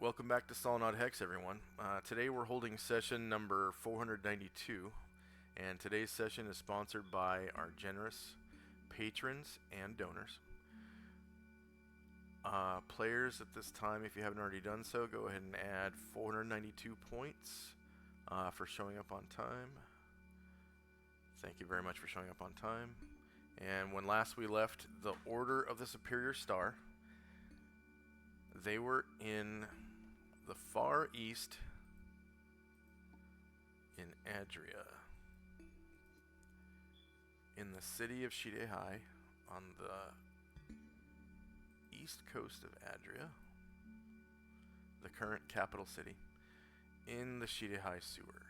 welcome back to Solynod Hex, everyone. Today we're holding session number 492, and today's session is sponsored by our generous patrons and donors. Players at this time, if you haven't already done so, go ahead and add 492 points for showing up on time. Thank you very much for showing up on time. And when last we left the Order of the Superior Star, they were in the far east in Adria, in the city of Shidehai, on the east coast of Adria, the current capital city, in the Shidehai sewer.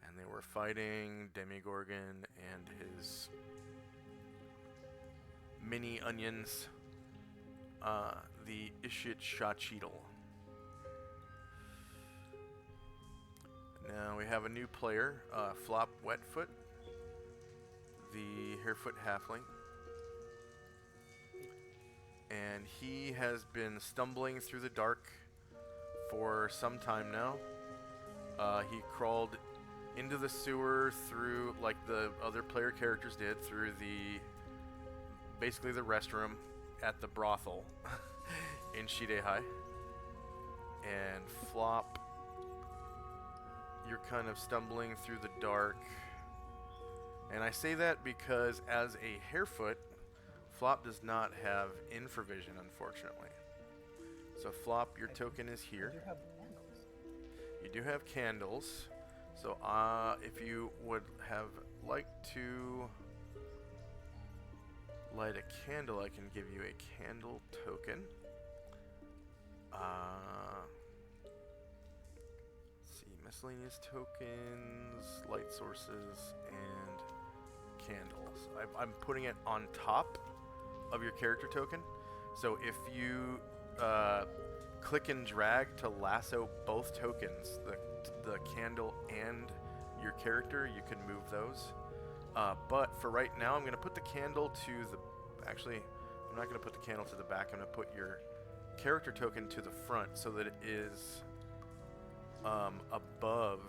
And they were fighting Demigorgon and his mini onions, the Ishit Shacheedle. Now we have a new player, Flop Wetfoot, the Harefoot Halfling. And he has been stumbling through the dark for some time now. He crawled into the sewer through, like the other player characters did, through basically the restroom at the brothel in Shidehai. And Flop, you're kind of stumbling through the dark. And I say that because as a Harefoot, Flop does not have infravision, unfortunately. So Flop, your token is here. You have candles. You do have candles. So if you would have liked to light a candle, I can give you a candle token. Let's see, miscellaneous tokens, light sources, and candles. I'm putting it on top of your character token. So if you click and drag to lasso both tokens, the candle and your character, you can move those. But for right now, I'm going to put the candle to the... Actually, I'm not going to put the candle to the back. I'm going to put your character token to the front so that it is above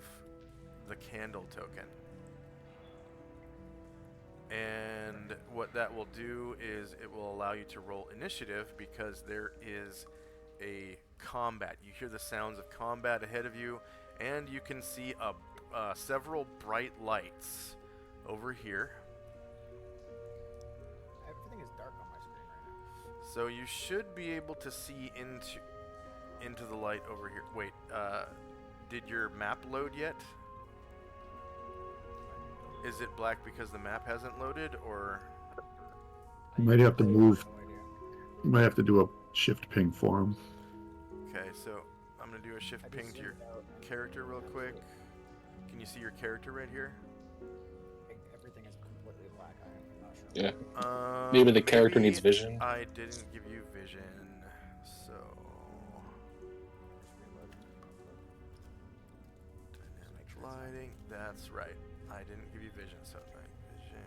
the candle token. And what that will do is it will allow you to roll initiative because there is a combat. You hear the sounds of combat ahead of you, and you can see several bright lights over here. Everything is dark on my screen right now. So you should be able to see into the light over here. Wait, did your map load yet? Is it black because the map hasn't loaded, or? You might have to move. No idea. You might have to do a shift ping for him. Okay, so I'm gonna do a shift I ping just to your zoomed out. character real quick. Can you see your character right here? Everything is completely black. I'm not sure. Yeah. Maybe the character needs vision. I didn't give you vision, so Just reload. dynamic lighting. That's right. I didn't give you vision, so night vision.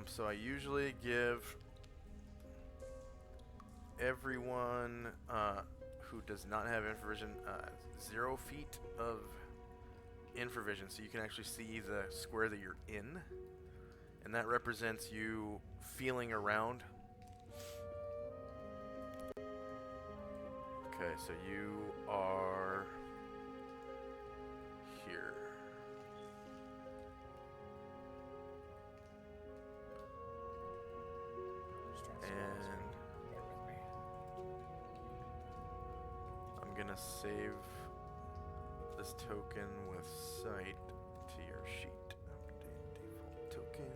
So I usually give everyone who does not have infravision 0 feet of infravision, so you can actually see the square that you're in, and that represents you feeling around. Okay, so you are here. Just trying to see what And bear with me. I'm gonna save this token with sight to your sheet. Update default token.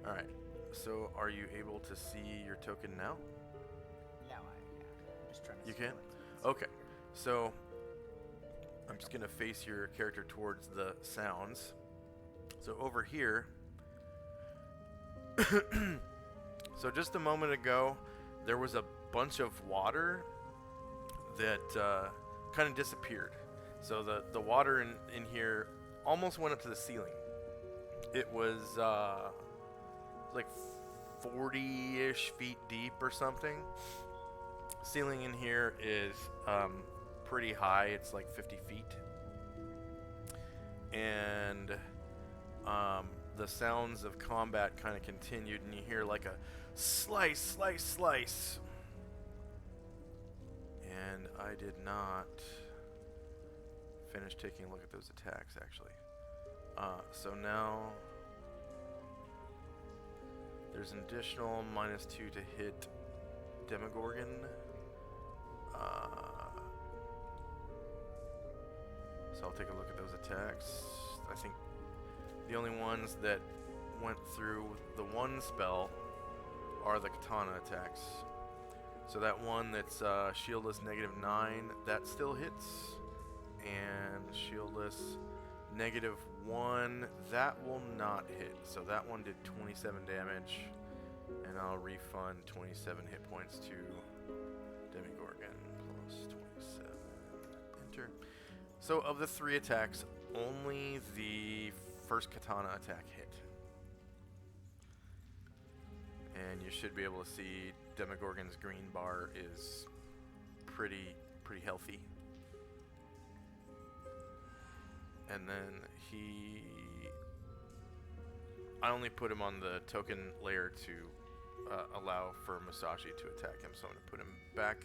Alright, so are you able to see your token now? Now I'm just trying to You see can? what's Okay, here. so I'm just gonna face your character towards the sounds. So over here, so just a moment ago, there was a bunch of water that kind of disappeared. So the water in here almost went up to the ceiling. It was like 40-ish feet deep or something. Ceiling in here is pretty high. It's like 50 feet. And the sounds of combat kind of continued, and you hear like a slice, slice, slice. And I did not finish taking a look at those attacks, actually. So now there's an additional -2 to hit Demogorgon. So I'll take a look at those attacks. I think the only ones that went through the one spell are the katana attacks. So that one that's shieldless -9, that still hits. And shieldless -1, that will not hit. So that one did 27 damage. And I'll refund 27 hit points to Demogorgon plus 27. Enter. So of the 3 attacks, only the first katana attack hit. And you should be able to see Demogorgon's green bar is pretty healthy. And then I only put him on the token layer to allow for Musashi to attack him, so I'm going to put him back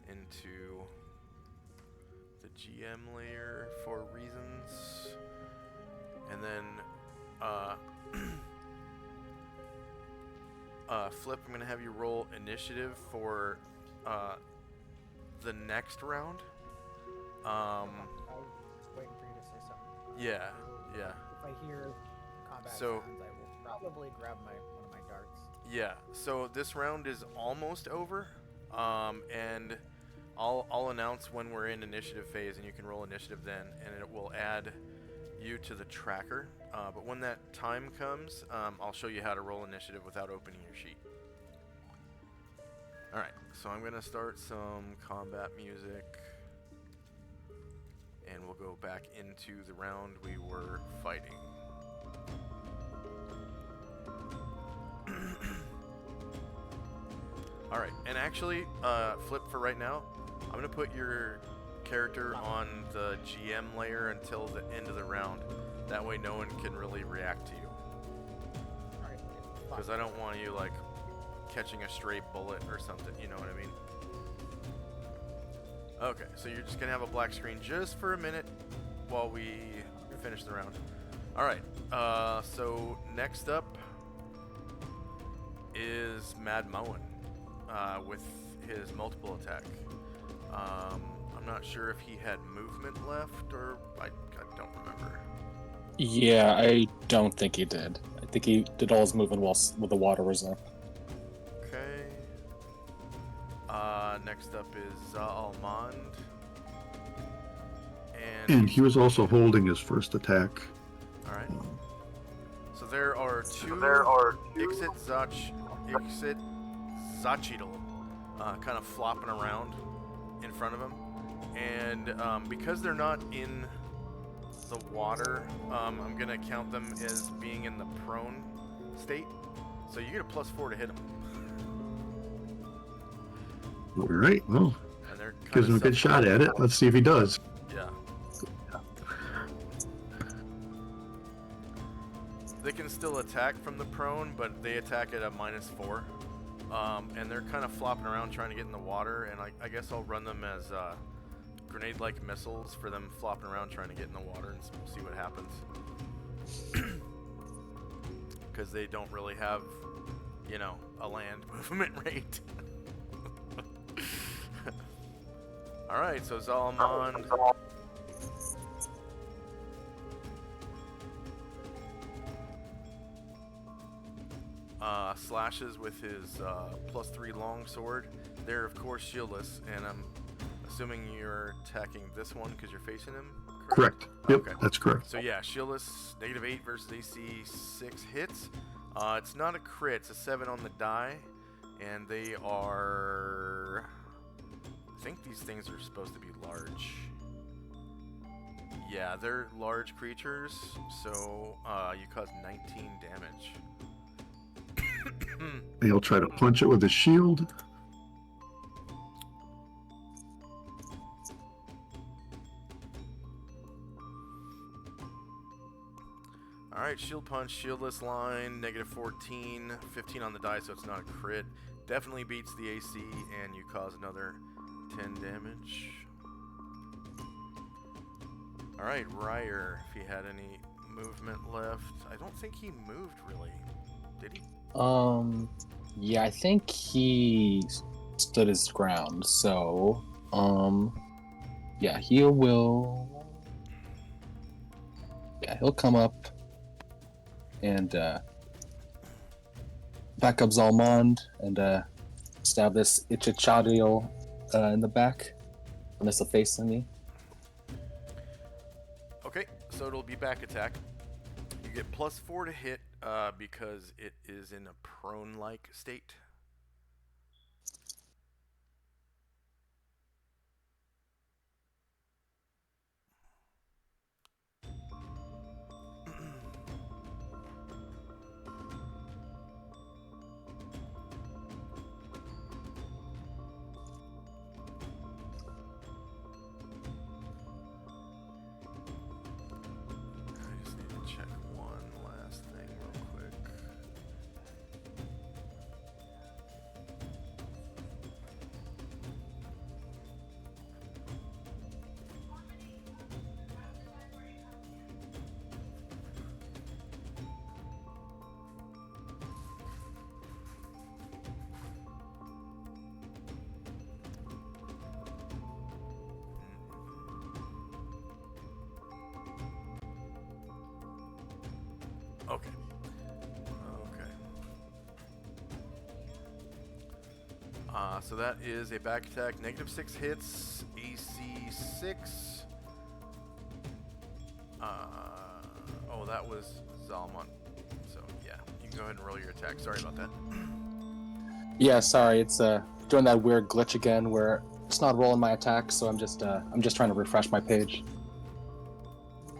into the GM layer for reasons. And then Flip, I'm going to have you roll initiative for the next round. I was waiting for you to say something. Yeah. If I hear combat So- sounds, I will probably grab one of my darts. Yeah, so this round is almost over, and I'll announce when we're in initiative phase, and you can roll initiative then, and it will add you to the tracker. But when that time comes, I'll show you how to roll initiative without opening your sheet. Alright, so I'm going to start some combat music, and we'll go back into the round we were fighting. Alright, and actually, Flip, for right now, I'm going to put your character on the GM layer until the end of the round. That way no one can really react to you. Alright, Because I don't want you, like, catching a stray bullet or something, you know what I mean? Okay, so you're just going to have a black screen just for a minute while we finish the round. Alright, so next up is Mad Moen with his multiple attack. I'm not sure if he had movement left, or I don't remember. Yeah, I don't think he did. I think he did all his movement while the water was up. Okay. Next up is Almond. And he was also holding his first attack. Alright. So there are two Ixit Zachidal kind of flopping around in front of him. And because they're not in the water, I'm going to count them as being in the prone state. So you get a +4 to hit them. All right, well, And they're kind gives him a good shot at it. Let's see if he does. Yeah. They can still attack from the prone, but they attack at a -4. And they're kind of flopping around trying to get in the water, and I guess I'll run them as grenade-like missiles for them flopping around trying to get in the water, and we'll see what happens. Because they don't really have, you know, a land movement rate. Alright, so Zalmond. Slashes with his +3 longsword. They're of course shieldless, and I'm assuming you're attacking this one because you're facing him. Correct. Yep, Okay. that's correct. So yeah, shieldless, -8 versus AC 6 hits. It's not a crit, it's a 7 on the die, and they are. I think these things are supposed to be large. Yeah, they're large creatures, so you cause 19 damage. He'll try to punch it with his shield. Alright, shield punch, shieldless line, negative 14, 15 on the die, so it's not a crit. Definitely beats the AC, and you cause another 10 damage. Alright, Ryer, if he had any movement left. I don't think he moved, really. Did he? Yeah, I think he stood his ground, so, yeah, he'll come up and, back up Zalmond and, stab this Ichichadil, in the back, and this will face me. Okay, so it'll be back attack. You get +4 to hit because it is in a prone-like state. I just need to check one last thing real quick. Okay. Okay. So that is a back attack, -6 hits, AC 6. Oh, that was Zalmon. So yeah, you can go ahead and roll your attack. Sorry about that. Yeah, sorry, it's doing that weird glitch again where it's not rolling my attack, so I'm just trying to refresh my page.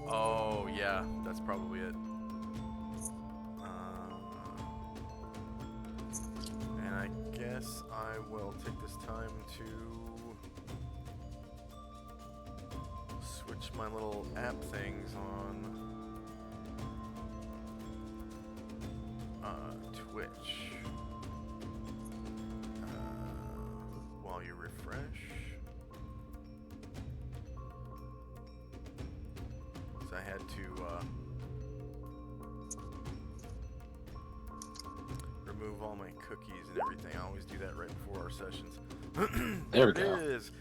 Oh yeah, that's probably it. And I guess I will take this time to switch my little app things on Twitch while you refresh. So I had to remove all my cookies and everything. I always do that right before our sessions. There we it go. is.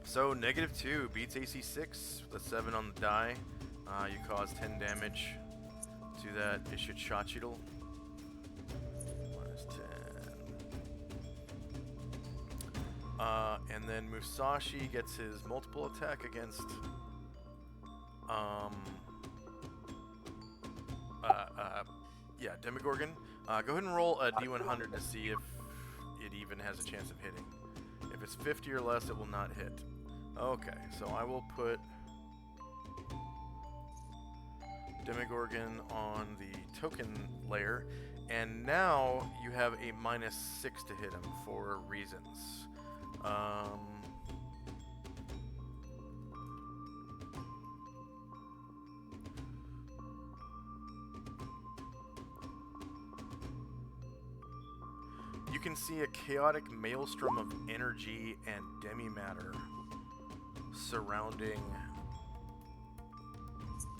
So -2 beats AC 6 with a 7 on the die. You cause 10 damage to that Ichichadil. -10. And then Musashi gets his multiple attack against Demogorgon. Go ahead and roll a D100 to see if it even has a chance of hitting. If it's 50 or less, it will not hit. Okay, so I will put Demogorgon on the token layer, and now you have a -6 to hit him for reasons. You can see a chaotic maelstrom of energy and demi-matter surrounding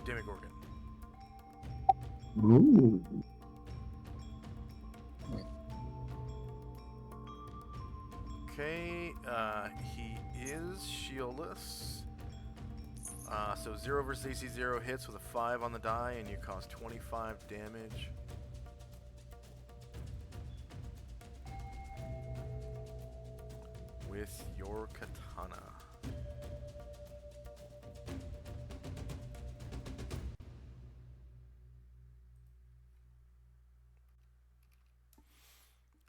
Demogorgon. Ooh. Okay, he is shieldless. So 0 versus AC 0 hits with a 5 on the die, and you cause 25 damage. With your katana.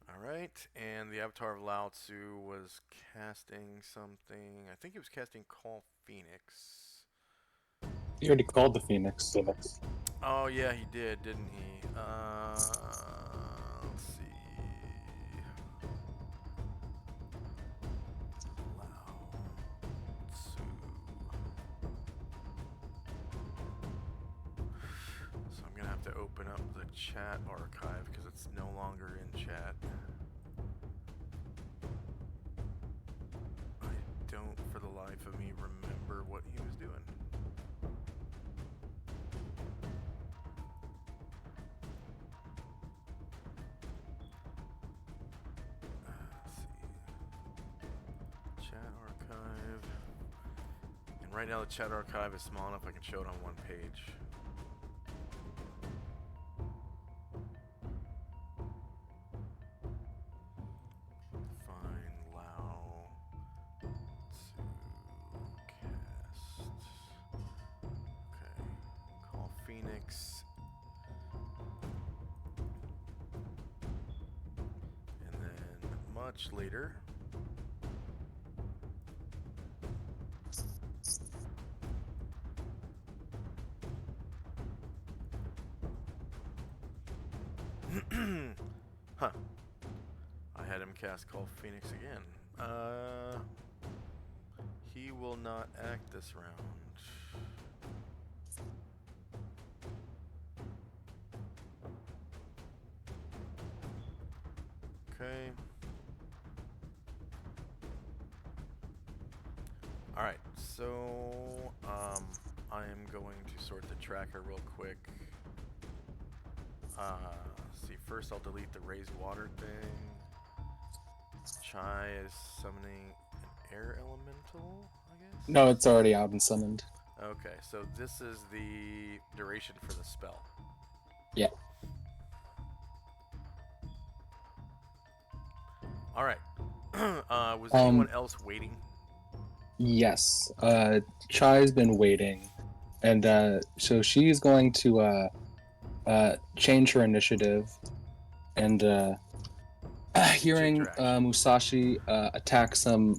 Alright, and the Avatar of Lao Tzu was casting something. I think he was casting Call Phoenix. He already called the Phoenix. Oh yeah, he did, didn't he? Let's see. Lao Tzu. So I'm gonna have to open up the chat archive because it's no longer in chat. I don't, for the life of me, remember what he was doing. Let's see. Chat archive. And right now the chat archive is small enough I can show it on one page. Find Lao to cast. Okay. Call Phoenix. And then much later. Huh. I had him cast Call Phoenix again. He will not act this round. Okay. Alright, so I am going to sort the tracker real quick. See, first I'll delete the raised water thing. Chai is summoning an air elemental, I guess? No, it's already out and summoned. Okay, so this is the duration for the spell. Yeah. Alright. Was anyone else waiting? Yes. Chai's been waiting, and so she's going to change her initiative, and hearing Musashi attack some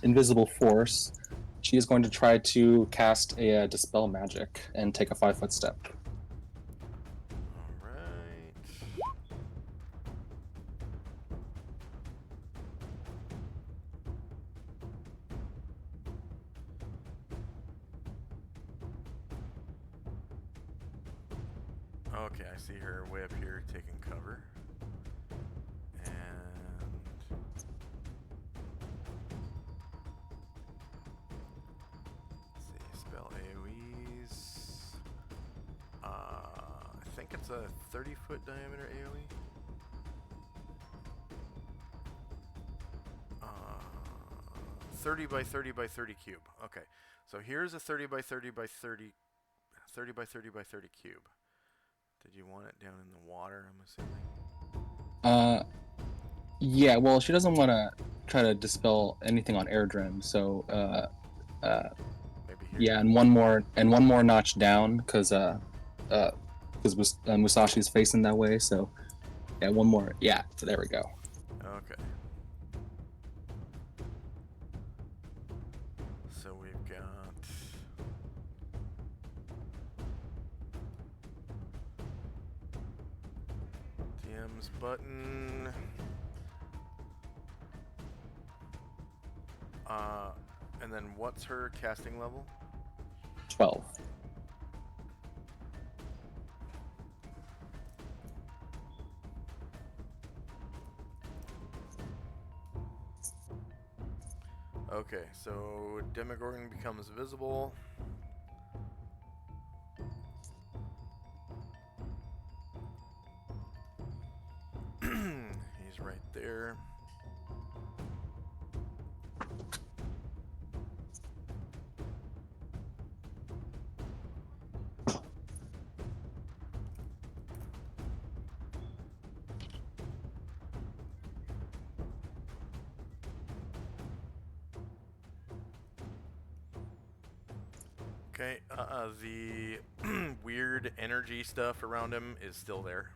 invisible force, she is going to try to cast a dispel magic and take a 5-foot step. Alright. Okay, I see her way up here taking cover. And let's see, spell AoEs. I think it's a 30-foot diameter AoE. 30 by 30 by 30 cube. Okay, so here's a 30 by 30 by 30, 30 by 30 by 30 cube. Did you want it down in the water, I'm assuming? Yeah, well, she doesn't want to try to dispel anything on Airdrim, so Maybe here. yeah, and one more notch down, because Musashi's facing that way, so yeah, one more. Yeah, so there we go. Okay. So we've got DM's button. And then what's her casting level? 12. Okay, so Demogorgon becomes visible. He's right there. Okay, the weird energy stuff around him is still there.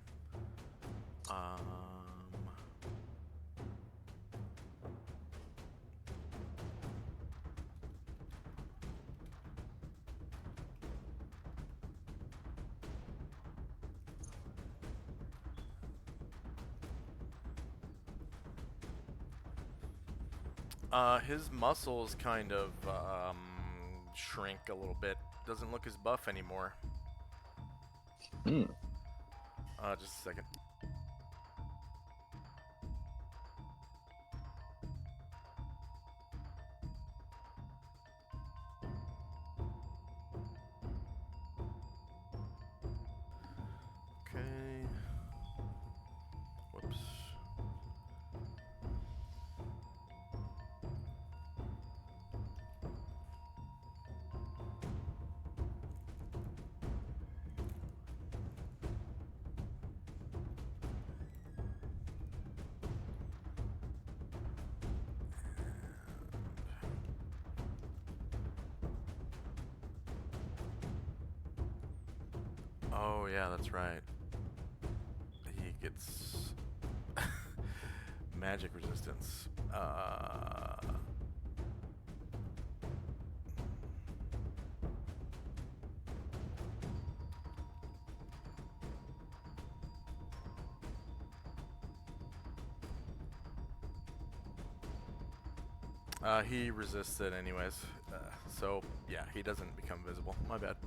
His muscles kind of shrink a little bit. Doesn't look as buff anymore. Hmm. Just a second. Okay. Whoops. Oh yeah, that's right. He gets magic resistance. He resists it anyways. So yeah, he doesn't become visible. My bad.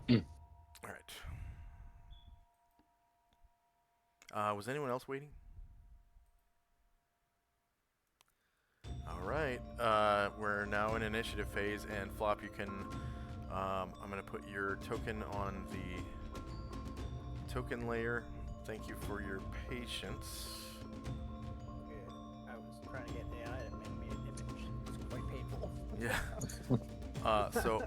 Mm. All right. Was anyone else waiting? All right. We're now in initiative phase, and Flop, you can. I'm gonna put your token on the token layer. Thank you for your patience. Good. I was trying to get AI to make me an image. It's quite painful. Yeah. So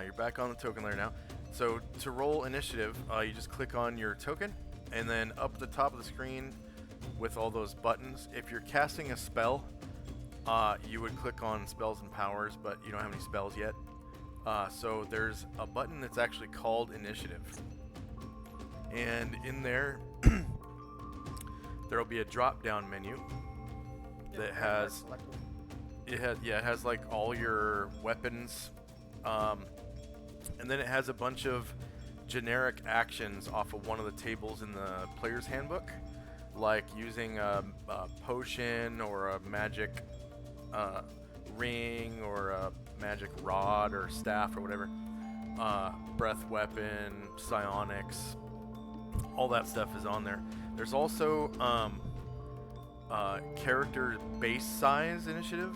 you're back on the token layer now. So to roll initiative, you just click on your token, and then up at the top of the screen with all those buttons, if you're casting a spell, you would click on spells and powers, but you don't have any spells yet. So there's a button that's actually called initiative. And in there, there'll be a drop-down menu that has it has like all your weapons, and then it has a bunch of generic actions off of one of the tables in the player's handbook, like using a potion or a magic ring or a magic rod or staff or whatever, breath weapon, psionics, all that stuff is on there. There's also character base size initiative.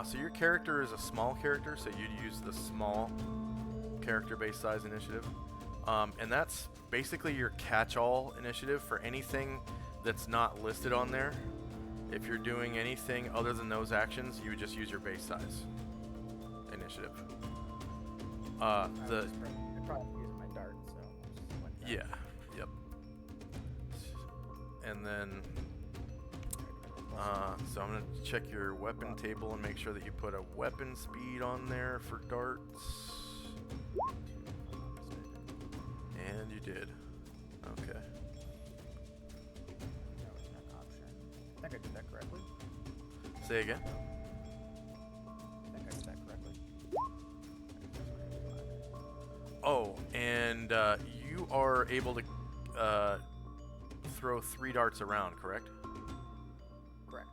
So your character is a small character, so you'd use the small character base size initiative. And that's basically your catch-all initiative for anything that's not listed on there. If you're doing anything other than those actions, you would just use your base size initiative. I probably using my dart, so just went down. Yeah, yep. And then, so I'm gonna check your weapon table and make sure that you put a weapon speed on there for darts. And you did. Okay. No, it's not an option. I think I did that correctly. Say again. I think I did that correctly. Oh, and you are able to throw 3 darts around, correct? Correct.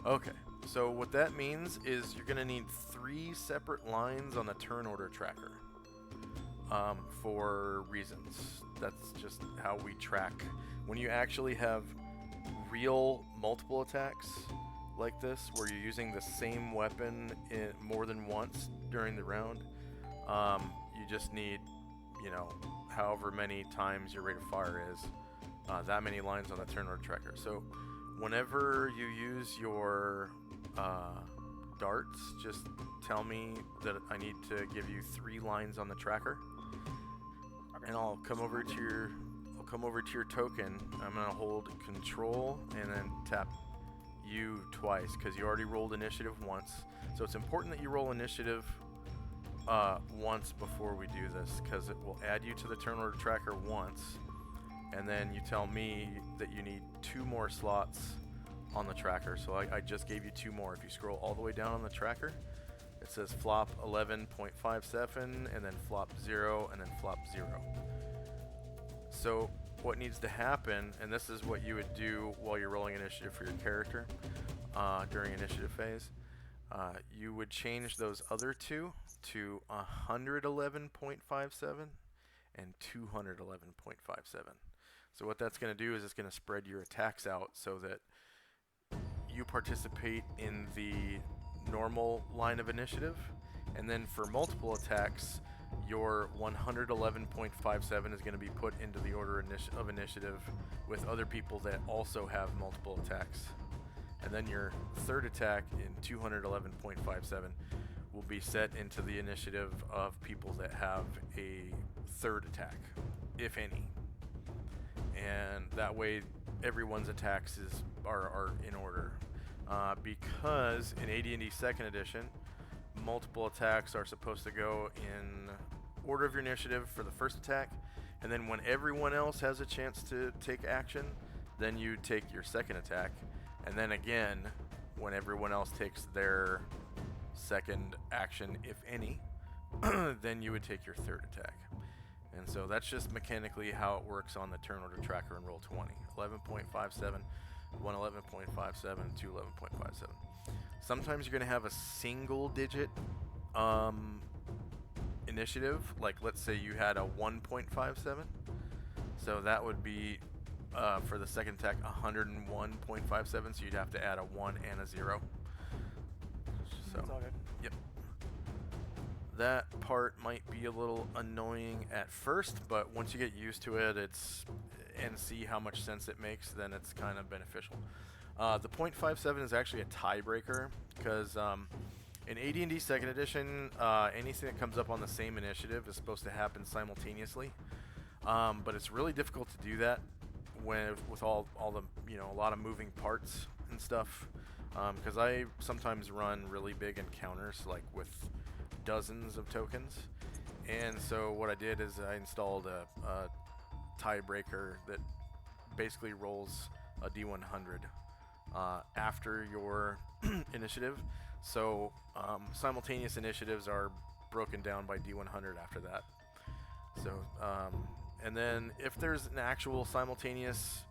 Okay. So what that means is you're gonna need 3 separate lines on the turn order tracker. For reasons. That's just how we track. When you actually have real multiple attacks like this, where you're using the same weapon more than once during the round, you just need, you know, however many times your rate of fire is, that many lines on the turn order tracker. So whenever you use your darts, just tell me that I need to give you 3 lines on the tracker. And I'll come over to your token. I'm gonna hold control and then tap U twice because you already rolled initiative once. So it's important that you roll initiative once before we do this, because it will add you to the turn order tracker once, and then you tell me that you need 2 more slots on the tracker. So I just gave you 2 more. If you scroll all the way down on the tracker, it says flop 11.57 and then flop 0 and then flop 0. So what needs to happen, and this is what you would do while you're rolling initiative for your character during initiative phase, you would change those other two to 111.57 and 211.57. So what that's going to do is it's going to spread your attacks out so that you participate in the normal line of initiative, and then for multiple attacks, your 111.57 is going to be put into the order of initiative with other people that also have multiple attacks. And then your third attack in 211.57 will be set into the initiative of people that have a third attack, if any. And that way everyone's attacks are in order. Because in AD&D 2nd edition, multiple attacks are supposed to go in order of your initiative for the first attack, and then when everyone else has a chance to take action, then you take your second attack, and then again, when everyone else takes their second action, if any, then you would take your third attack. And so that's just mechanically how it works on the turn order tracker in Roll20. 11.57, 111.57, 211.57. Sometimes you're going to have a single digit initiative, like let's say you had a 1.57, so that would be for the second attack 101.57, so you'd have to add a 1 and a 0. So That's all good. yep, that part might be a little annoying at first, but once you get used to it, and see how much sense it makes, then it's kind of beneficial. The 0.57 is actually a tiebreaker, because in AD&D 2nd edition, anything that comes up on the same initiative is supposed to happen simultaneously, but it's really difficult to do that with all the a lot of moving parts and stuff, because I sometimes run really big encounters, like with dozens of tokens, and so what I did is I installed a tiebreaker that basically rolls a D100 after your initiative. So simultaneous initiatives are broken down by D100 after that. So and then if there's an actual simultaneous,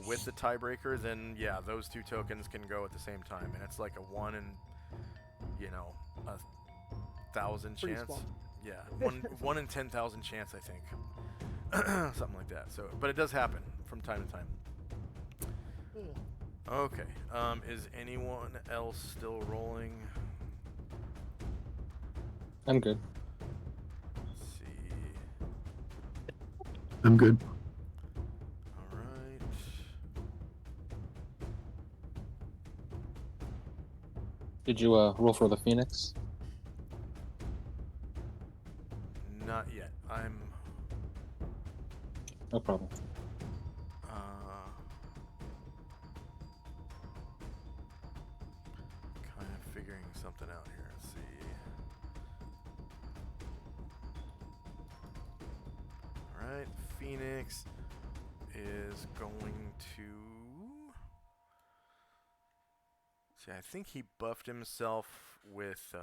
with the tiebreaker, then yeah, those two tokens can go at the same time, and it's like a 1 in, 1,000 Pretty chance. small. Yeah, one in 10,000 chance, I think. Something like that. So, but it does happen from time to time. Okay. Is anyone else still rolling? I'm good. Let's see. I'm good. All right. Did you roll for the Phoenix? Not yet. I'm No problem. kind of figuring something out here. Let's see. Alright, Phoenix is going to... See, I think he buffed himself with...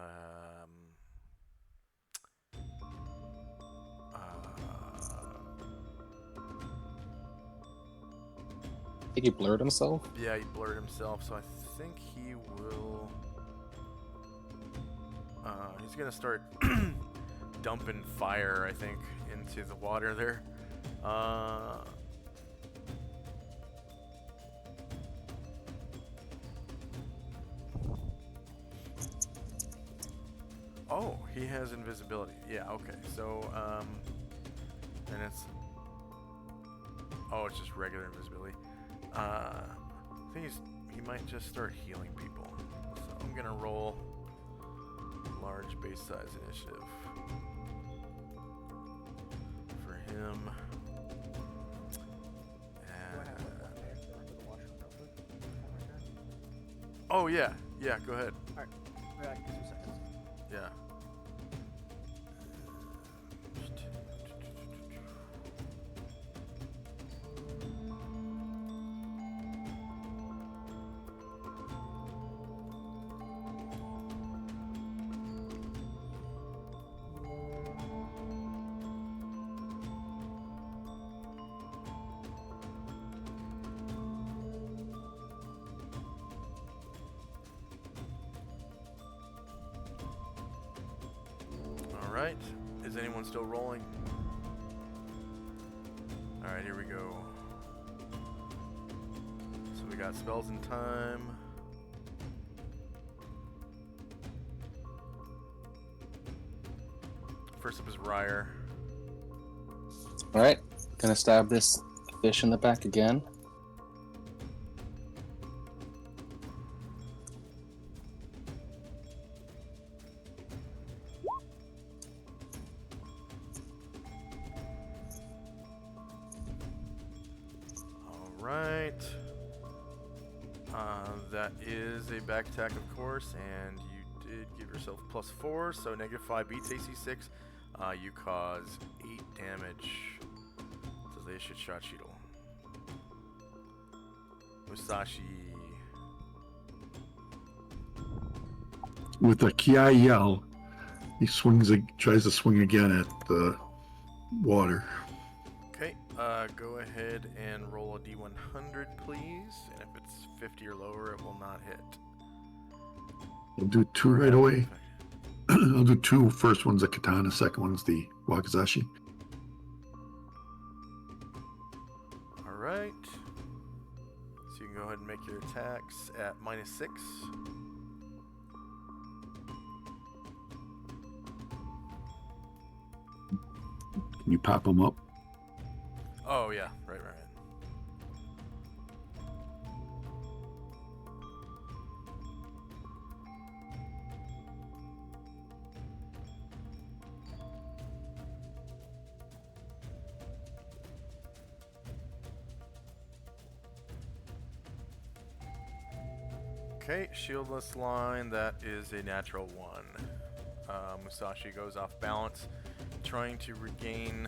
I think he blurred himself. yeah, he blurred himself, so I think he will... he's gonna start dumping fire, I think, into the water there. Oh, he has invisibility. Yeah, okay. So, and it's... Oh, it's just regular invisibility. I think he might just start healing people. So I'm gonna roll large base size initiative for him. Do I have to run to the washroom real quick? On my turn? Oh yeah, go ahead. Alright, be back in 2 seconds. Yeah. Alright. Is anyone still rolling? Alright, here we go. So we got spells in time. First up is Ryer. Alright, gonna stab this fish in the back again. Alright. That is a back attack, of course, and you did give yourself +4, so -5 beats AC6. You cause 8 damage. So they should shot Cheetle. Musashi. With a Ki yell, he tries to swing again at the water. Okay, go ahead and roll a D100, please. And if it's 50 or lower, it will not hit. I'll do 2 right away. I'll do 2. First one's a katana, second one's the wakizashi. Alright. So you can go ahead and make your attacks at -6. Can you pop them up? Oh, yeah. Right. Okay, shieldless line, that is a natural 1. Musashi goes off balance, trying to regain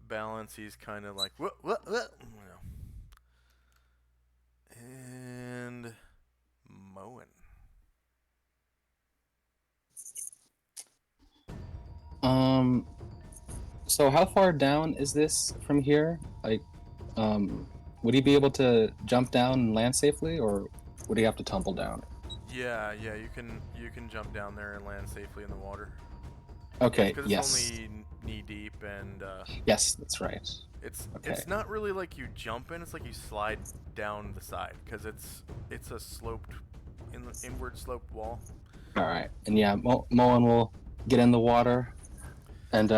balance. He's kind of like, what? And mowing. So how far down is this from here? Like, would he be able to jump down and land safely, or would he have to tumble down? Yeah, you can jump down there and land safely in the water. Okay, Because yes. it's only knee deep, and Yes, that's right. it's not really like you jump in. It's like you slide down the side, because it's a sloped, inward sloped wall. All right, and yeah, Moen will get in the water and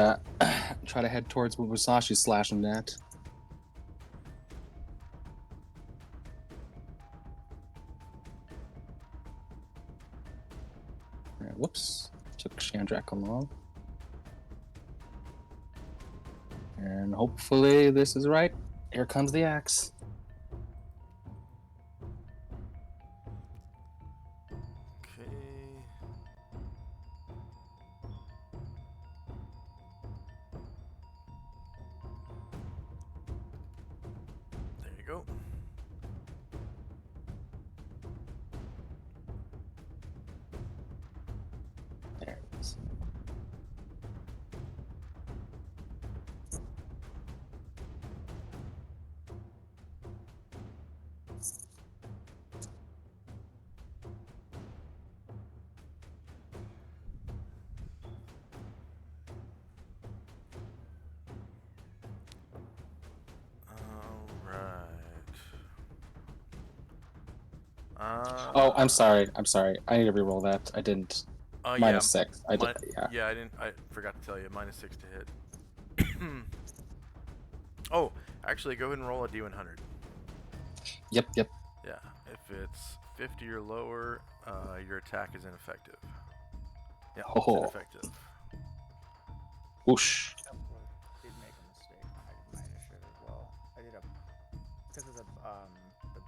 try to head towards where Musashi's slashing at. All right, whoops, took Chandrak along. And hopefully this is right. Here comes the axe. Okay. There you go. There it is. Oh, I'm sorry. I need to reroll that. I didn't. -6. I did. Yeah. Yeah, I didn't. I forgot to tell you. -6 to hit. Oh, actually, go ahead and roll a D100. Yep. Yeah, if it's 50 or lower, your attack is ineffective. Yeah, it's Oh. ineffective. Whoosh. Did make a mistake on my initiative as well. I did because of the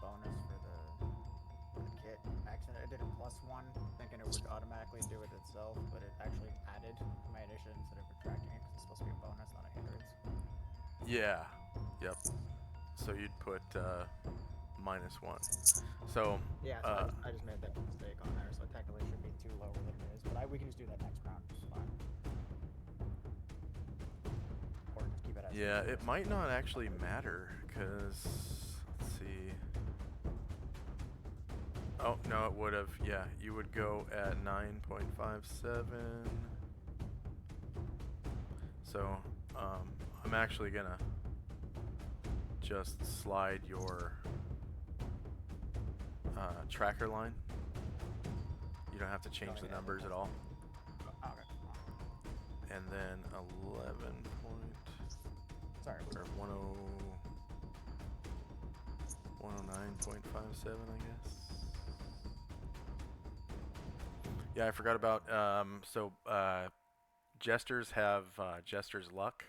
bonus for the kit accident. I did a +1, thinking it would automatically do it itself, but it actually added to my initiative instead of subtracting it, because it's supposed to be a bonus, not a hindrance. Yeah. Yep. So you'd put -1. So Yeah, so I just made that mistake on there, so it technically should be 2 lower than it is, but we can just do that next round. It's fine. Or just keep it as yeah, it might not actually matter, because let's see. Oh no, it would have. Yeah, you would go at 9.57. So I'm actually gonna just slide your tracker line. You don't have to change the numbers at all. Okay. And then 11 point, Sorry. or 109.57, I guess. Yeah, I forgot about, Jesters have Jester's Luck,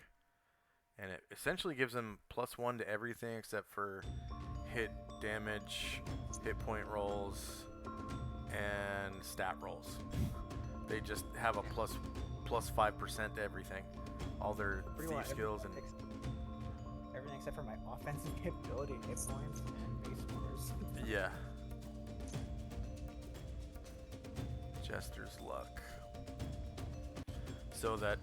and it essentially gives them +1 to everything except for hit damage, hit point rolls, and stat rolls. They just have a plus 5% to everything. All their Pretty thief much skills and everything except for my offensive capability, hit points, and base scores. yeah. Jester's Luck. So that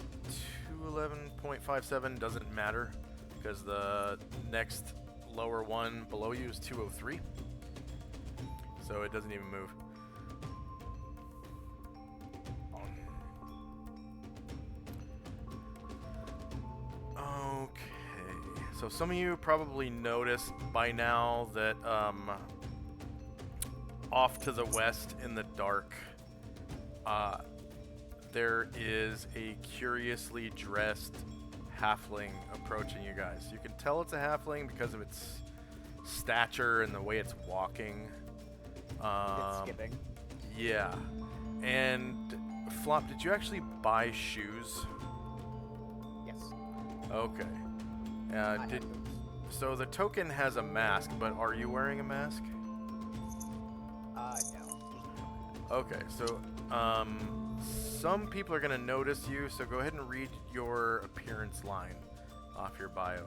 211.57 doesn't matter because the next lower one below you is 203. So it doesn't even move. Okay. So some of you probably noticed by now that off to the west in the dark, there is a curiously dressed halfling approaching you guys. You can tell it's a halfling because of its stature and the way it's walking. It's skipping. Yeah. And Flop, did you actually buy shoes? Yes. Okay. I have Did those. so the token has a mask, but are you wearing a mask? No. Okay, so some people are gonna notice you, so go ahead and read your appearance line off your bio.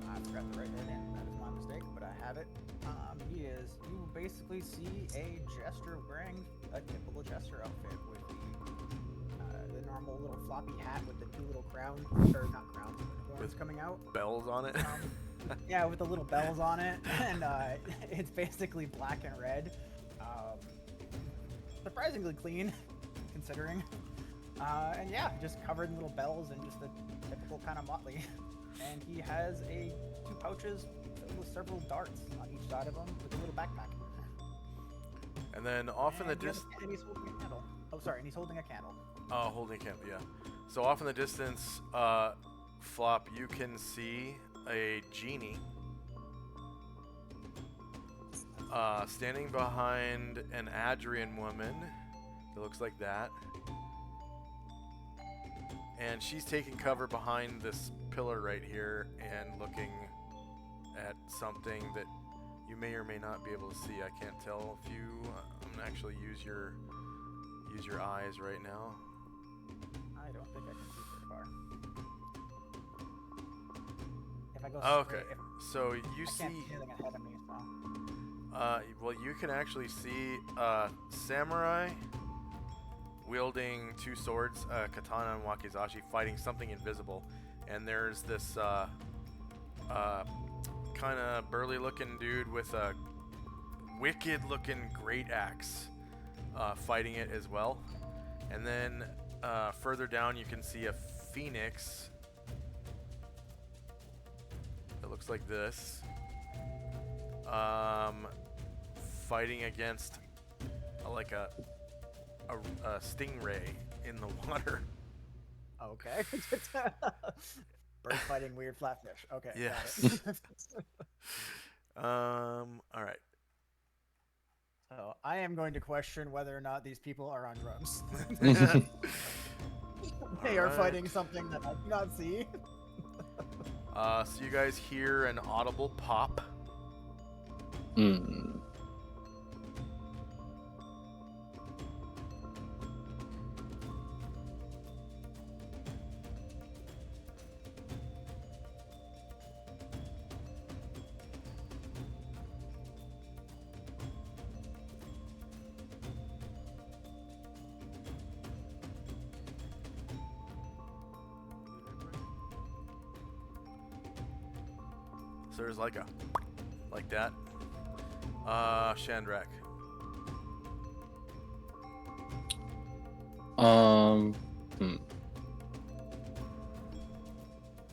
I forgot to write that in. That is my mistake, but I have it. You basically see a jester wearing a typical jester outfit with the normal little floppy hat with the two little crowns, or not crowns, but horns coming out. Bells on it. Yeah, with the little bells on it, and it's basically black and red. Surprisingly clean, considering. And yeah, just covered in little bells and just a typical kind of motley. And he has two pouches filled with several darts on each side of him with a little backpack. And then off in the And distance. and he's holding a candle. Oh, sorry, and he's holding a candle. Oh, holding a candle, yeah. So off in the distance, Flop, you can see a genie standing behind an Adrian woman that looks like that. And she's taking cover behind this pillar right here and looking at something that you may or may not be able to see. I can't tell if you. I'm gonna actually use your eyes right now. I don't think I can see very far. If I go Okay, straight, so you I can't see. see anything ahead of me, so. Well, you can actually see samurai wielding two swords, katana and wakizashi, fighting something invisible. And there's this kind of burly-looking dude with a wicked-looking great axe fighting it as well. And then further down, you can see a phoenix that looks like this, fighting against like a stingray in the water. Okay. Bird fighting weird flatfish. Okay. Yes. Got it. All right. So I am going to question whether or not these people are on drugs. They are Alright. fighting something that I do not see. So you guys hear an audible pop. Hmm. So there's like that. Shandrak. Hmm.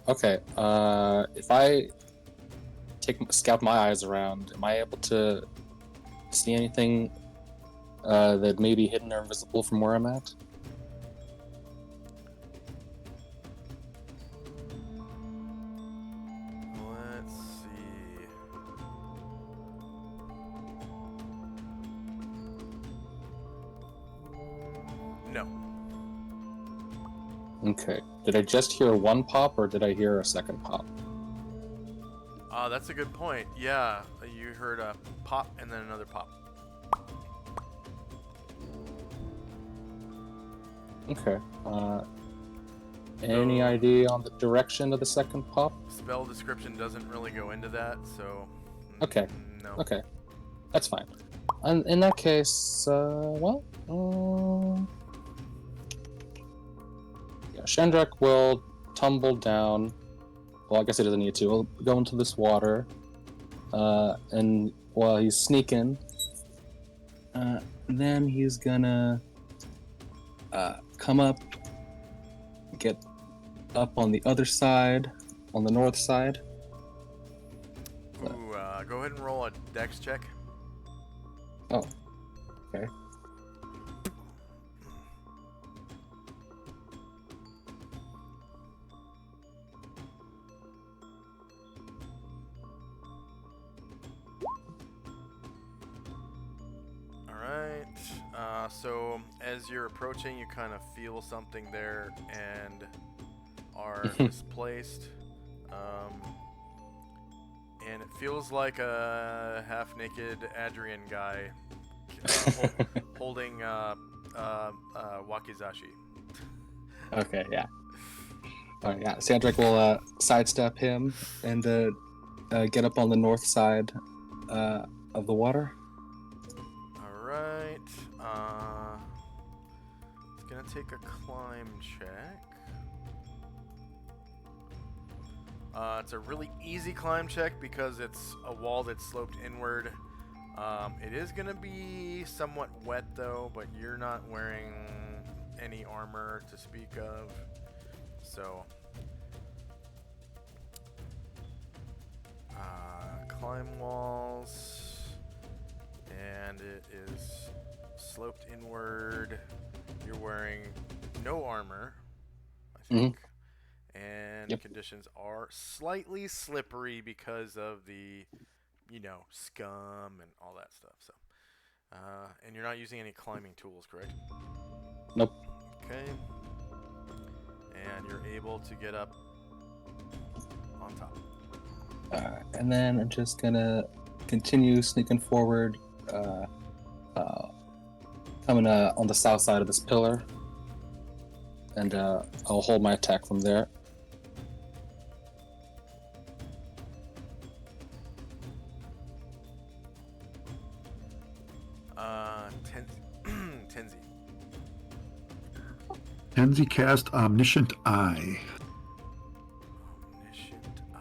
Okay. If I scout my eyes around, am I able to see anything that may be hidden or invisible from where I'm at? Let's see. No. Okay. Did I just hear one pop, or did I hear a second pop? That's a good point. Yeah, you heard a pop and then another pop. Okay. Any idea on the direction of the second pop? Spell description doesn't really go into that, so. Okay. No. Okay. That's fine. In that case, well, yeah, Shandrak will tumble down. Well, I guess he doesn't need to. He'll go into this water, and while he's sneaking, then he's gonna come up, get up on the other side, on the north side. Ooh, go ahead and roll a dex check. Oh, okay. So as you're approaching, you kind of feel something there and are displaced. And it feels like a half-naked Adrian guy holding wakizashi. Okay, yeah. Alright, yeah. Sandrak will sidestep him and get up on the north side of the water. Alright. It's gonna take a climb check. It's a really easy climb check because it's a wall that's sloped inward. It is gonna be somewhat wet though, but you're not wearing any armor to speak of. So, climb walls, and it is sloped inward. You're wearing no armor, I think, and Yep. conditions are slightly slippery because of the, scum and all that stuff. So, and you're not using any climbing tools, correct? Nope. Okay. And you're able to get up on top. And then I'm just gonna continue sneaking forward, coming on the south side of this pillar, and I'll hold my attack from there. Tenzi. Kenzie cast Omniscient Eye. Omniscient Eye.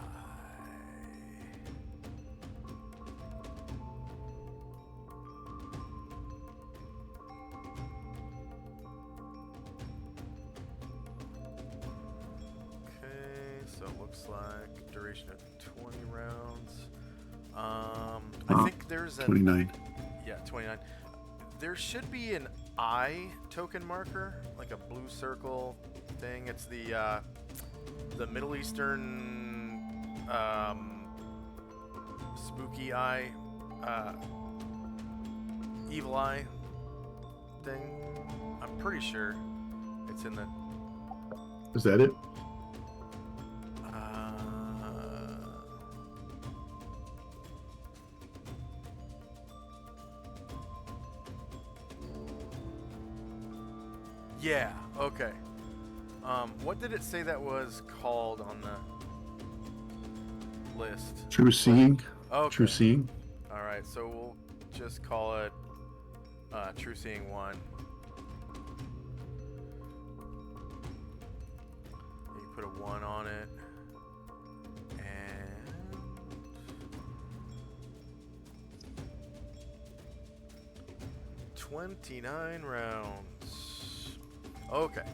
Okay, so it looks like duration of 20 rounds. I think there's a 29. Yeah, 29. There should be an eye token marker, like a blue circle thing. It's the Middle Eastern spooky eye, evil eye thing. I'm pretty sure it's in the. Is that it? Yeah, okay. What did it say that was called on the list? True Seeing? Okay. True Seeing? Alright, so we'll just call it True Seeing 1. You can put a 1 on it. And 29 rounds. Okay.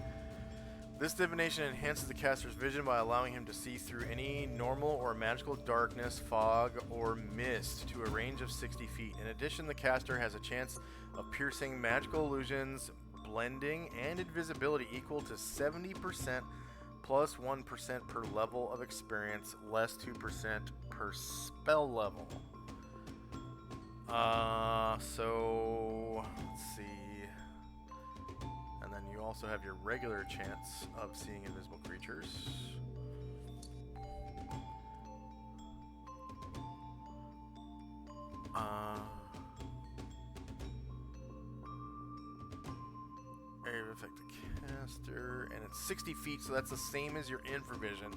This divination enhances the caster's vision by allowing him to see through any normal or magical darkness, fog, or mist to a range of 60 feet. In addition, the caster has a chance of piercing magical illusions, blending, and invisibility equal to 70% plus 1% per level of experience, less 2% per spell level. So let's see. And then you also have your regular chance of seeing invisible creatures. Area of effect the caster, and it's 60 feet, so that's the same as your infravision.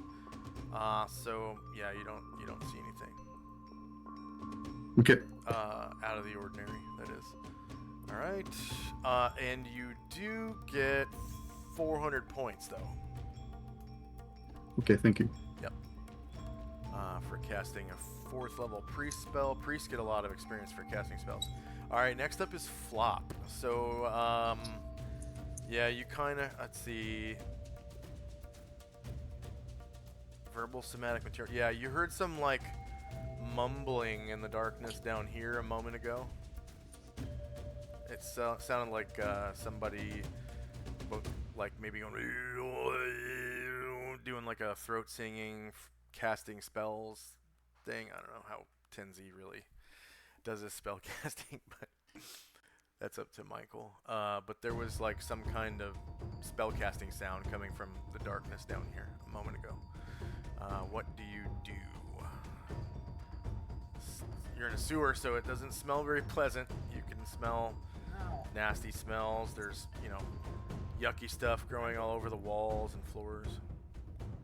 So yeah, you don't see anything. Okay. Out of the ordinary, that is. All right, and you do get 400 points though. Okay, thank you. Yep. For casting a 4th level priest spell. Priests get a lot of experience for casting spells. All right, next up is Flop. So, yeah, you kind of, let's see. Verbal somatic material. Yeah, you heard some like mumbling in the darkness down here a moment ago. It sounded like somebody, like maybe going, doing like a throat singing, casting spells thing. I don't know how Tenzi really does his spell casting, but that's up to Michael. But there was like some kind of spell casting sound coming from the darkness down here a moment ago. What do you do? You're in a sewer, so it doesn't smell very pleasant. You can smell nasty smells. There's, you know, yucky stuff growing all over the walls and floors.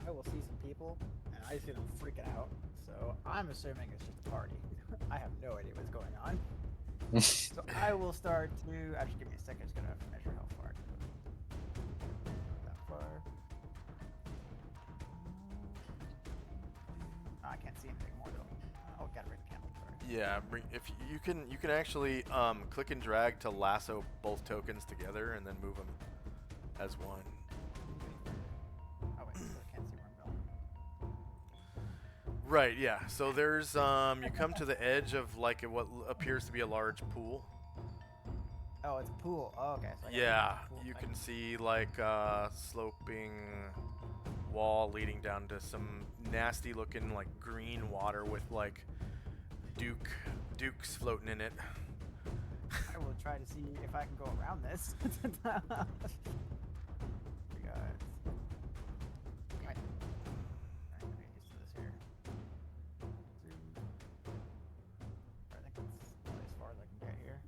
I will see some people, and I see them freaking out. So I'm assuming it's just a party. I have no idea what's going on. So I will start to actually give me a second. Just gonna measure how far. Not that far. Oh, I can't see anything more though. Oh, got rid of candle. Sorry. Yeah, if you can actually click and drag to lasso both tokens together and then move them as one. Oh wait, so I can't see where I'm going. Right, yeah. So there's you come to the edge of like what appears to be a large pool. Oh, it's a pool. Oh, okay. So I gotta Yeah, go to the pool you thing. can see like sloping wall leading down to some nasty looking like green water with like dukes floating in it. I will try to see if I can go around this. We got. Alright, I'm gonna get used to this here. I think that's probably as far as I can get here.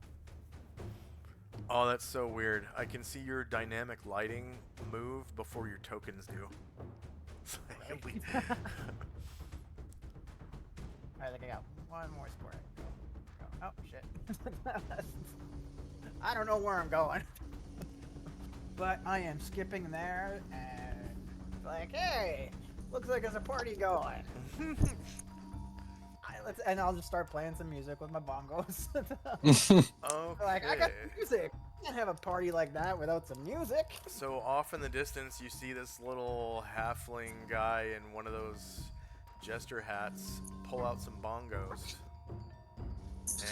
Oh, that's so weird. I can see your dynamic lighting move before your tokens do. Really? I think I got one more square. Oh shit! I don't know where I'm going, but I am skipping there and like, hey, looks like there's a party going. And I'll just start playing some music with my bongos. Okay. Like, I got music. You can't have a party like that without some music. So off in the distance, you see this little halfling guy in one of those jester hats pull out some bongos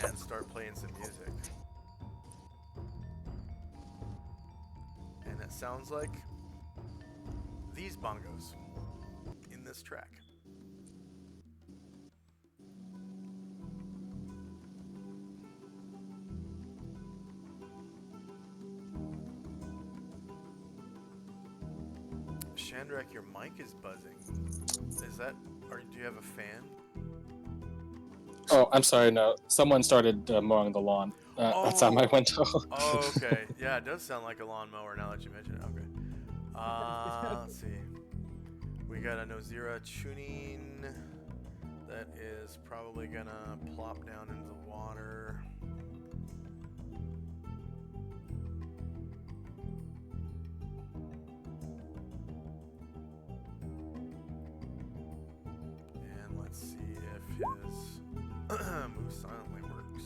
and start playing some music. And it sounds like these bongos in this track. Shandrak, your mic is buzzing. Is that, do you have a fan? Oh, I'm sorry. No, someone started mowing the lawn outside my window. Oh, okay. Yeah, it does sound like a lawnmower now that you mention it. Okay. Let's see. We got a Nozira tuning that is probably gonna plop down into the water. And let's see if his move silently works.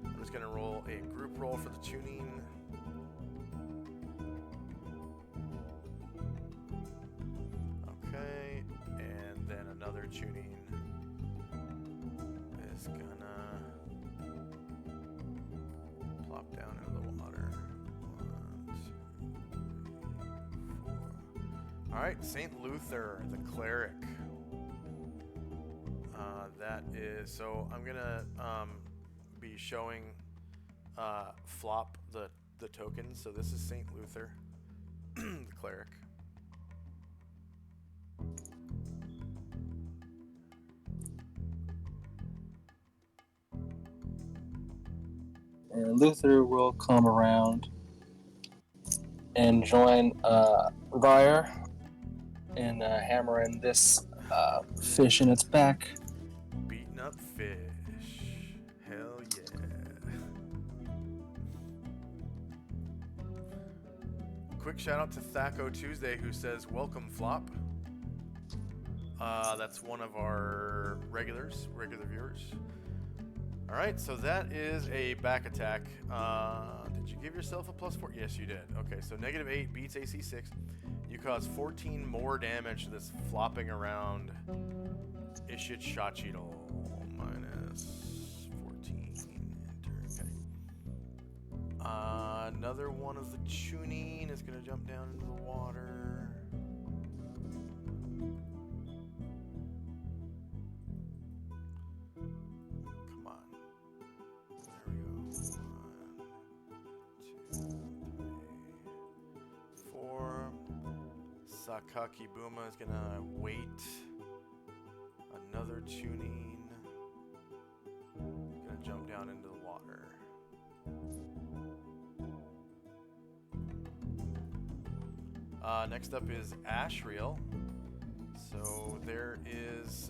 I'm just gonna roll a group roll for the tuning. Okay, and then another tuning is gonna plop down into the water. 1, 2, 3, 4. All right, Saint Luther, the cleric. That is so. I'm gonna be showing Flop the tokens. So this is Saint Luther, the cleric. And Luther will come around and join Ryer and hammer in this fish in its back. Beating up fish. Hell yeah. Quick shout out to Thaco Tuesday who says, welcome Flop. That's one of our regular viewers. Alright, so that is a back attack. Did you give yourself a +4? Yes, you did. Okay, so -8 beats AC 6. You cause 14 more damage to this flopping around Ishit Shachidal. -14. Enter. Okay. Another one of the tuning is going to jump down into the water. Come on. There we go. 1, 2, 3, 4. Sakaki Buma is going to wait. Another tuning. Going to jump down into the water. Next up is Ashriel. So there is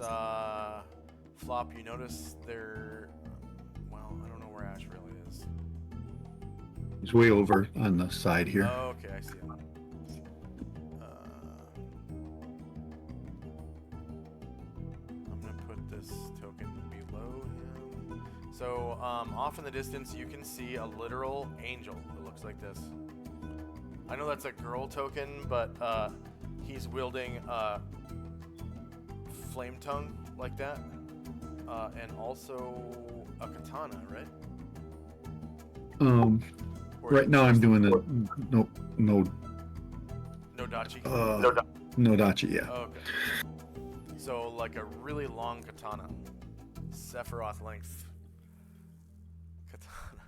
Flop. You notice there. Well, I don't know where Ashriel is. He's way over on the side here. Oh, okay, I see him. I'm gonna put this token below him. So off in the distance, you can see a literal angel. It looks like this. I know that's a girl token, but he's wielding flame tongue like that, and also a katana, right? Or Right now I'm doing the no Nodachi. no dachi, yeah. Oh, okay. So like a really long katana, Sephiroth length katana.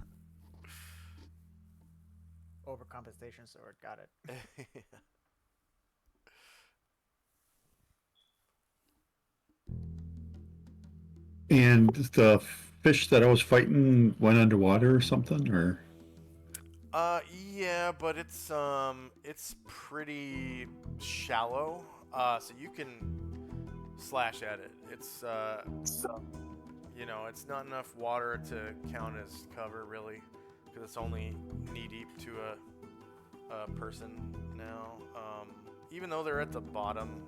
Overcompensation sword. Got it. And the fish that I was fighting went underwater or something, or Yeah, but it's pretty shallow. So you can slash at it. It's you know, it's not enough water to count as cover really, because it's only knee deep to a person now. Even though they're at the bottom,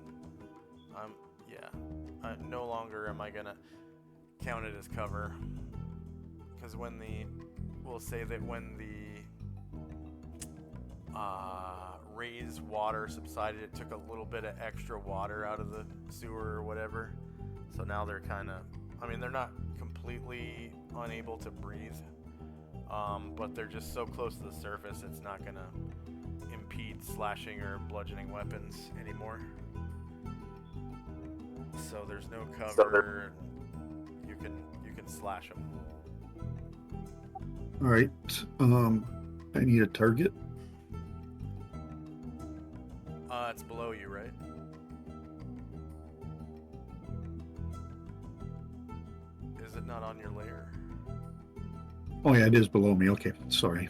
no longer am I gonna count it as cover, because when we'll say that when the raised water subsided, it took a little bit of extra water out of the sewer or whatever. So now they're kind of, I mean, they're not completely unable to breathe, but they're just so close to the surface, it's not gonna impede slashing or bludgeoning weapons anymore. So there's no cover. You can slash them. all right. I need a target. It's below you, right? Is it not on your layer? Oh yeah, it is below me. Okay, sorry.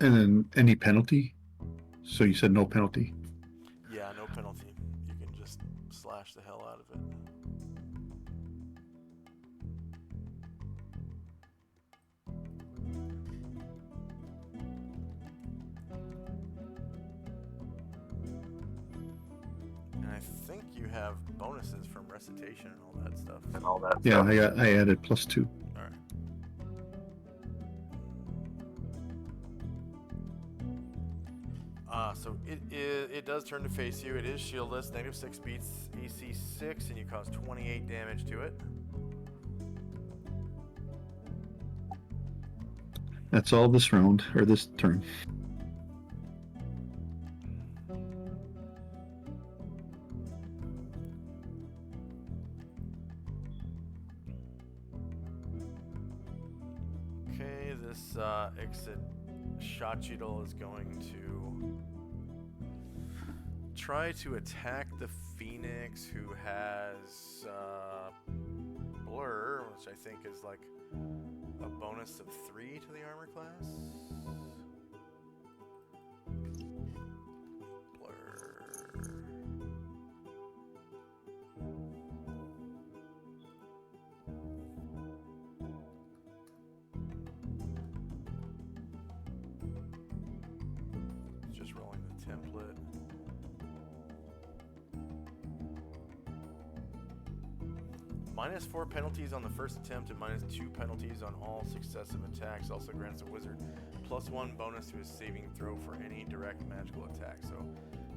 And then any penalty? So you said no penalty. Yeah, no penalty. You can just slash the hell out of it. think you have bonuses from recitation and all that stuff. Yeah, I added +2. All right. So it does turn to face you. It is shieldless. -6 beats AC 6, and you cause 28 damage to it. That's all this round, or this turn. Okay, this exit Shachidal is going to try to attack the Phoenix, who has Blur, which I think is like a bonus of 3 to the armor class. Blur. Just rolling the template. -4 penalties on the first attempt and -2 penalties on all successive attacks. Also grants the wizard +1 bonus to his saving throw for any direct magical attack. So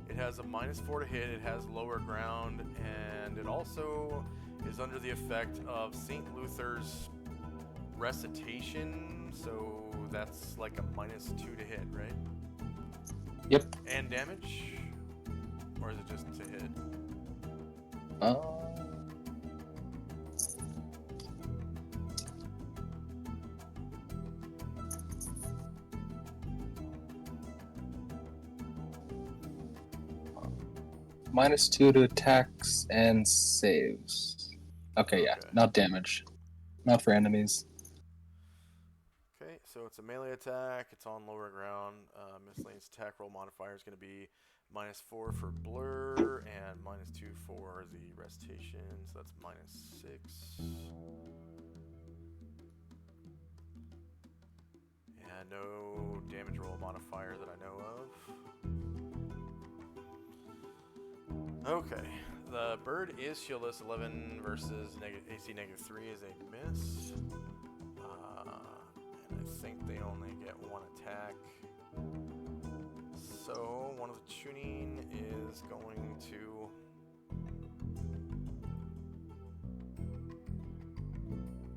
it has a -4 to hit, it has lower ground, and it also is under the effect of St. Luther's recitation. So that's like a -2 to hit, right? Yep. And damage? Or is it just to hit? -2 to attacks and saves. Okay, yeah, Okay. not damage. Not for enemies. Okay, so it's a melee attack. It's on lower ground. Miscellaneous attack roll modifier is going to be -4 for blur and -2 for the recitation. So that's -6. Yeah, no damage roll modifier that I know of. Okay, the bird is shieldless. 11 versus AC -3 is a miss. And I think they only get 1 attack. So one of the tuning is going to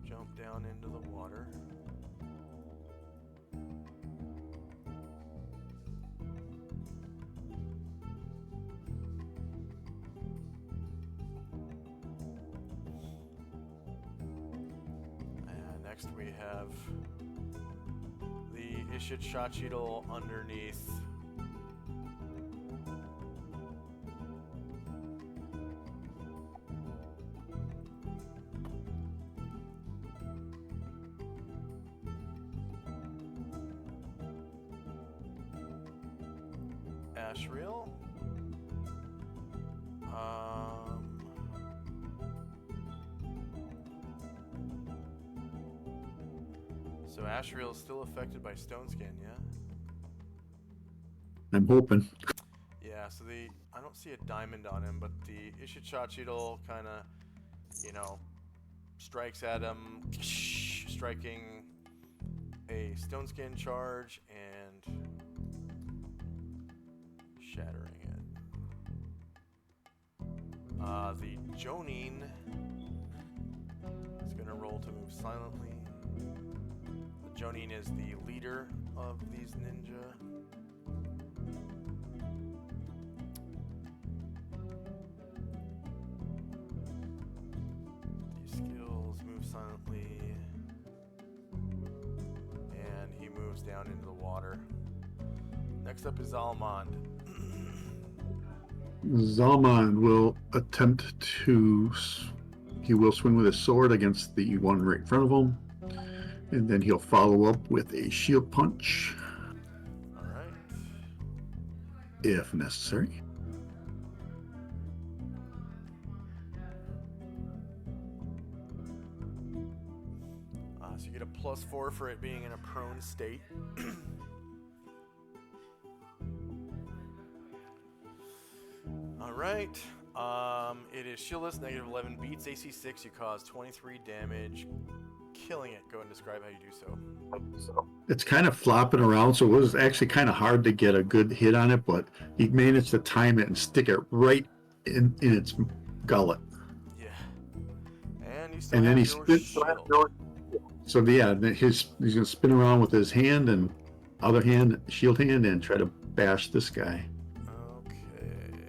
jump down into the water. Next we have the Ishit Shachidal underneath. Ashriel. So Ashriel is still affected by Stone Skin, yeah? I'm hoping. Yeah, so I don't see a diamond on him, but the Ishachachidal kind of, strikes at him, striking a Stone Skin charge and shattering it. The Jonin is going to roll to move silently. Jonin is the leader of these ninja. These skills move silently. And he moves down into the water. Next up is Almond. Zalman will attempt to. He will swing with his sword against the one right in front of him. And then he'll follow up with a shield punch. Alright. If necessary. So you get a +4 for it being in a prone state. Alright. It is shieldless, negative 11 beats, AC 6. You cause 23 damage, killing it. Go and describe how you do so. It's kind of flopping around, so it was actually kind of hard to get a good hit on it, but he managed to time it and stick it right in its gullet. Yeah. And you still And then have he your spins. shield. So yeah, he's gonna spin around with his hand and other hand, shield hand, and try to bash this guy. Okay.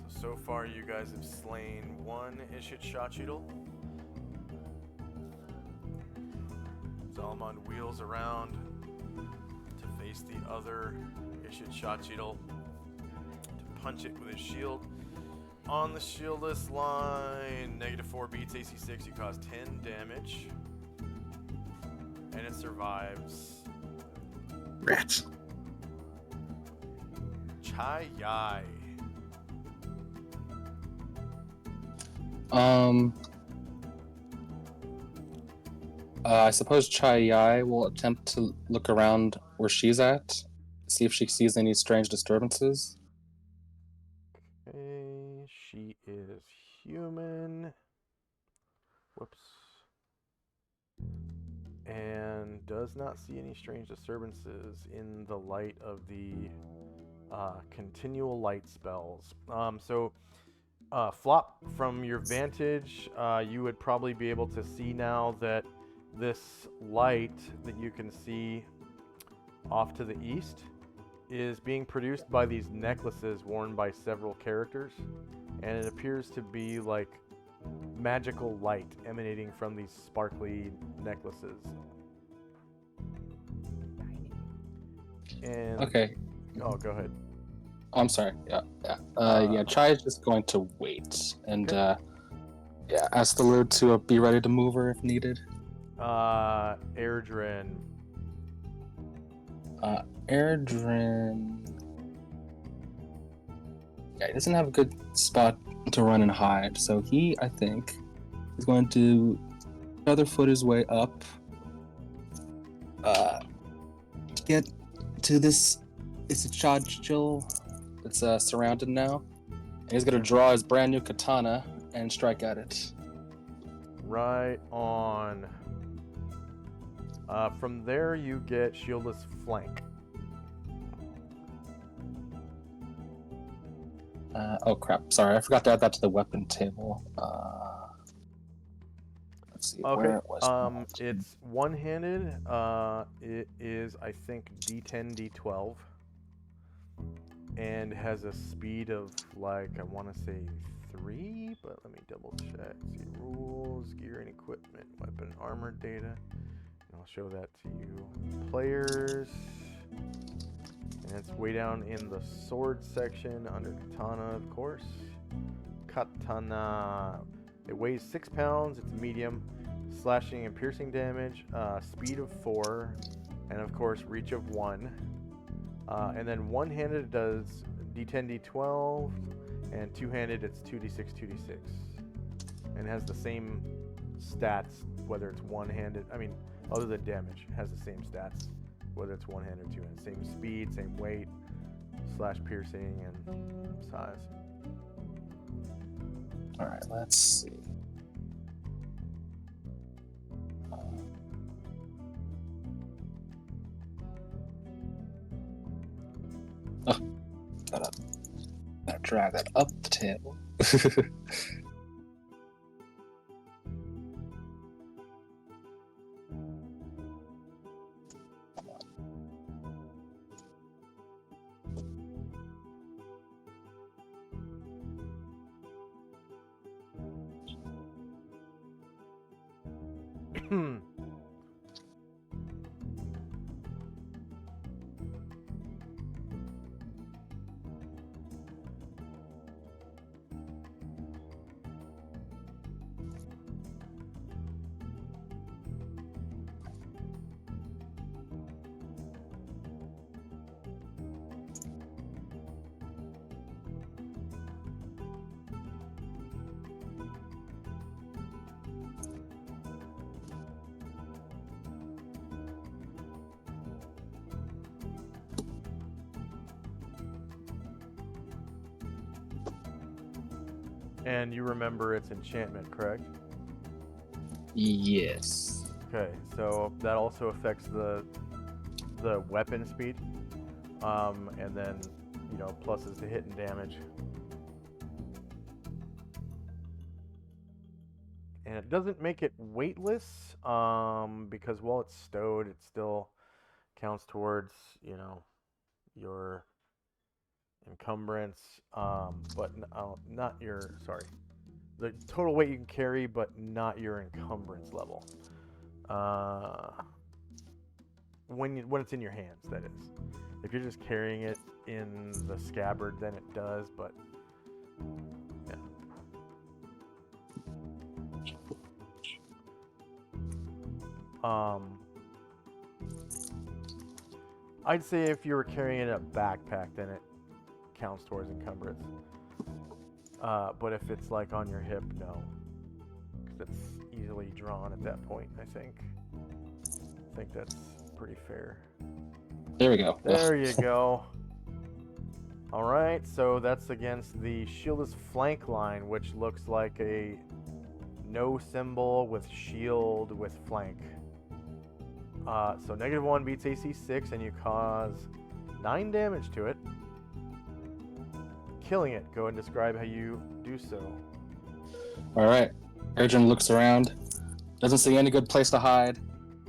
So far you guys have slain one Ishit Shotcheetle. Solomon wheels around to face the other Ishit Shotcheetle to punch it with his shield. On the shieldless line, negative 4 beats, AC 6, you cause 10 damage. And it survives. Rats. Chai Yai. I suppose Chai Yai will attempt to look around where she's at, see if she sees any strange disturbances. Okay, she is human. Whoops. And does not see any strange disturbances in the light of the continual light spells. Flop, from your vantage, you would probably be able to see now that this light that you can see off to the east is being produced by these necklaces worn by several characters, and it appears to be like magical light emanating from these sparkly necklaces. And Okay. oh, go ahead. Oh, I'm sorry. Yeah. Chai is just going to wait and ask the Lord to be ready to move her if needed. Airdrin. Airdrin. Yeah, he doesn't have a good spot to run and hide, so he, I think, is going to featherfoot his way up to get to this. It's a Chajil that's surrounded now. And he's going to draw his brand new katana and strike at it. Right on. From there, you get shieldless flank. Oh crap! Sorry, I forgot to add that to the weapon table. Let's see Okay. where it was. It's one-handed. It is, I think, D10, D12, and has a speed of like I want to say 3, but let me double check. See rules, gear and equipment, weapon, armor data. And I'll show that to you, players. And it's way down in the sword section under katana, of course. Katana. It weighs 6 pounds. It's medium. Slashing and piercing damage. Speed of 4. And of course, reach of 1. And then one-handed it does D10, D12. And two-handed it's 2d6, 2d6. And it has the same stats, whether it's one-handed. I mean, other than damage, it has the same stats, whether it's one-handed or two-handed. Same speed, same weight, slash piercing, and size. Alright, let's see. Gotta drag that up the table. And you remember its enchantment, correct? Yes. Okay, so that also affects the weapon speed, and then pluses to hit and damage. And it doesn't make it weightless, because while it's stowed, it still counts towards your encumbrance, but not your the total weight you can carry, but not your encumbrance level. When it's in your hands, that is. If you're just carrying it in the scabbard, then it does, but yeah. I'd say if you were carrying it in a backpack, then it counts towards encumbrance. But if it's like on your hip, no, because it's easily drawn at that point. I think that's pretty fair. There we go. There you go. All right, so that's against the shieldless flank line, which looks like a no symbol with shield with flank. So -1 beats AC 6, and you cause 9 damage to it, killing it. Go and describe how you do so. All right. Urgent looks around, doesn't see any good place to hide,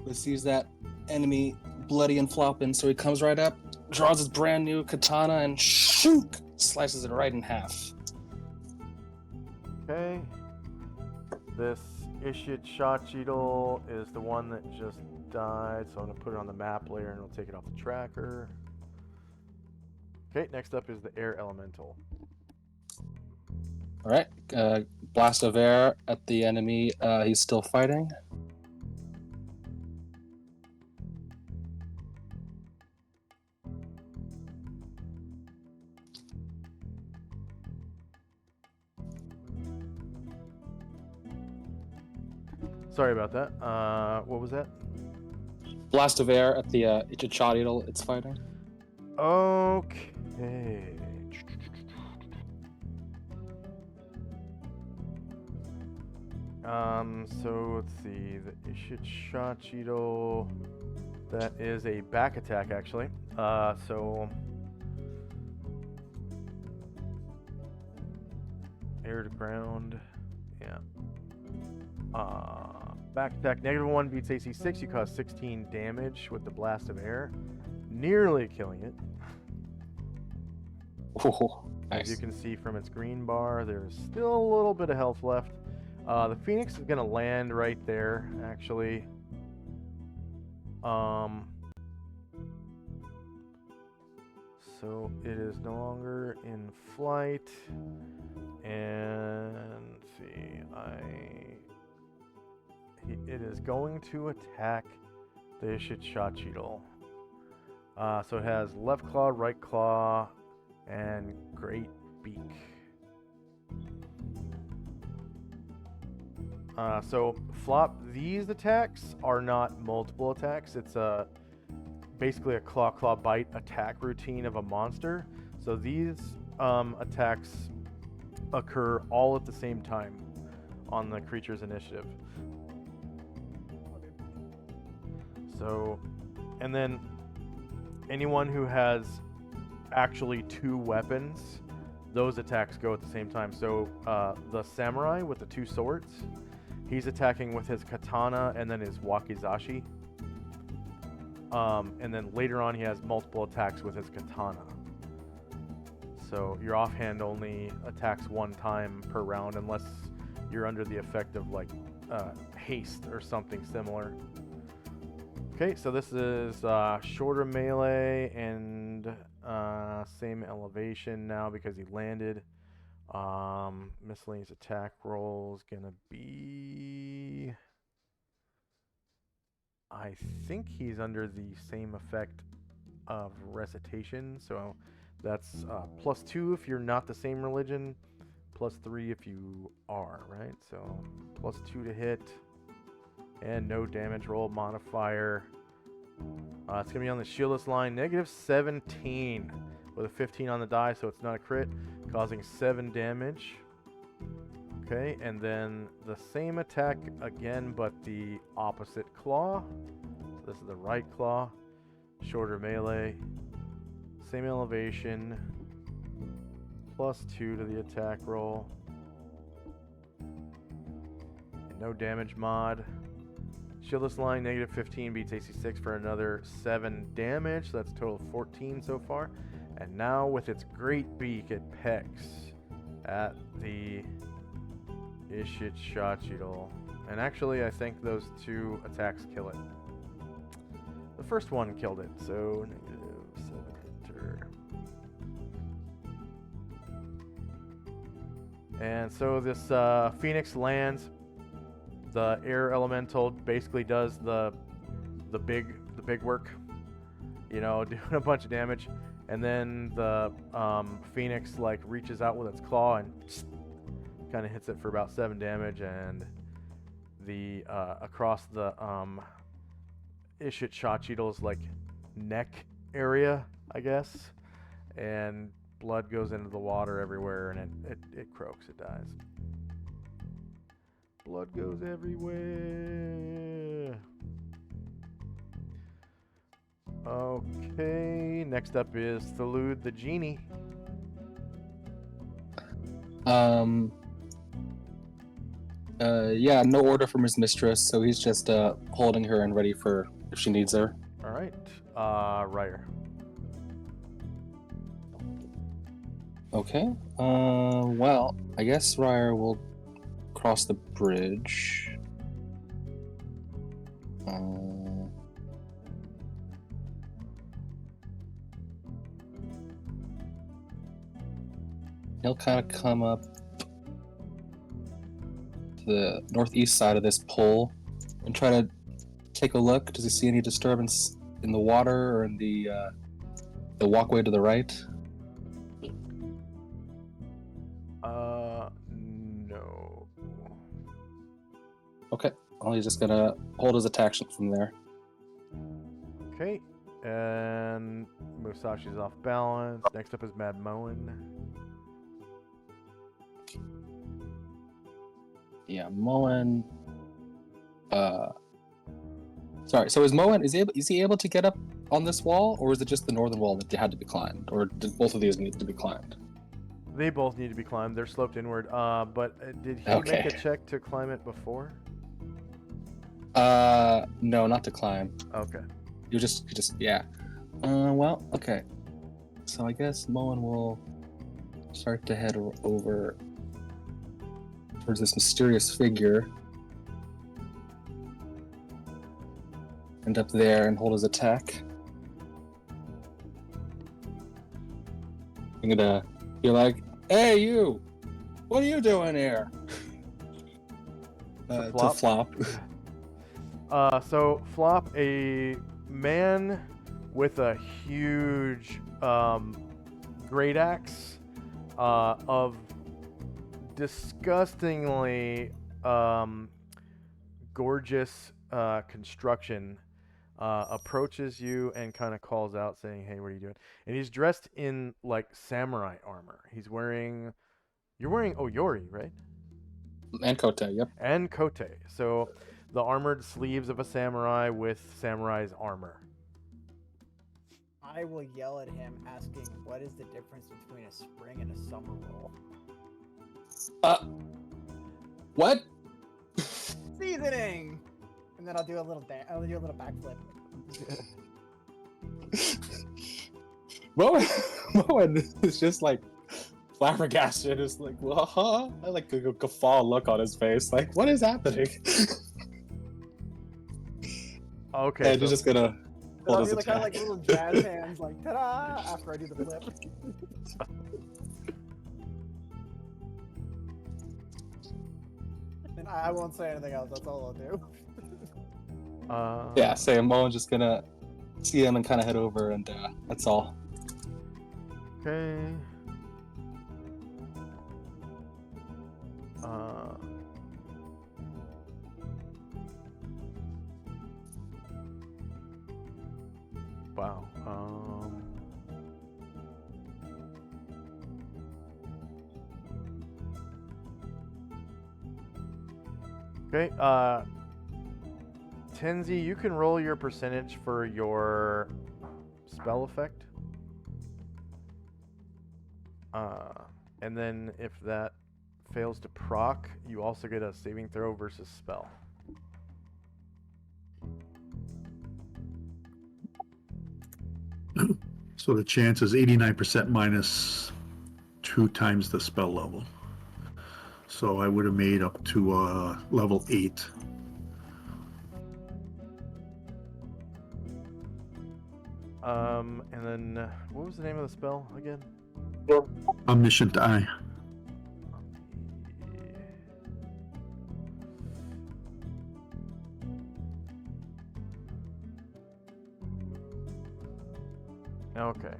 but sees that enemy bloody and flopping, so he comes right up, draws his brand new katana, and shoot, slices it right in half. Okay. This Ishit Shachidal is the one that just died, so I'm going to put it on the map later and we'll take it off the tracker. Okay, next up is the Air Elemental. All right. Blast of air at the enemy. He's still fighting. Sorry about that. What was that? Blast of air at the Ichichadidal. It's fighting. Okay. So let's see. The Ishit Shachidal. That is a back attack, actually. So air to ground. Yeah. Back attack, -1 beats AC 6. You cause 16 damage with the blast of air, nearly killing it. Oh, nice. As you can see from its green bar, there's still a little bit of health left. The Phoenix is going to land right there, actually. So it is no longer in flight. And let's see, it is going to attack the Ishit Shachidal. So it has left claw, right claw, and great beak. So Flop, these attacks are not multiple attacks. It's basically a claw bite attack routine of a monster. So these attacks occur all at the same time on the creature's initiative. So, and then anyone who has actually 2 weapons, those attacks go at the same time. So the samurai with the 2 swords, he's attacking with his katana and then his wakizashi. And then later on he has multiple attacks with his katana. So your offhand only attacks 1 time per round unless you're under the effect of like haste or something similar. Okay, so this is shorter melee and same elevation now because he landed. Miscellaneous attack roll is gonna be, I think he's under the same effect of recitation, so that's +2 if you're not the same religion, +3 if you are, right? So +2 to hit. And no damage roll modifier. It's going to be on the shieldless line. -17 with a 15 on the die, so it's not a crit, causing 7 damage. Okay, and then the same attack again, but the opposite claw. So this is the right claw, shorter melee, same elevation, +2 to the attack roll. And no damage mod. Shieldless line, -15, beats AC 6 for another 7 damage. So that's a total of 14 so far. And now with its great beak, it pecks at the Ishit Shachidol. And actually, I think those 2 attacks kill it. The first one killed it, so -7 enter. And so this Phoenix lands. The air elemental basically does the big work, you know, doing a bunch of damage, and then the Phoenix like reaches out with its claw and kind of hits it for about 7 damage, and the across the Ishit Shachidol's like neck area, I guess, and blood goes into the water everywhere, and it croaks, it dies. Blood goes everywhere. Okay, next up is Solynod the genie. Yeah, no order from his mistress, so he's just holding her and ready for if she needs her. All right, Ryer. Okay. Well, I guess Ryer will cross the bridge. He'll kind of come up to the northeast side of this pole and try to take a look. Does he see any disturbance in the water or in the walkway to the right? No. Okay. Well, he's just gonna hold his attack from there. Okay, and Musashi's off balance. Next up is Mad Moen. Yeah, Moen. Sorry. So is he able to get up on this wall, or is it just the northern wall that had to be climbed, or did both of these need to be climbed? They both need to be climbed. They're sloped inward. But did he Okay. make a check to climb it before? No, not to climb. Okay. You just yeah. Well, okay. So I guess Moen will start to head over towards this mysterious figure. End up there and hold his attack. I'm gonna be like, "Hey, you! What are you doing here?" To Flop. So Flop, a man with a huge great axe of disgustingly gorgeous construction approaches you and kind of calls out saying, "Hey, what are you doing?" And he's dressed in like samurai armor. You're wearing Oyori, right? And Kote, yep. And Kote. So the armored sleeves of a samurai with samurai's armor. I will yell at him asking, what is the difference between a spring and a summer roll? What? Seasoning! And then I'll do a little backflip. Moen is just like flabbergasted. It's like, well, huh? I like a guffaw look on his face. Like, what is happening? Okay. And he's just gonna hold I'll his do like, kind of attack. like little jazz hands, like ta-da! After I do the flip. And I won't say anything else. That's all I'll do. Yeah, so Moen's just gonna see him and kind of head over, and that's all. Okay. Wow. Okay. Tenzi, you can roll your percentage for your spell effect. And then if that fails to proc, you also get a saving throw versus spell. So the chance is 89% minus 2 times the spell level. So I would have made up to level 8. And then what was the name of the spell again? Omniscient Eye. Okay.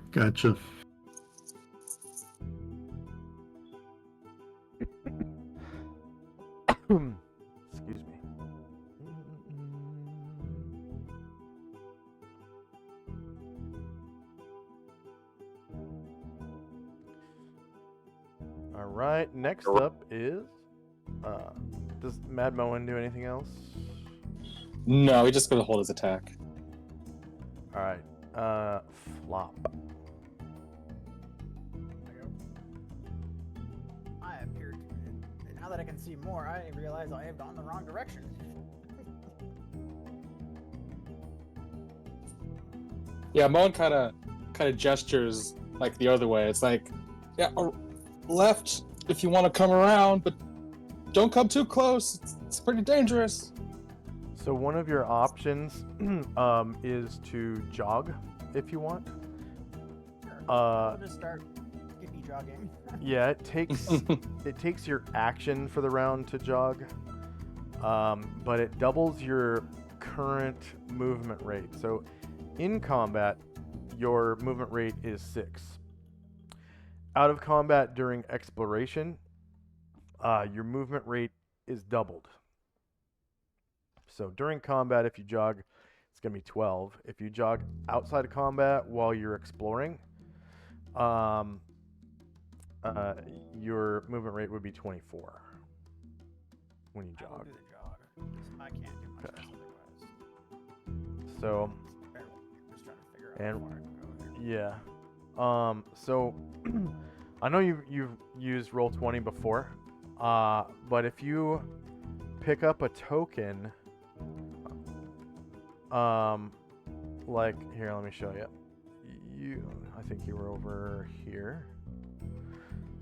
Gotcha. Excuse me. All right. Next up is. Does Mad Moen do anything else? No, he just gonna hold his attack. All right. Flop. I appear to. Now that I can see more, I realize I have gone the wrong direction. Yeah, Moen kind of gestures like the other way. It's like, yeah, left if you want to come around, but don't come too close. It's pretty dangerous. So one of your options is to jog if you want. I'll just start skippy jogging. Yeah, it takes your action for the round to jog, but it doubles your current movement rate. So in combat, your movement rate is 6. Out of combat during exploration, your movement rate is doubled. So during combat, if you jog, it's going to be 12. If you jog outside of combat while you're exploring, your movement rate would be 24 when you I will jog. do the jog. I can't do much Okay. else otherwise. So, Just trying to figure out and how far I can go here. yeah, so I know you've used Roll20 before, but if you pick up a token, like here, let me show you. I think you were over here.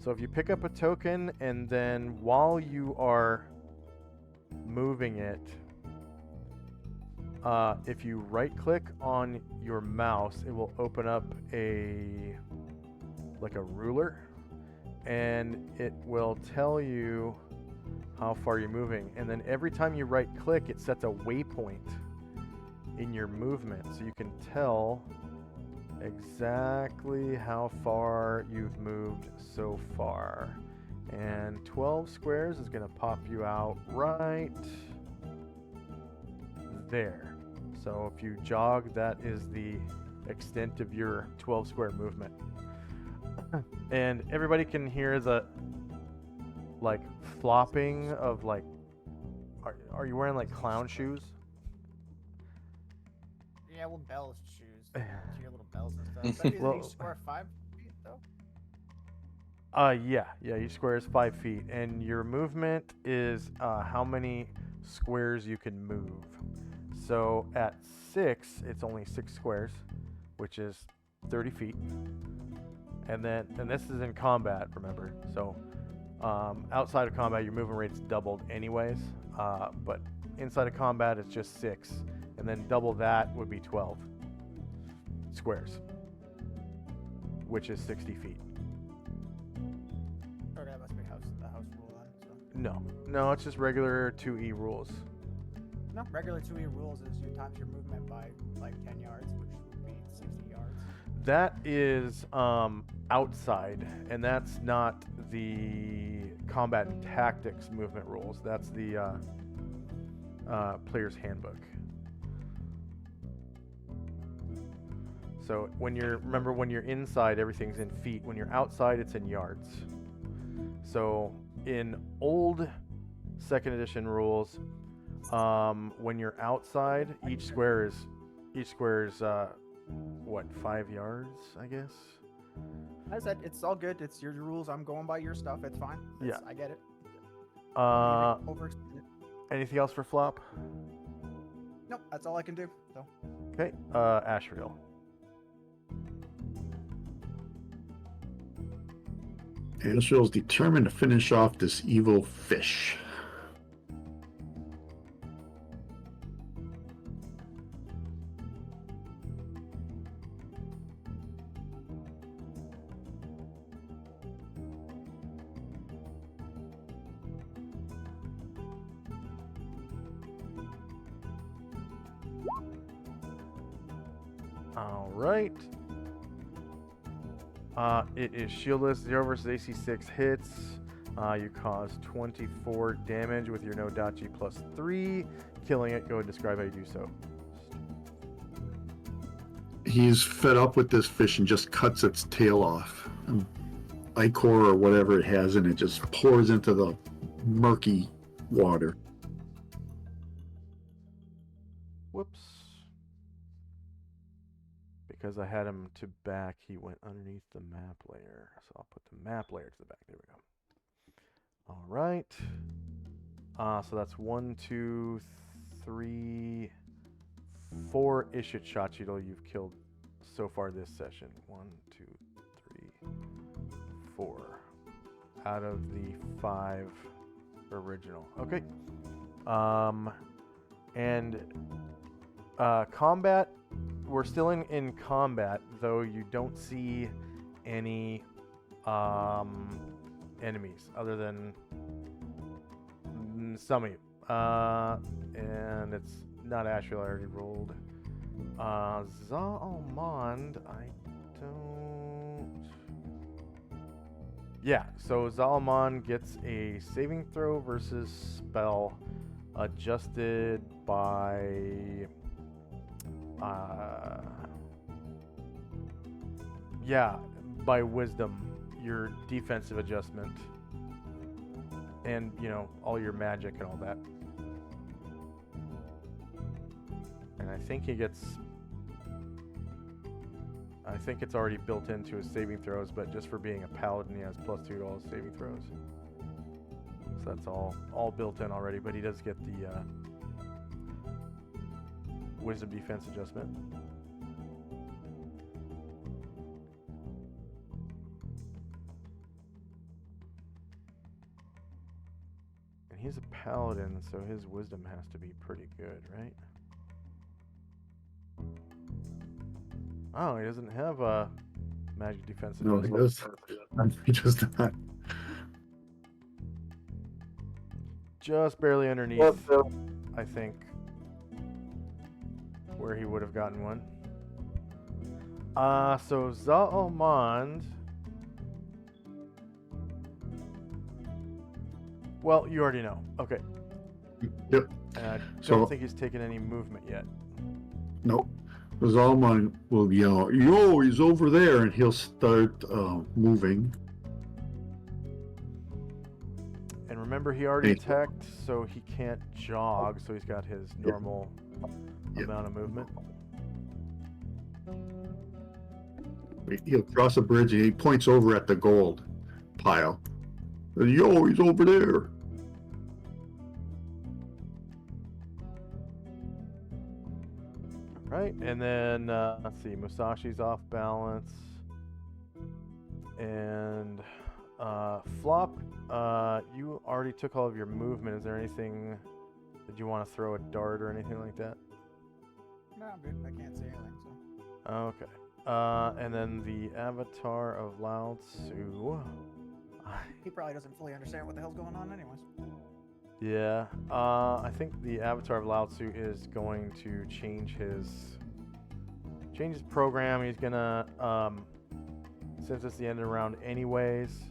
So if you pick up a token and then while you are moving it, if you right click on your mouse, it will open up a ruler, and it will tell you how far you're moving. And then every time you right click, it sets a waypoint in your movement, so you can tell exactly how far you've moved so far. And 12 squares is going to pop you out right there. So if you jog, that is the extent of your 12 square movement. And everybody can hear the flopping of are you wearing clown shoes? Yeah, well, bells shoes. To your little bells and stuff. But Well- you score 5 feet though. Yeah, each square is 5 feet, and your movement is how many squares you can move. So at 6, it's only 6 squares, which is 30 feet. And this is in combat, remember. So outside of combat, your movement rate's doubled anyways. But inside of combat, it's just 6, and then double that would be 12 squares, which is 60 feet. Or that must be the house rule then. So. No, it's just regular 2E rules. No, regular 2E rules is you times your movement by like 10 yards, which would be 60 yards. That is outside, and that's not the combat and tactics movement rules. That's the player's handbook. So when you're inside, everything's in feet. When you're outside, it's in yards. So in old second edition rules, when you're outside, each square is what, 5 yards, I guess. As I said, it's all good. It's your rules. I'm going by your stuff. It's fine. Yeah. I get it. Overextend it. Anything else for flop? Nope, that's all I can do. So Okay, Ashriel. Asriel's determined to finish off this evil fish. All right. It is shieldless. 0 versus AC 6 hits. You cause 24 damage with your no dachi plus 3. Killing it. Go and describe how you do so. He's fed up with this fish and just cuts its tail off. Ichor or whatever it has in it just pours into the murky water. Whoops. Because I had him to back, he went underneath the map layer. So I'll put the map layer to the back. There we go. All right. So that's 1, 2, 3, 4 Ishitshachido you've killed so far this session. 1, 2, 3, 4. Out of the 5 original. Okay. And combat. We're still in combat, though you don't see any enemies other than some of you. And it's not Ashriel, I already rolled. Zalmond, I don't... Yeah, so Zalmond gets a saving throw versus spell adjusted by... by wisdom, your defensive adjustment, and all your magic and all that. And I think it's already built into his saving throws, but just for being a paladin, he has +2 to all his saving throws. So that's all built in already, but he does get the wisdom defense adjustment. And he's a paladin, so his wisdom has to be pretty good, right? Oh, he doesn't have a magic defense No, adjustment. he does. He does not. Just barely underneath, I think, where he would have gotten one. So Zalmond. Well, you already know. Okay. Yep. And I don't So- think he's taken any movement yet. Nope. Zalman will yell, "Yo, he's over there," and he'll start moving. And remember, he already Hey. attacked, so he can't jog, so he's got his normal Yep. amount of movement. He'll cross a bridge and he points over at the gold pile. "Yo, he's over there." Right, and then let's see, Musashi's off balance, and Flop, you already took all of your movement. Is there anything that you want to throw a dart or anything like that? no, I'm good. I can't say anything. So Okay, and then the Avatar of Lao Tzu, He probably doesn't fully understand what the hell's going on, anyways. Yeah. I think the avatar of Lao Tzu is going to change his program. He's gonna since it's the end of the round anyways,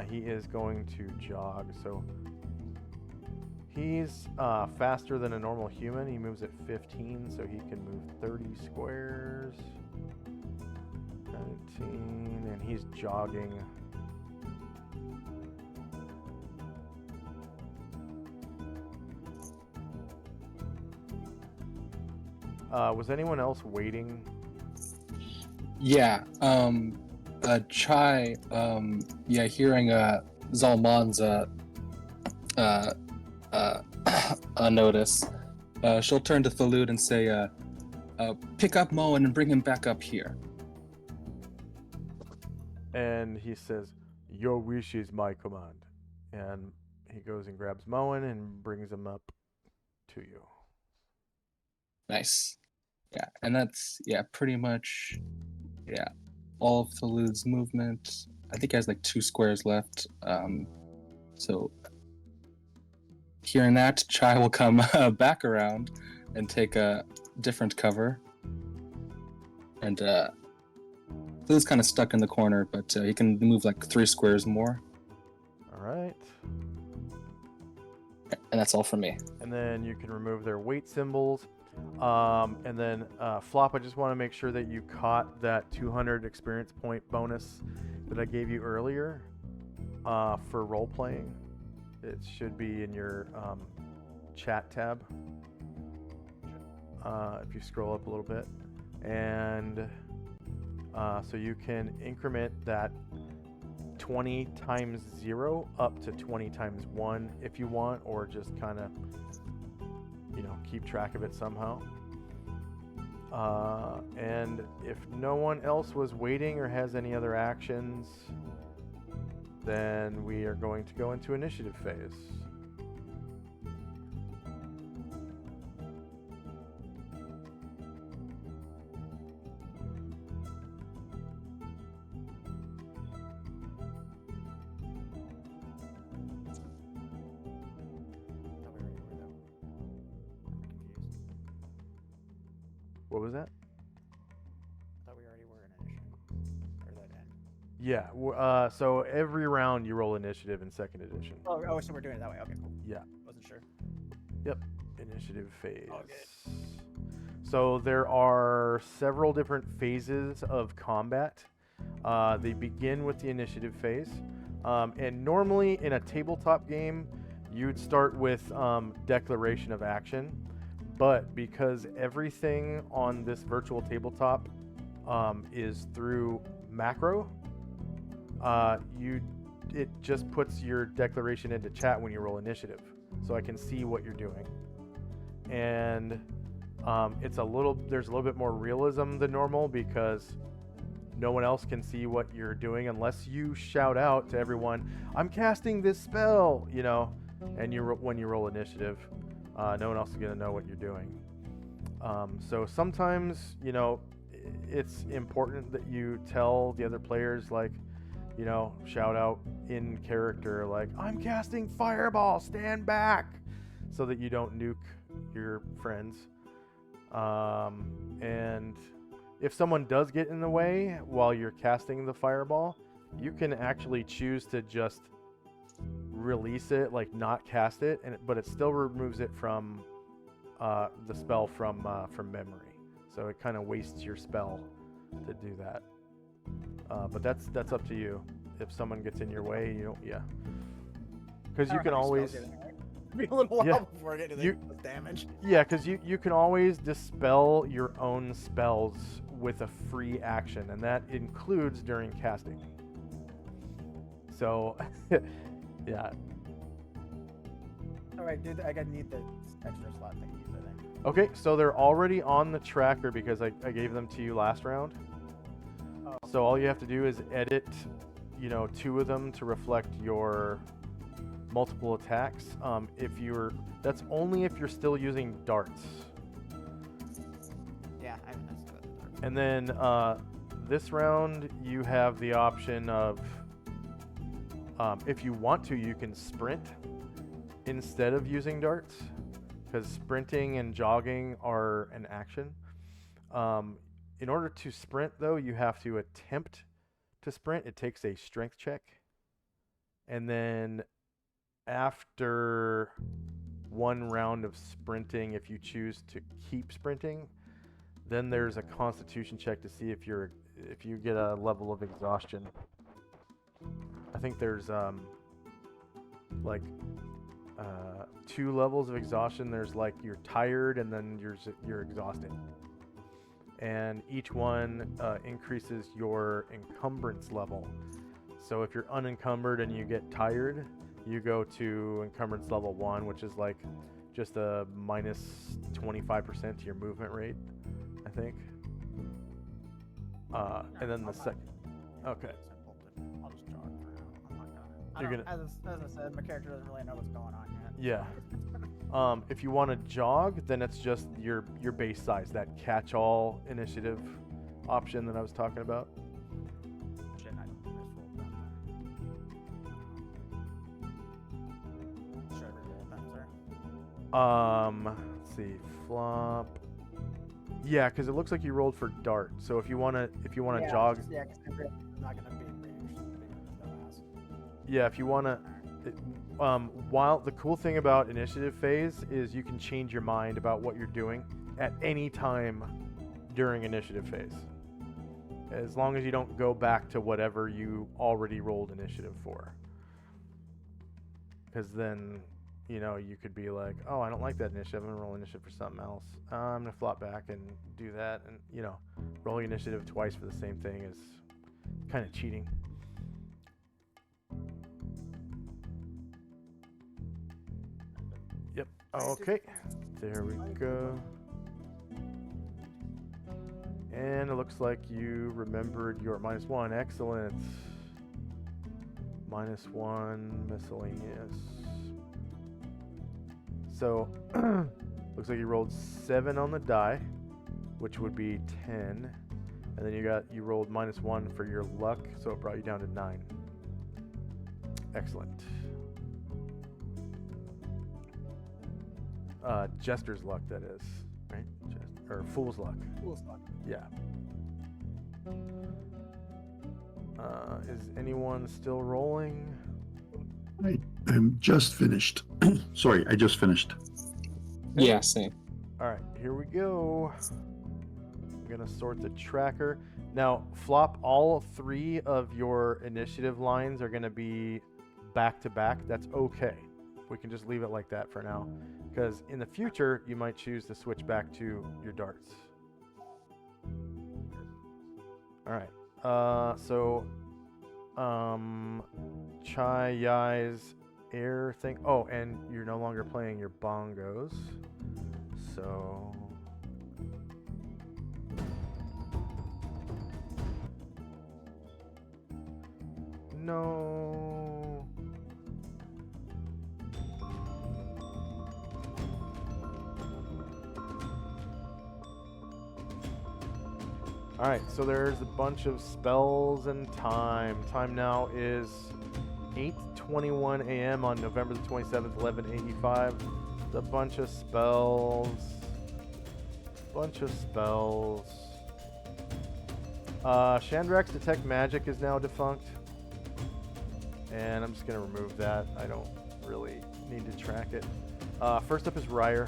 he is going to jog. So he's faster than a normal human. He moves at 15, so he can move 30 squares. 19, and he's jogging. Was anyone else waiting? Yeah. Chai. Yeah. Hearing Zalman's notice, she'll turn to Thalud and say, "Pick up Moen and bring him back up here." And he says, "Your wish is my command." And he goes and grabs Moen and brings him up to you. Nice. Yeah, and that's pretty much all of Thalud's movement. I think he has like 2 squares left. So hearing that, Chai will come back around and take a different cover. And Thalud's kind of stuck in the corner, but he can move like 3 squares more. All right. And that's all from me. And then you can remove their weight symbols. And then Flop, I just want to make sure that you caught that 200 experience point bonus that I gave you earlier for role playing. It should be in your chat tab if you scroll up a little bit. And so you can increment that 20 times 0 up to 20 times 1 if you want, or just kind of keep track of it somehow. And if no one else was waiting or has any other actions, then we are going to go into initiative phase. What was that? I thought we already were in initiative. Or that end. Yeah. So every round you roll initiative in 2nd edition. Oh, so we're doing it that way. Okay, cool. Yeah. Wasn't sure. Yep. Initiative phase. Okay. So there are several different phases of combat. They begin with the initiative phase. And normally in a tabletop game, you'd start with declaration of action. But because everything on this virtual tabletop is through macro, it just puts your declaration into chat when you roll initiative, so I can see what you're doing. And there's a little bit more realism than normal because no one else can see what you're doing unless you shout out to everyone, "I'm casting this spell," and when you roll initiative. No one else is going to know what you're doing. So sometimes, it's important that you tell the other players, shout out in character, like, "I'm casting fireball, stand back," so that you don't nuke your friends. And if someone does get in the way while you're casting the fireball, you can actually choose to just release it, not cast it, but it still removes it from the spell from memory. So it kind of wastes your spell to do that. But that's up to you. If someone gets in your way, because you can always Be a little while Yeah. before I get to the damage. Yeah, because you can always dispel your own spells with a free action, and that includes during casting. So, yeah. All right, dude. I need the extra slot thingies, I think. Okay, so they're already on the tracker because I gave them to you last round. Oh. So all you have to do is edit, 2 of them to reflect your multiple attacks. That's only if you're still using darts. Yeah, I still got the darts. And then this round you have the option of If you want to, you can sprint instead of using darts, because sprinting and jogging are an action. In order to sprint, though, you have to attempt to sprint. It takes a strength check. And then after one round of sprinting, if you choose to keep sprinting, then there's a constitution check to see if you get a level of exhaustion. I think there's like 2 levels of exhaustion. There's like you're tired, and then you're exhausted. And each one increases your encumbrance level. So if you're unencumbered and you get tired, you go to encumbrance level 1, which is like just a minus 25% to your movement rate, I think. And then the second. Okay. I'll just jog for now. I'm not gonna. You're gonna. As I said, my character doesn't really know what's going on yet. Yeah. If you want to jog, then it's just your base size, that catch-all initiative option that I was talking about. Shit, I don't think I rolled that. Should I reroll them, sir? Let's see, flop. Yeah, because it looks like you rolled for dart. So if you wanna jog. Yeah, because I'm not gonna be ranged. Yeah, if you wanna. While the cool thing about initiative phase is you can change your mind about what you're doing at any time during initiative phase, as long as you don't go back to whatever you already rolled initiative for. Because then, you could be like, oh, I don't like that initiative. I'm gonna roll initiative for something else. I'm gonna flop back and do that, and rolling initiative twice for the same thing is kind of cheating. Yep. Okay. There we go. And it looks like you remembered your -1. Excellent. -1 miscellaneous. So, looks like you rolled 7 on the die, which would be 10. And then you rolled -1 for your luck, so it brought you down to 9. Excellent. Jester's luck, that is, right? Or Fool's luck. Fool's luck. Yeah. Is anyone still rolling? I'm just finished. Sorry, I just finished. Yeah, same. All right, here we go. I'm gonna sort the tracker. Now, flop, all 3 of your initiative lines are gonna be back to back. That's okay. We can just leave it like that for now, because in the future you might choose to switch back to your darts. All right. Chai Yai's air thing. Oh, and you're no longer playing your bongos. So no. Alright, so there's a bunch of spells and time. Time now is 8:21 a.m. on November the 27th, 1185. It's a bunch of spells. Chandrak's Detect Magic is now defunct. And I'm just going to remove that. I don't really need to track it. First up is Ryer.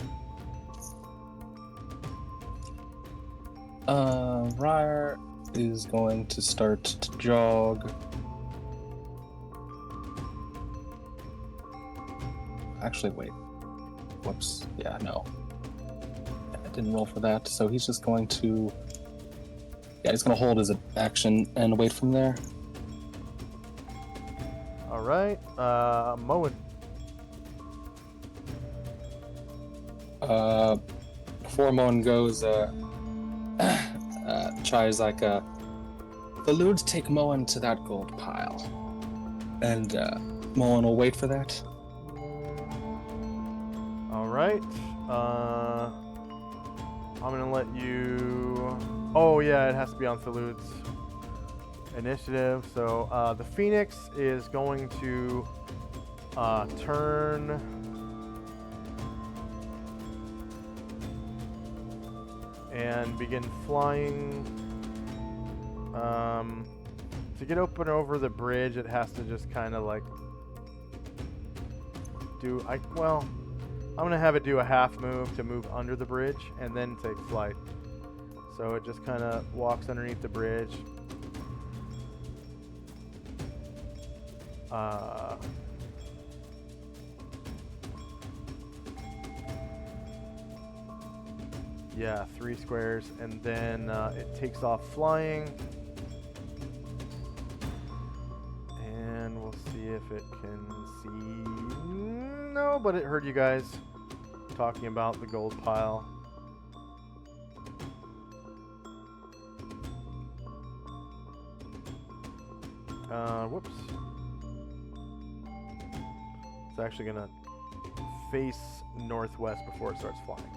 Ryer is going to start to jog. Actually, wait. Whoops. Yeah, no. I didn't roll for that, so he's just going to... Yeah, he's going to hold his action and wait from there. Alright, Moen. Before Moen goes, Chai's like, the Ludes take Moen to that gold pile. And, Moen will wait for that. Alright, I'm gonna let you... Oh yeah, it has to be on Thalud's. initiative. So the Phoenix is going to turn and begin flying. To get up and over the bridge, it has to just kind of like I'm gonna have it do a half move to move under the bridge and then take flight. So it just kind of walks underneath the bridge. Yeah, 3 squares, and then it takes off flying. And we'll see if it can see. No, but it heard you guys talking about the gold pile. Whoops. It's actually gonna face northwest before it starts flying.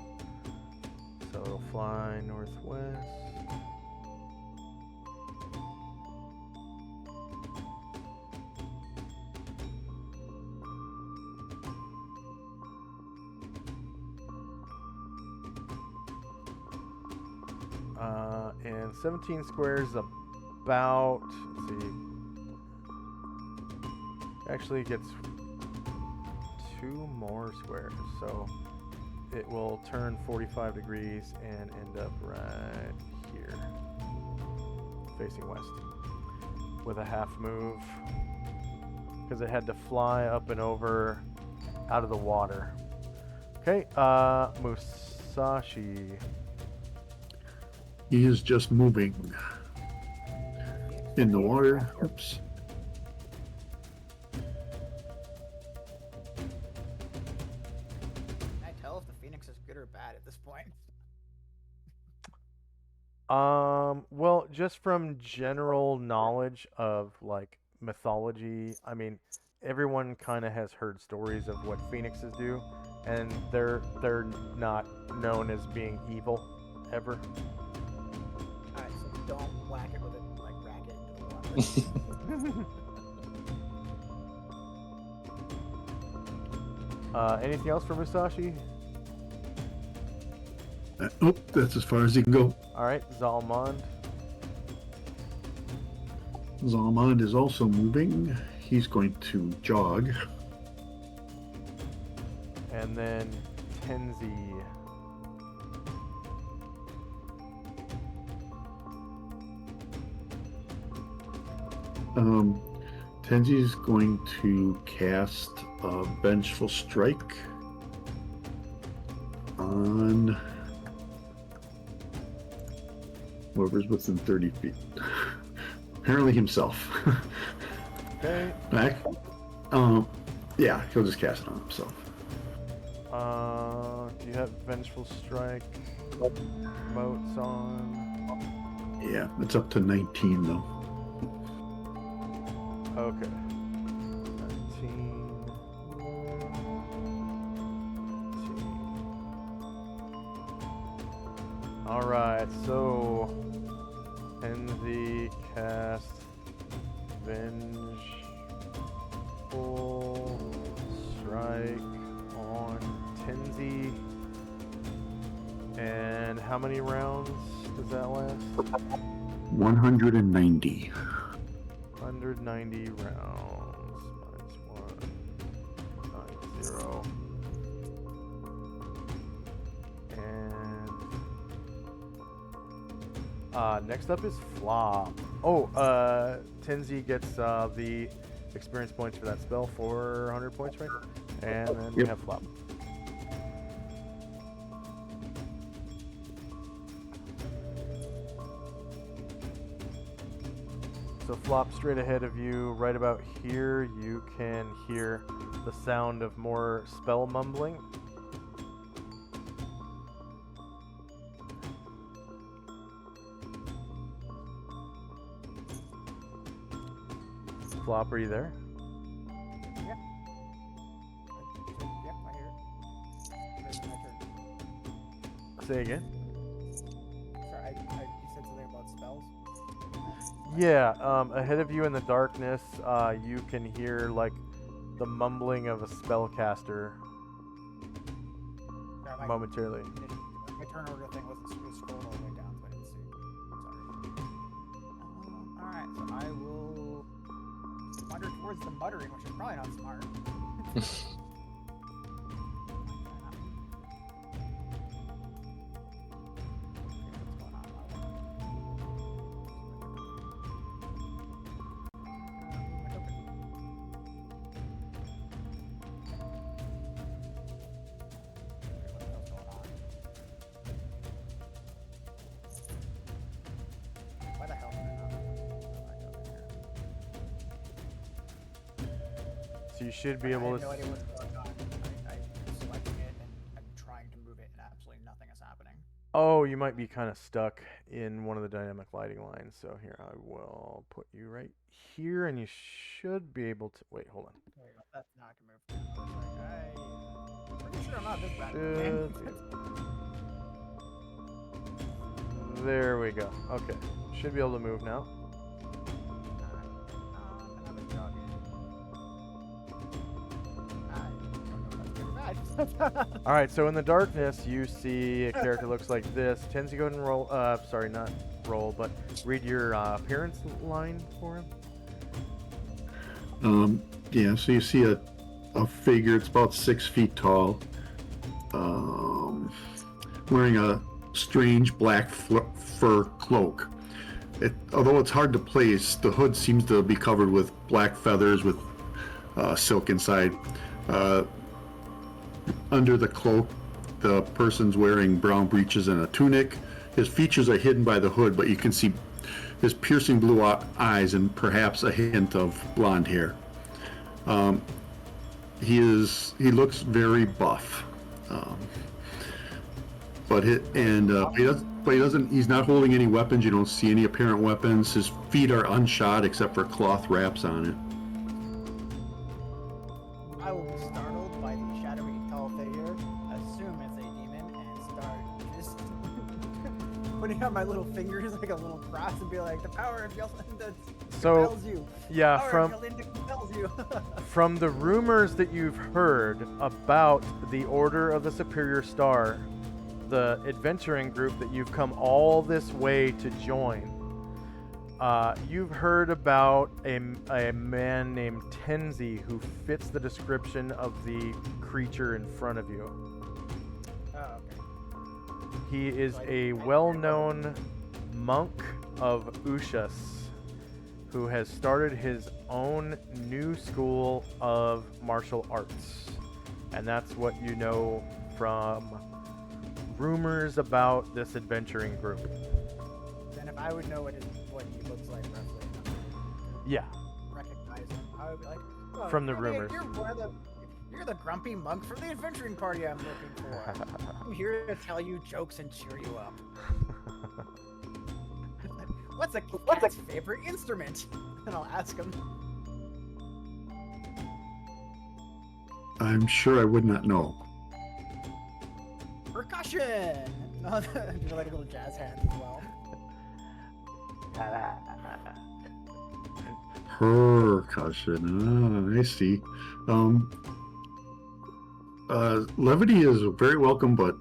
So it'll fly northwest. And 17 squares about, let's see, actually gets 2 more squares, so it will turn 45 degrees and end up right here, facing west, with a half move, because it had to fly up and over out of the water. Okay, Musashi. He is just moving in the water. Oops. Can I tell if the Phoenix is good or bad at this point? Well, just from general knowledge of like mythology, I mean, everyone kind of has heard stories of what phoenixes do, and they're not known as being evil ever. Alright, so don't whack it with it, like rack it into the water. Anything else for Musashi? Oh, that's as far as he can go. All right, Zalmond. Zalmond is also moving. He's going to jog. And then Tenzi. Tenzi's going to cast a Vengeful Strike on whoever's within 30 feet. Apparently himself. Okay. Back. Yeah, he'll just cast it on himself. Do you have Vengeful Strike motes on? Yeah, it's up to 19 though. Okay. 19. Alright, so Tenzi cast Vengeful Strike on Tenzi. And how many rounds does that last? 190. 190 rounds minus 190. And next up is Flop. Oh, Tenzi gets the experience points for that spell for 100 points, right? And then we have Flop. So Flop, straight ahead of you, right about here, you can hear the sound of more spell mumbling. Flop, are you there? Yep. Yep, I hear it. It's my turn. Say again. Sorry, you said something about spells? Yeah, ahead of you in the darkness, you can hear like the mumbling of a spellcaster Sorry, momentarily. my turn order thing wasn't scrolled all the way down, so I didn't see. Sorry. Alright, so I will wander towards the muttering, which is probably not smart. Why the hell did I not go back over here? So you should be I able have to. no idea what's going on. I'm selecting it and I'm trying to move it and absolutely nothing is happening. Oh, you might be kind of stuck in one of the dynamic lighting lines. So here, I will put you right here, and you should be able to. Wait, hold on. There we go. That's not gonna move. I'm pretty sure I'm not this bad. There we go. Okay, should be able to move now. Another dog. I don't know if that's good or bad. All right, so in the darkness, you see a character looks like this. Tends to go ahead and roll. Sorry, not roll, but read your appearance line for him. Yeah, so you see a figure. It's about 6 feet tall, wearing a strange black fur cloak. Although it's hard to place, the hood seems to be covered with black feathers with silk inside. Under the cloak, the person's wearing brown breeches and a tunic. His features are hidden by the hood, but you can see his piercing blue eyes and perhaps a hint of blonde hair. He looks very buff, but he doesn't. He's not holding any weapons. You don't see any apparent weapons. His feet are unshod except for cloth wraps on it. I will be startled by the shadowy tall figure, assume it's a demon, and start just putting out my little fingers like a little cross and be like, the power of Yolinda compels you. Yeah, Power of Yolinda compels you. from the rumors that you've heard about the Order of the Superior Star, the adventuring group that you've come all this way to join, you've heard about a man named Tenzi who fits the description of the creature in front of you. Oh, okay. He is a well-known monk of Ushas who has started his own new school of martial arts. And that's what you know from rumors about this adventuring group. Then if I would know what he looks like roughly, Yeah. recognize him, I would be like, oh, From the you're rumors. You're the grumpy monk from the adventuring party I'm looking for. I'm here to tell you jokes and cheer you up. What's a cat's favorite instrument? And I'll ask him. I'm sure I would not know. Percussion! No, do like a little jazz hands as well. Percussion. I see. Levity is very welcome, but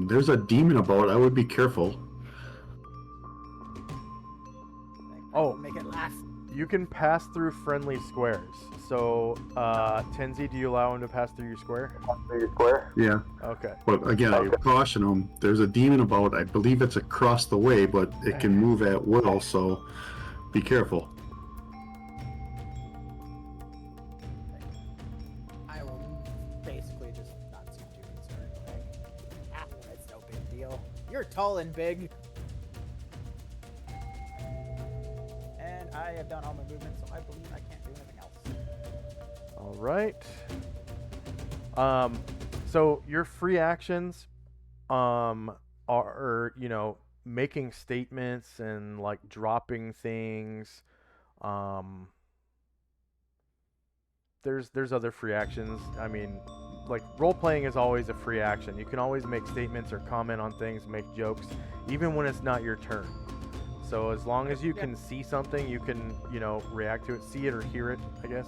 there's a demon about. I would be careful. Oh. Make it laugh. You can pass through friendly squares. So, Tenzi, do you allow him to pass through your square? Yeah, Okay. but again, I caution them. There's a demon about. I believe it's across the way, but it can move at will, so be careful. I will basically just not seem too concerned. Like, it's no big deal. You're tall and big. And I have done all my movements, so I believe I can't do anything else. All right. So your free actions, are, you know, making statements and like dropping things. There's other free actions. I mean, like role playing is always a free action. You can always make statements or comment on things, make jokes, even when it's not your turn. So as long as you Yeah. can see something, you can, you know, react to it, see it or hear it, I guess.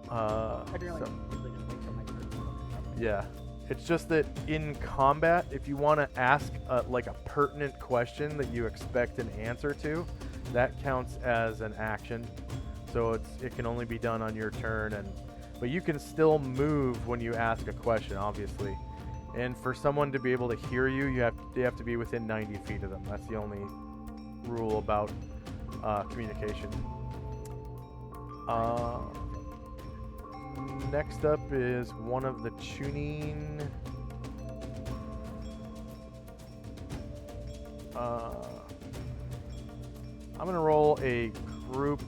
I generally So- usually just wait till my turn to look it up. yeah. It's just that in combat, if you want to ask like a pertinent question that you expect an answer to, that counts as an action. So it can only be done on your turn, but you can still move when you ask a question, obviously. And for someone to be able to hear you, they have to be within 90 feet of them. That's the only rule about communication. Next up is one of the tuning. I'm gonna roll a group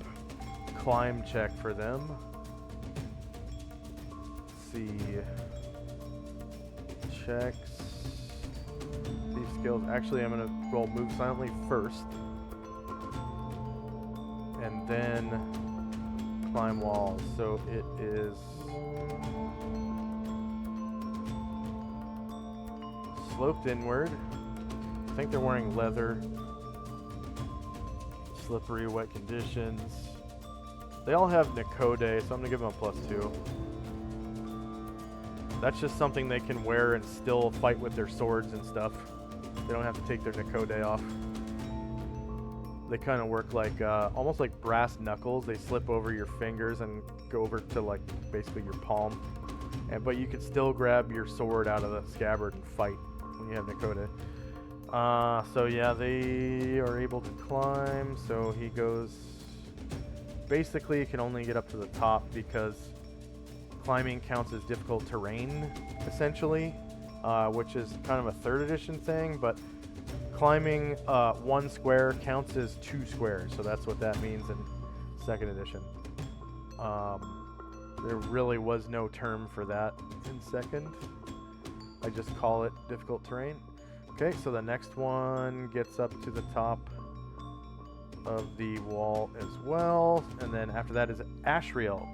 climb check for them. Let's see. Checks. These skills. Actually, I'm gonna roll move silently first, and then climb walls. So it is sloped inward. I think they're wearing leather. Slippery, wet conditions. They all have Nakode, so I'm gonna give them a +2. That's just something they can wear and still fight with their swords and stuff. They don't have to take their Nakode off. They kind of work like almost like brass knuckles. They slip over your fingers and go over to like basically your palm. But you can still grab your sword out of the scabbard and fight when you have Nakode. So yeah, they are able to climb. So he goes. Basically, he can only get up to the top because climbing counts as difficult terrain, essentially, which is kind of a 3rd edition thing. But climbing 1 square counts as 2 squares, so that's what that means in 2nd edition. There really was no term for that in 2nd. I just call it difficult terrain. Okay, so the next one gets up to the top of the wall as well, and then after that is Ashriel.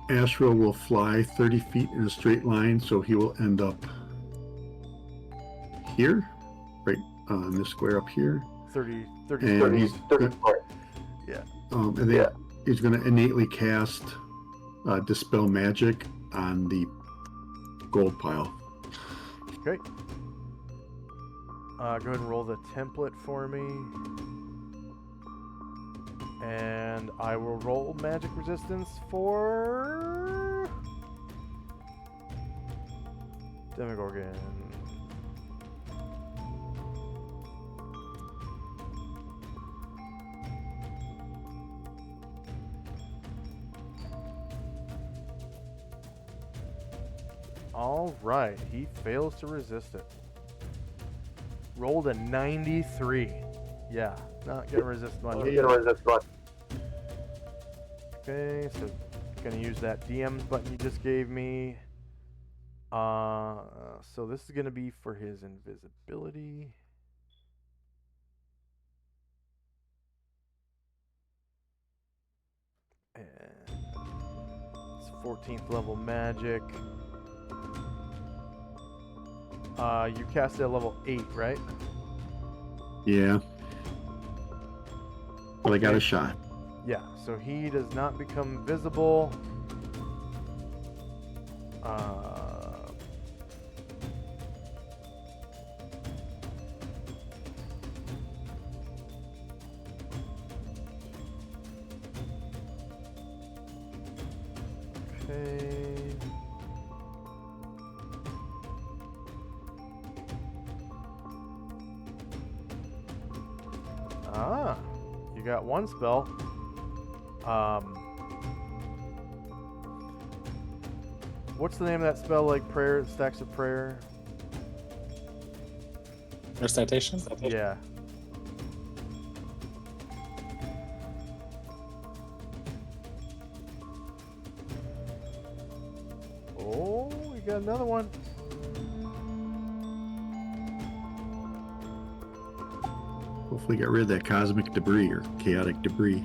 Ashriel will fly 30 feet in a straight line, so he will end up here, right on this square up here. 30 And squares. he's Yeah. and then he's going to innately cast Dispel Magic on the gold pile. Okay. Go ahead and roll the template for me. And I will roll magic resistance for Demogorgon. All right, he fails to resist it. Rolled a 93. Yeah, not gonna resist much. Okay, so gonna use that DMs button you just gave me. So this is gonna be for his invisibility. And it's 14th level magic. You cast it at level 8, right? Yeah. But I got a shot. Yeah, so he does not become visible. Okay. You got one spell. What's the name of that spell? Like prayer, stacks of prayer. Recitation? Yeah. Oh, we got another one. Hopefully get rid of that cosmic debris or chaotic debris.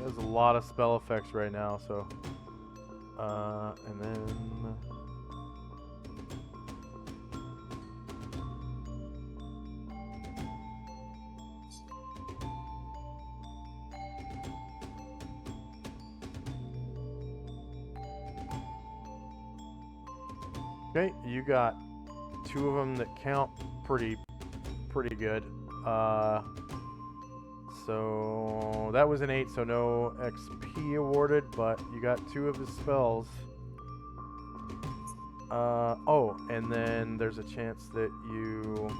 There's a lot of spell effects right now, so. And then. Okay, you got 2 of them that count pretty good. So that was an 8, so no XP awarded, but you got 2 of his spells. Oh, and then there's a chance that you,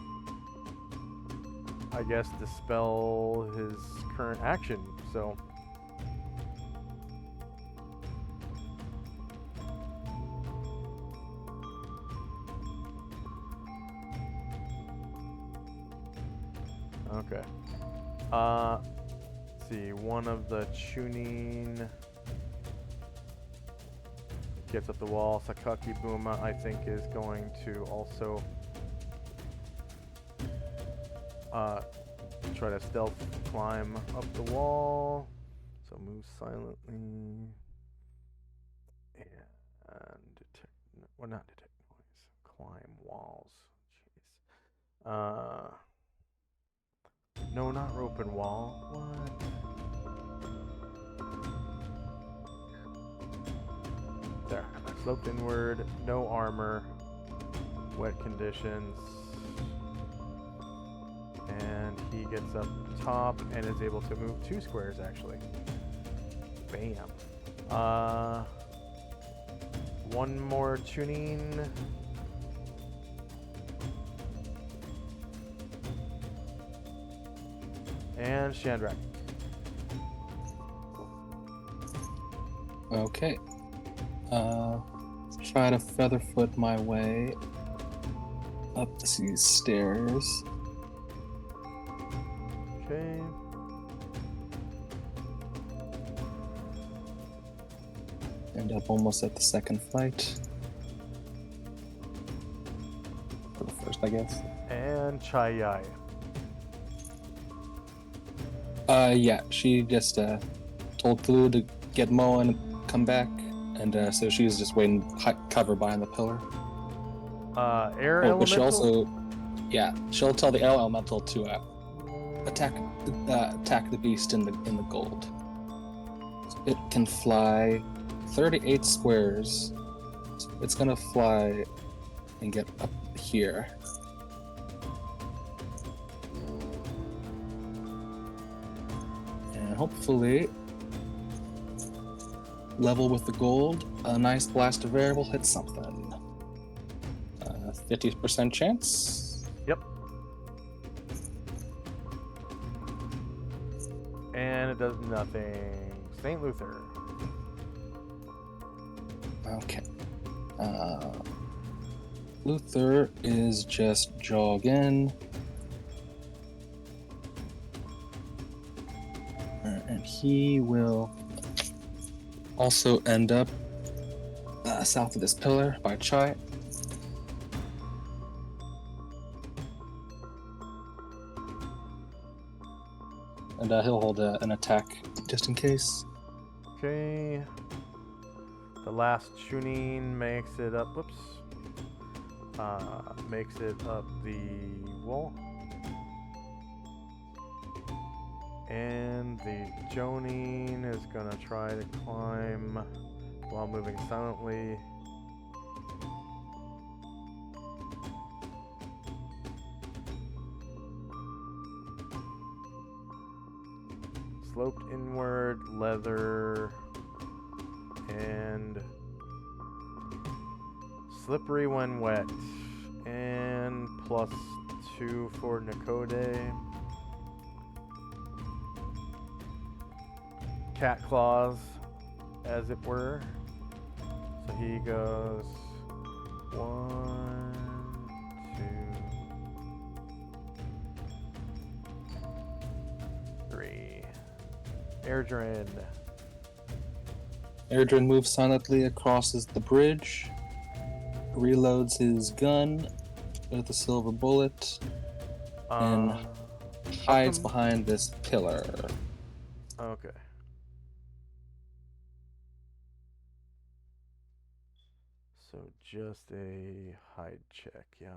I guess, dispel his current action, so. Okay. Let's see, one of the tuning gets up the wall. Sakaki Buma, I think, is going to also try to stealth climb up the wall. So move silently and detect, well, not detect noise, climb walls. Jeez. No, not rope and wall. What? There. Sloped inward, no armor, wet conditions. And he gets up top and is able to move 2 squares, actually. Bam. One more tuning. And Shandrak. Okay. Try to featherfoot my way up these stairs. Okay. End up almost at the second flight. For the first, I guess. And Chai-Yai. Yeah, she just told Flu to get Moa and come back, and so she was just waiting cover behind the pillar. Air But elemental? she also, yeah, she'll tell the air elemental to attack the beast in the gold. It can fly 38 squares. So it's gonna fly and get up here. And hopefully level with the gold, a nice blast of air will hit something. 50% chance. Yep. And it does nothing. St. Luther. Okay. Luther is just jogging. And he will also end up south of this pillar by Chai. And he'll hold an attack just in case. Okay. The last tuning makes it up. Whoops. Makes it up the wall. And the Jonin is gonna try to climb while moving silently. Sloped inward, leather, and slippery when wet, and +2 for Nakode. Cat claws, as it were. So he goes 1, 2, 3. Airdrin. Airdrin moves silently across the bridge, reloads his gun with a silver bullet, and hides Welcome. behind this pillar. Okay. So just a hide check, yeah.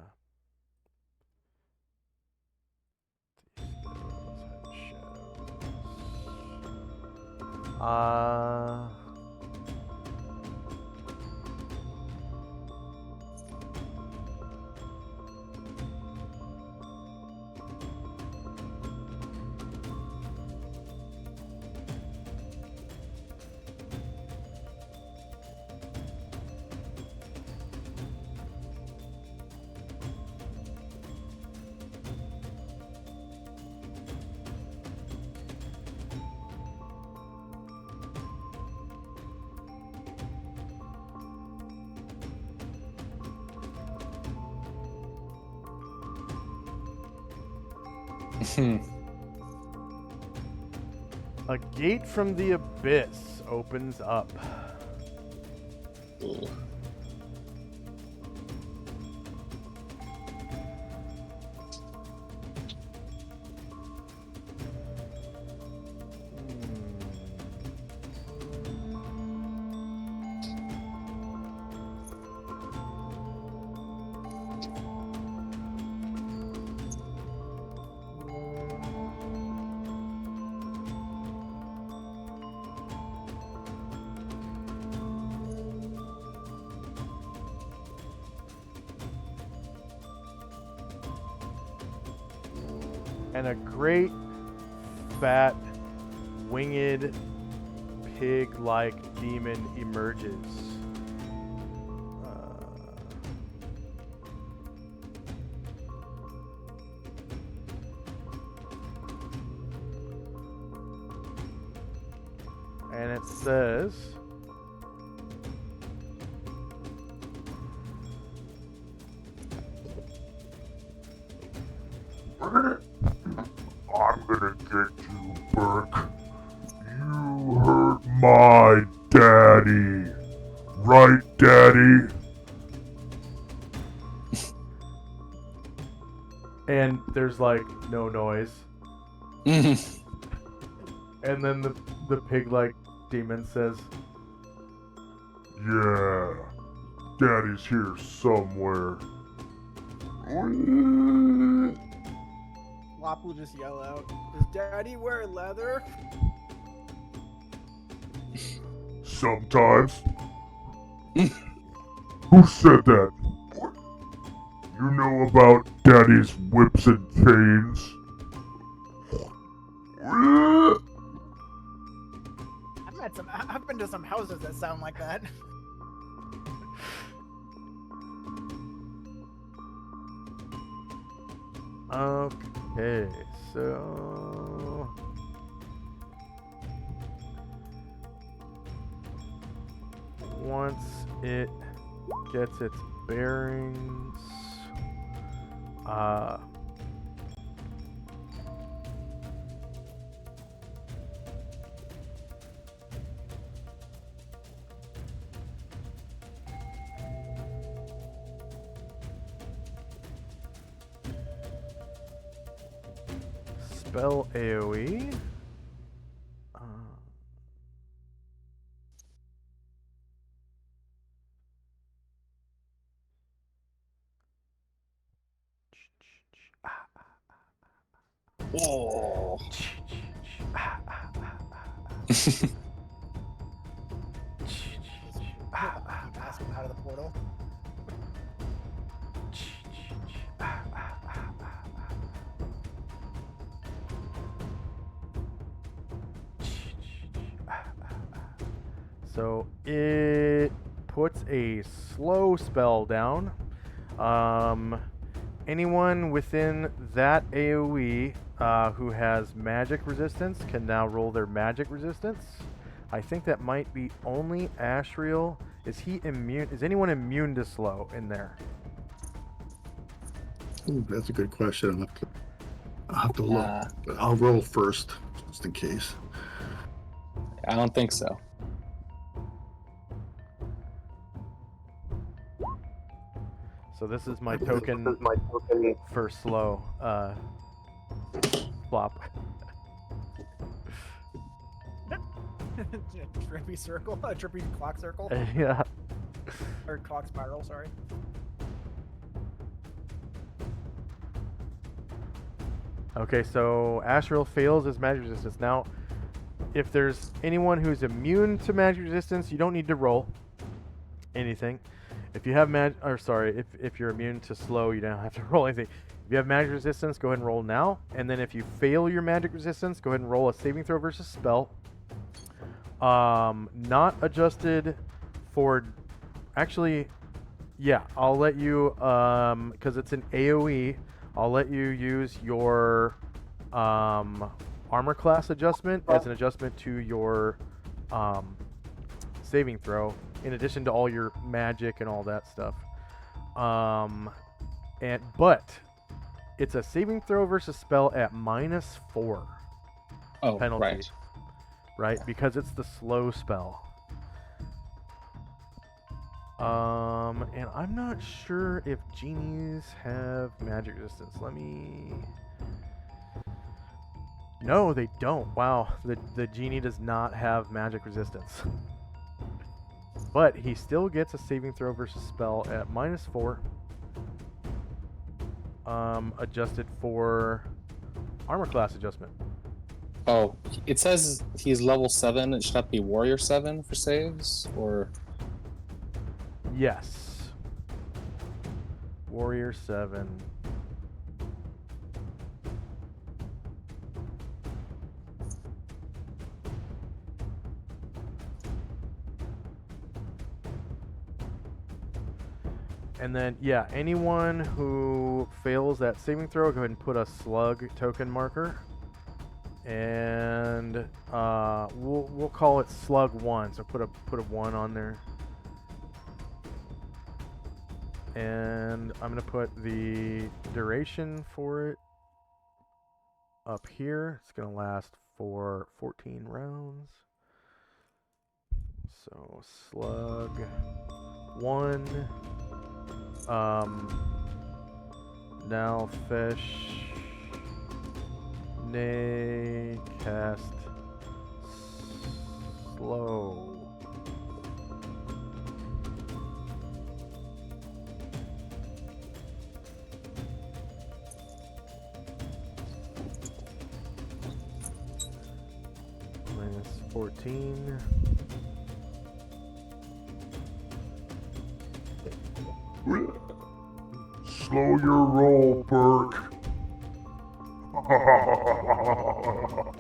A gate from the abyss opens up. Ooh. And a great, fat, winged, pig-like demon emerges. And it says, I'm gonna get you, Burke. You hurt my daddy. Right, Daddy? and there's like no noise. And then the pig-like demon says, Yeah. Daddy's here somewhere. Lop will just yell out, "Does Daddy wear leather?" Sometimes. Who said that? You know about Daddy's whips and chains? I've been to some houses that sound like that. okay, so... Once it gets its bearings, spell AoE. Whoa. Ask him out of the portal. So it puts a slow spell down. Anyone within that AoE who has magic resistance can now roll their magic resistance. I think that might be only Ashriel. Is he immune? Is anyone immune to slow in there? Ooh, that's a good question. I'll have to look. But I'll roll first, just in case. I don't think so. So this is my token for slow. Flop. Trippy circle, a trippy clock circle. Yeah. Or clock spiral, sorry. Okay, so Asriel fails his magic resistance. Now, if there's anyone who's immune to magic resistance, you don't need to roll anything. If you have if you're immune to slow, you don't have to roll anything. If you have magic resistance, go ahead and roll now. And then if you fail your magic resistance, go ahead and roll a saving throw versus spell. Not adjusted for... Actually, yeah, I'll let you... because it's an AoE, I'll let you use your armor class adjustment as an adjustment to your saving throw, in addition to all your magic and all that stuff. But it's a saving throw versus spell at -4 penalty. Right. Right? Because it's the slow spell. And I'm not sure if genies have magic resistance. Let me... No, they don't. Wow, the genie does not have magic resistance. But he still gets a saving throw versus spell at -4. Adjusted for armor class adjustment. Oh, it says he's level 7. It should have to be Warrior 7 for saves, or... Yes. Warrior 7. And then, yeah, anyone who fails that saving throw, go ahead and put a slug token marker. And we'll call it slug 1. So put a 1 on there. And I'm gonna put the duration for it up here. It's gonna last for 14 rounds. So slug 1. Now fish. Nay, cast slow. -14. Slow your roll, Burke.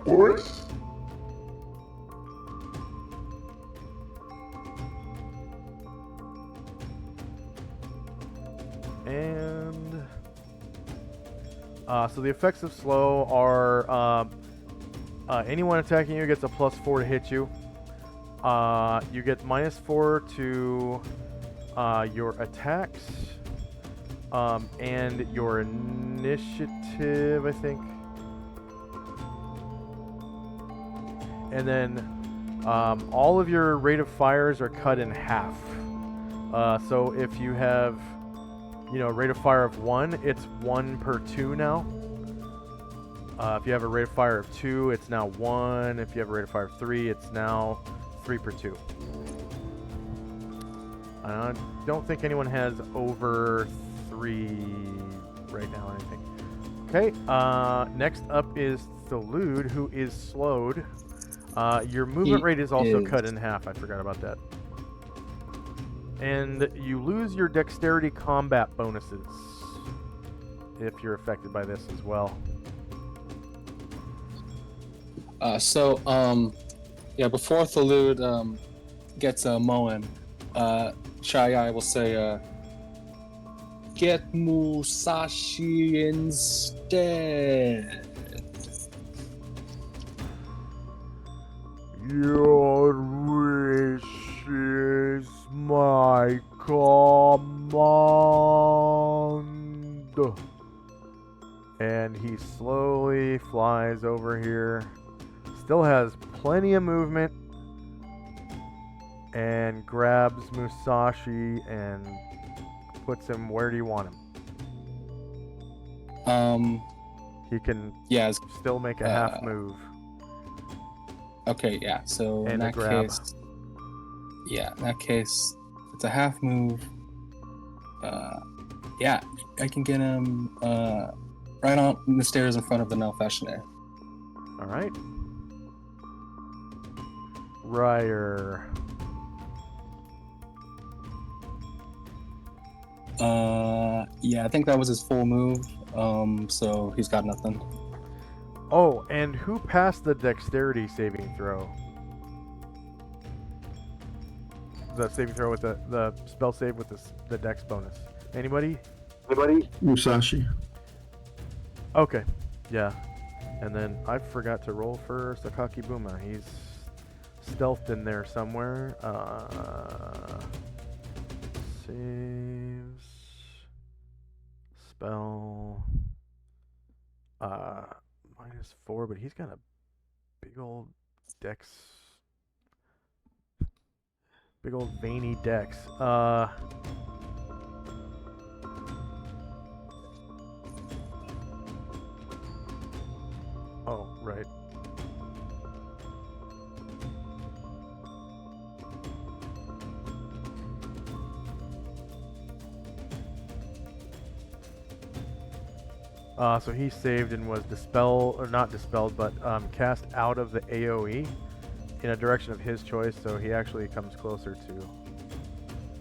What? And so the effects of slow are anyone attacking you gets a +4 to hit you. You get -4 to your attacks and your initiative, I think. And then all of your rate of fires are cut in half. So if you have, a rate of fire of 1, it's 1 per 2 now. If you have a rate of fire of 2, it's now 1. If you have a rate of fire of 3, it's now 3 per 2. I don't think anyone has over 3 right now or anything. Okay, next up is Solynod, who is slowed. Your movement rate is also cut in half. I forgot about that. And you lose your dexterity combat bonuses if you're affected by this as well. Before Solynod gets mowing, Chai will say, get Musashi instead. Your wish is my command. And he slowly flies over here. Still has plenty of movement. And grabs Musashi and puts him where do you want him? He can still make a half move. Okay, yeah. So And in a that grab. case, the It's a half move. Yeah, I can get him right on the stairs in front of the Nelfashionaire. All right. Ryer. Yeah, I think that was his full move. So he's got nothing. Oh, and who passed the dexterity saving throw? The saving throw with the spell save with the dex bonus. Anybody? Musashi. Okay. Yeah. And then I forgot to roll for Sakaki Buma. He's stealthed in there somewhere. Saves. Spell. -4, but he's got a big old dex. Big old veiny dex. Oh, right. So he saved and was not dispelled, but cast out of the AoE in a direction of his choice, so he actually comes closer to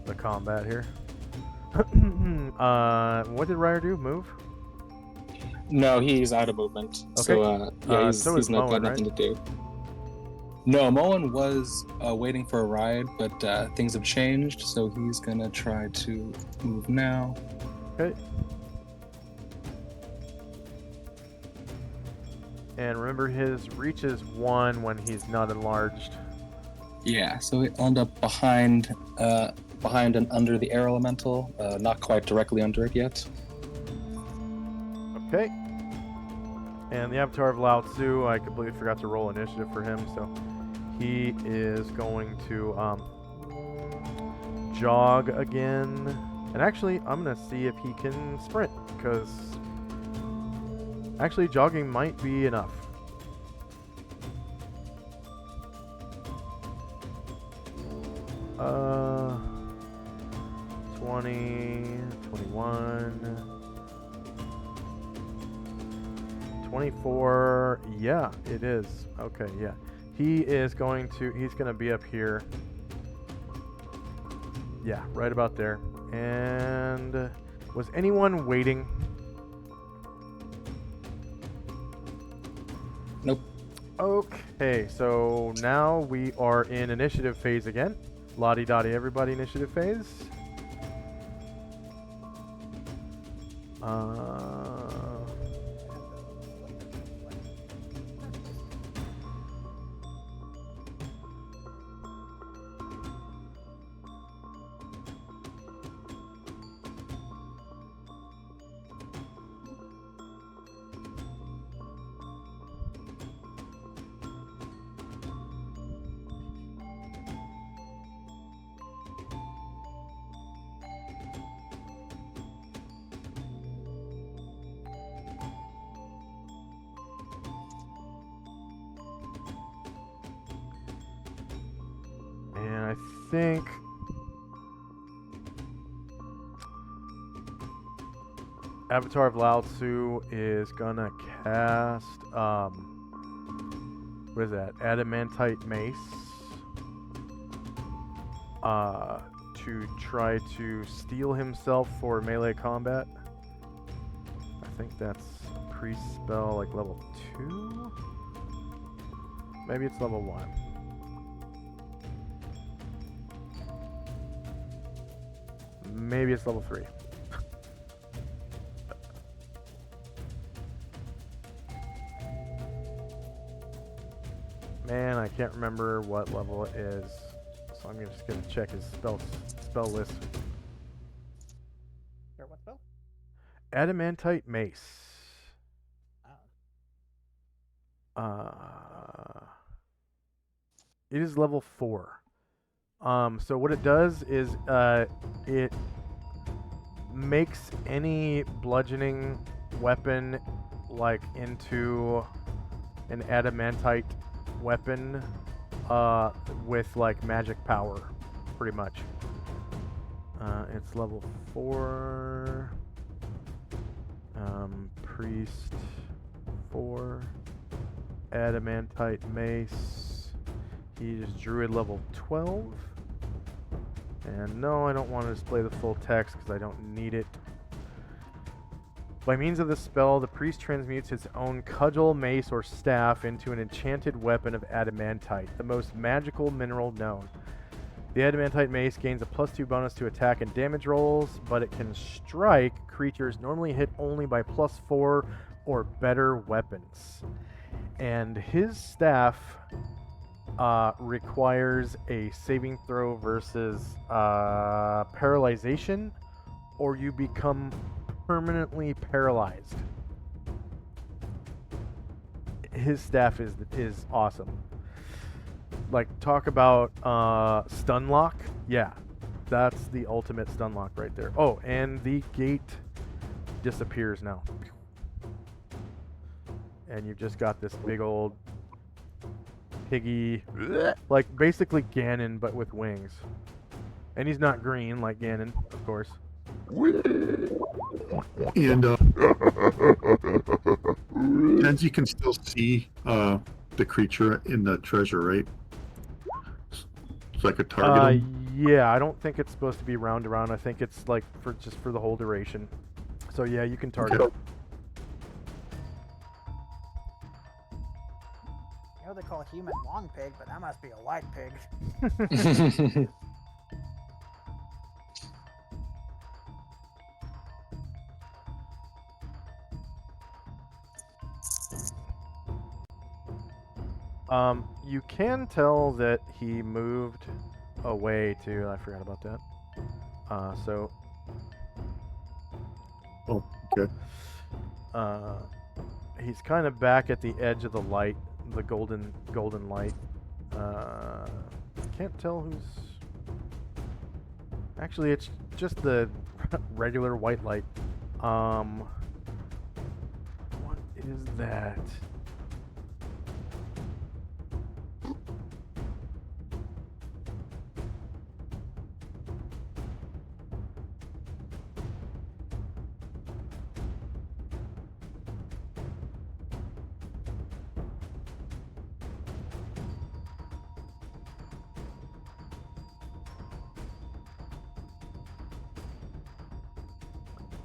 the combat here. What did Ryer do? Move? No, he's out of movement. Okay. So yeah, so he's is got Moen, nothing to do. No, Moen was waiting for a ride, but things have changed, so he's gonna try to move now. Okay. And remember, his reach is 1 when he's not enlarged. Yeah, so we end up behind and under the air elemental, not quite directly under it yet. Okay. And the Avatar of Lao Tzu, I completely forgot to roll initiative for him, so he is going to jog again. And actually, I'm going to see if he can sprint, because actually jogging might be enough. Uh, 20, 21... 24, yeah, it is. Okay, yeah. He's going to be up here. Yeah, right about there. And was anyone waiting? Nope. Okay, so now we are in initiative phase again. Lottie-dottie, everybody, initiative phase. And I think Avatar of Lao Tzu is gonna cast what is that? Adamantite Mace. To try to steal himself for melee combat. I think that's priest spell like level 2? Maybe it's level 1. Maybe it's level 3. Man, I can't remember what level it is, so I'm just gonna check his spell list. Sure, what spell? Adamantite Mace. Oh. It is level 4. So what it does is it makes any bludgeoning weapon like into an adamantite weapon with like magic power, pretty much. It's level 4. Priest 4. Adamantite mace. He's druid level 12. And no, I don't want to display the full text because I don't need it. By means of this spell, the priest transmutes his own cudgel, mace, or staff into an enchanted weapon of adamantite, the most magical mineral known. The adamantite mace gains a +2 bonus to attack and damage rolls, but it can strike creatures normally hit only by +4 or better weapons. And his staff requires a saving throw versus paralyzation, or you become permanently paralyzed. His staff is awesome. Like, talk about stun lock. Yeah, that's the ultimate stun lock right there. Oh, and the gate disappears now. And you've just got this big old piggy, like basically Ganon but with wings. And he's not green like Ganon, of course. And Kenzie can still see the creature in the treasure, right? So I could target him. Yeah, I don't think it's supposed to be round around. I think it's like just for the whole duration. So yeah, you can target. Okay. You know they call human long pig, but that must be a white pig. You can tell that he moved away to. I forgot about that. So. Oh, okay. He's kind of back at the edge of the light, the golden light. Can't tell who's. Actually, it's just the regular white light. What is that?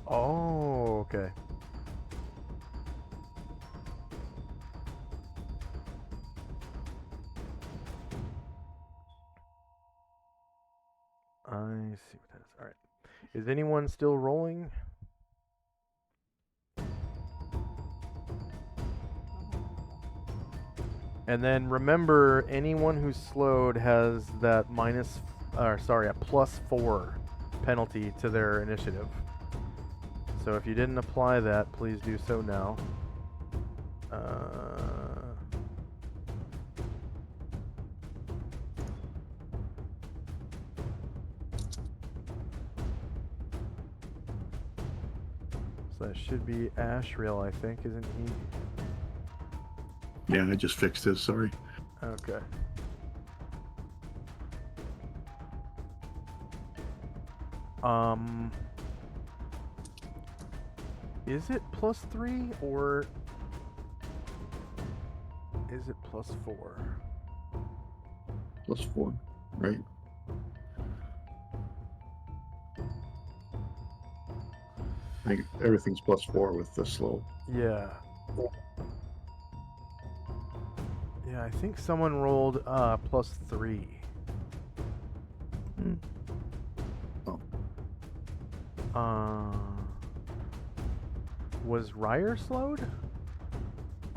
Oh, okay. I see what that is. All right. Is anyone still rolling? And then remember, anyone who's slowed has that a +4 penalty to their initiative. So if you didn't apply that, please do so now. So that should be Ashriel, I think, isn't he? Yeah, I just fixed this, sorry. Okay. Is it +3 or is it +4? +4, right? I think everything's +4 with the slow. Yeah. Yeah, I think someone rolled +3. Hmm. Oh. Was Ryer slowed?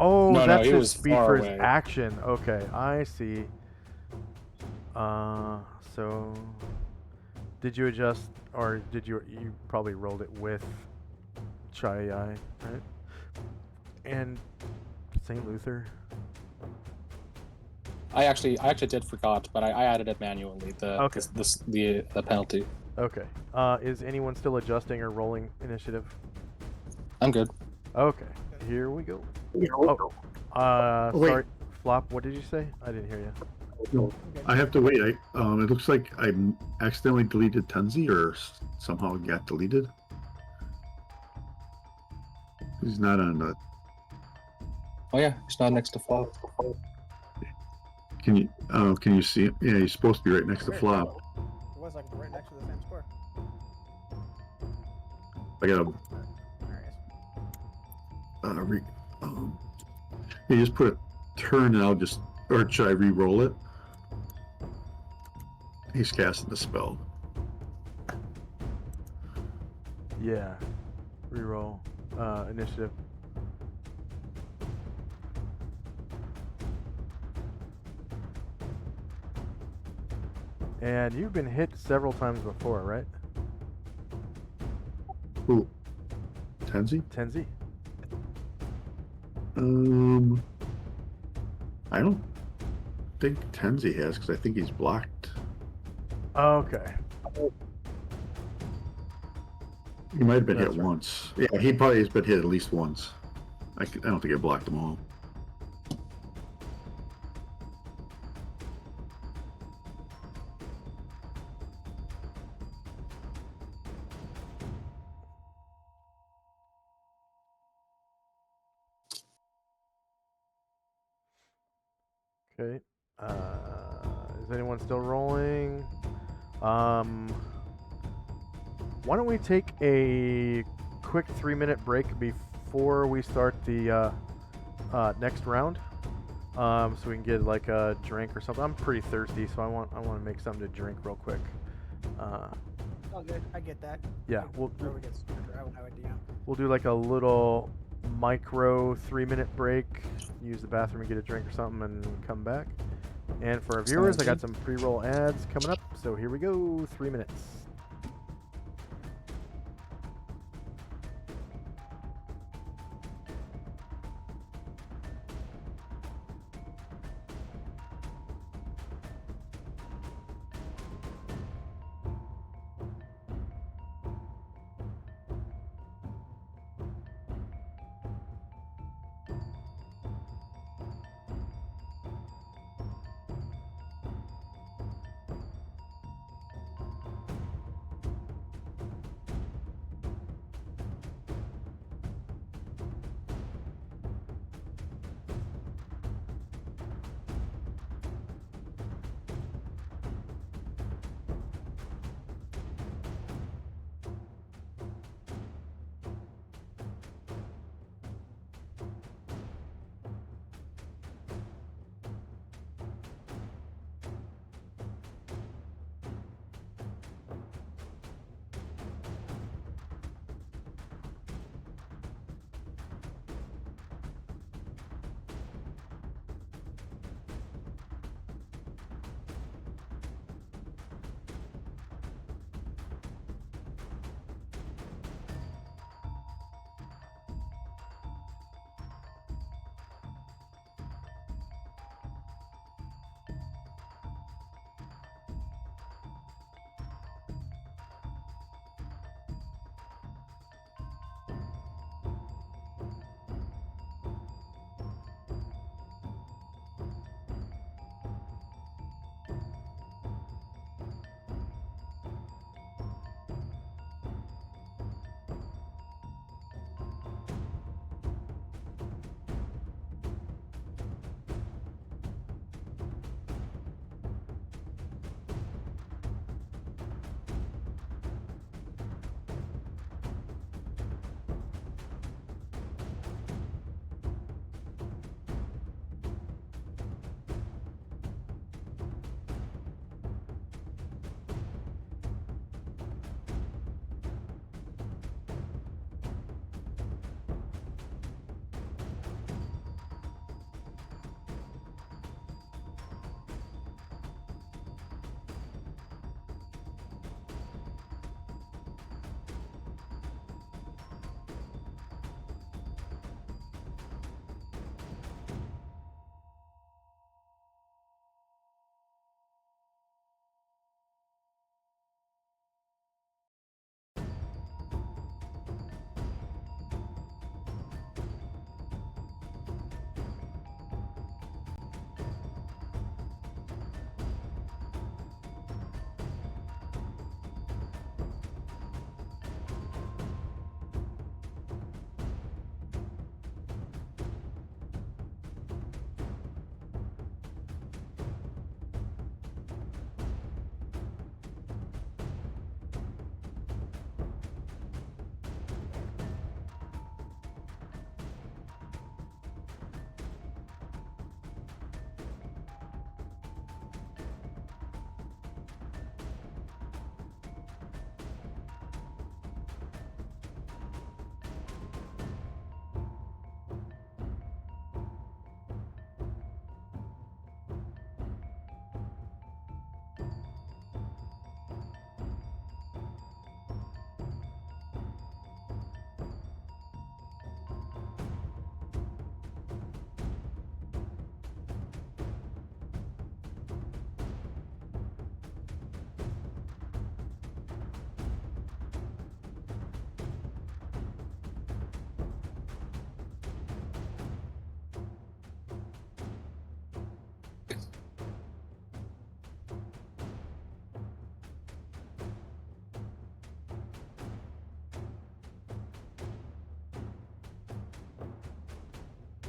Oh, No, that's he his was speed far for his away. action. Okay, I see. So did you adjust, or did you probably rolled it with Chai, right? And St. Luther? I actually did forgot, but I added it manually. Okay. The penalty. Okay. Is anyone still adjusting or rolling initiative? I'm good. Okay. Here we go. Wait. Sorry. Flop, what did you say? I didn't hear you. No, I have to wait. It looks like I accidentally deleted Tenzi, or somehow it got deleted. He's not on the. Oh yeah, he's not next to Flop. Can you see it? Yeah, he's supposed to be right next to Weird. Flop. It was like right next to the same score. I gotta There he is. re. You just put a turn, and I'll just. Or should I re-roll it? He's casting the spell. Yeah. Reroll. Initiative. And you've been hit several times before, right? Ooh, Tenzi? Tenzi? I don't think Tenzi has, because I think he's blocked. Okay. He might have been That's hit right. once. Yeah, he probably has been hit at least once. I don't think I blocked them all. Okay. Is anyone still rolling? Why don't we take a quick 3-minute break before we start the next round? So we can get like a drink or something. I'm pretty thirsty, so I want to make something to drink real quick. All good. I get that. Yeah, Before we get started, I would DM. we'll do like a little micro 3-minute break. Use the bathroom and get a drink or something, and come back. And for our viewers, I got some pre-roll ads coming up. So here we go. 3 minutes.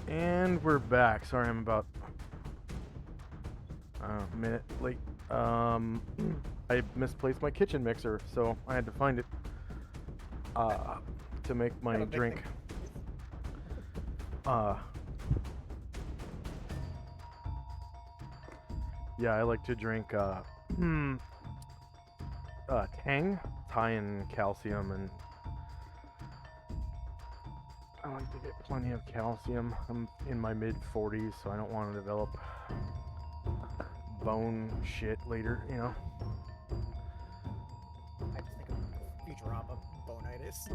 And we're back. Sorry, I'm about a minute late. I misplaced my kitchen mixer, so I had to find it to make my Got a big drink. thing. Yeah, I like to drink Tang, high in calcium, and I like to get plenty of calcium. I'm in my mid-40s, so I don't want to develop bone shit later, you know. I just think of Futurama bonitis.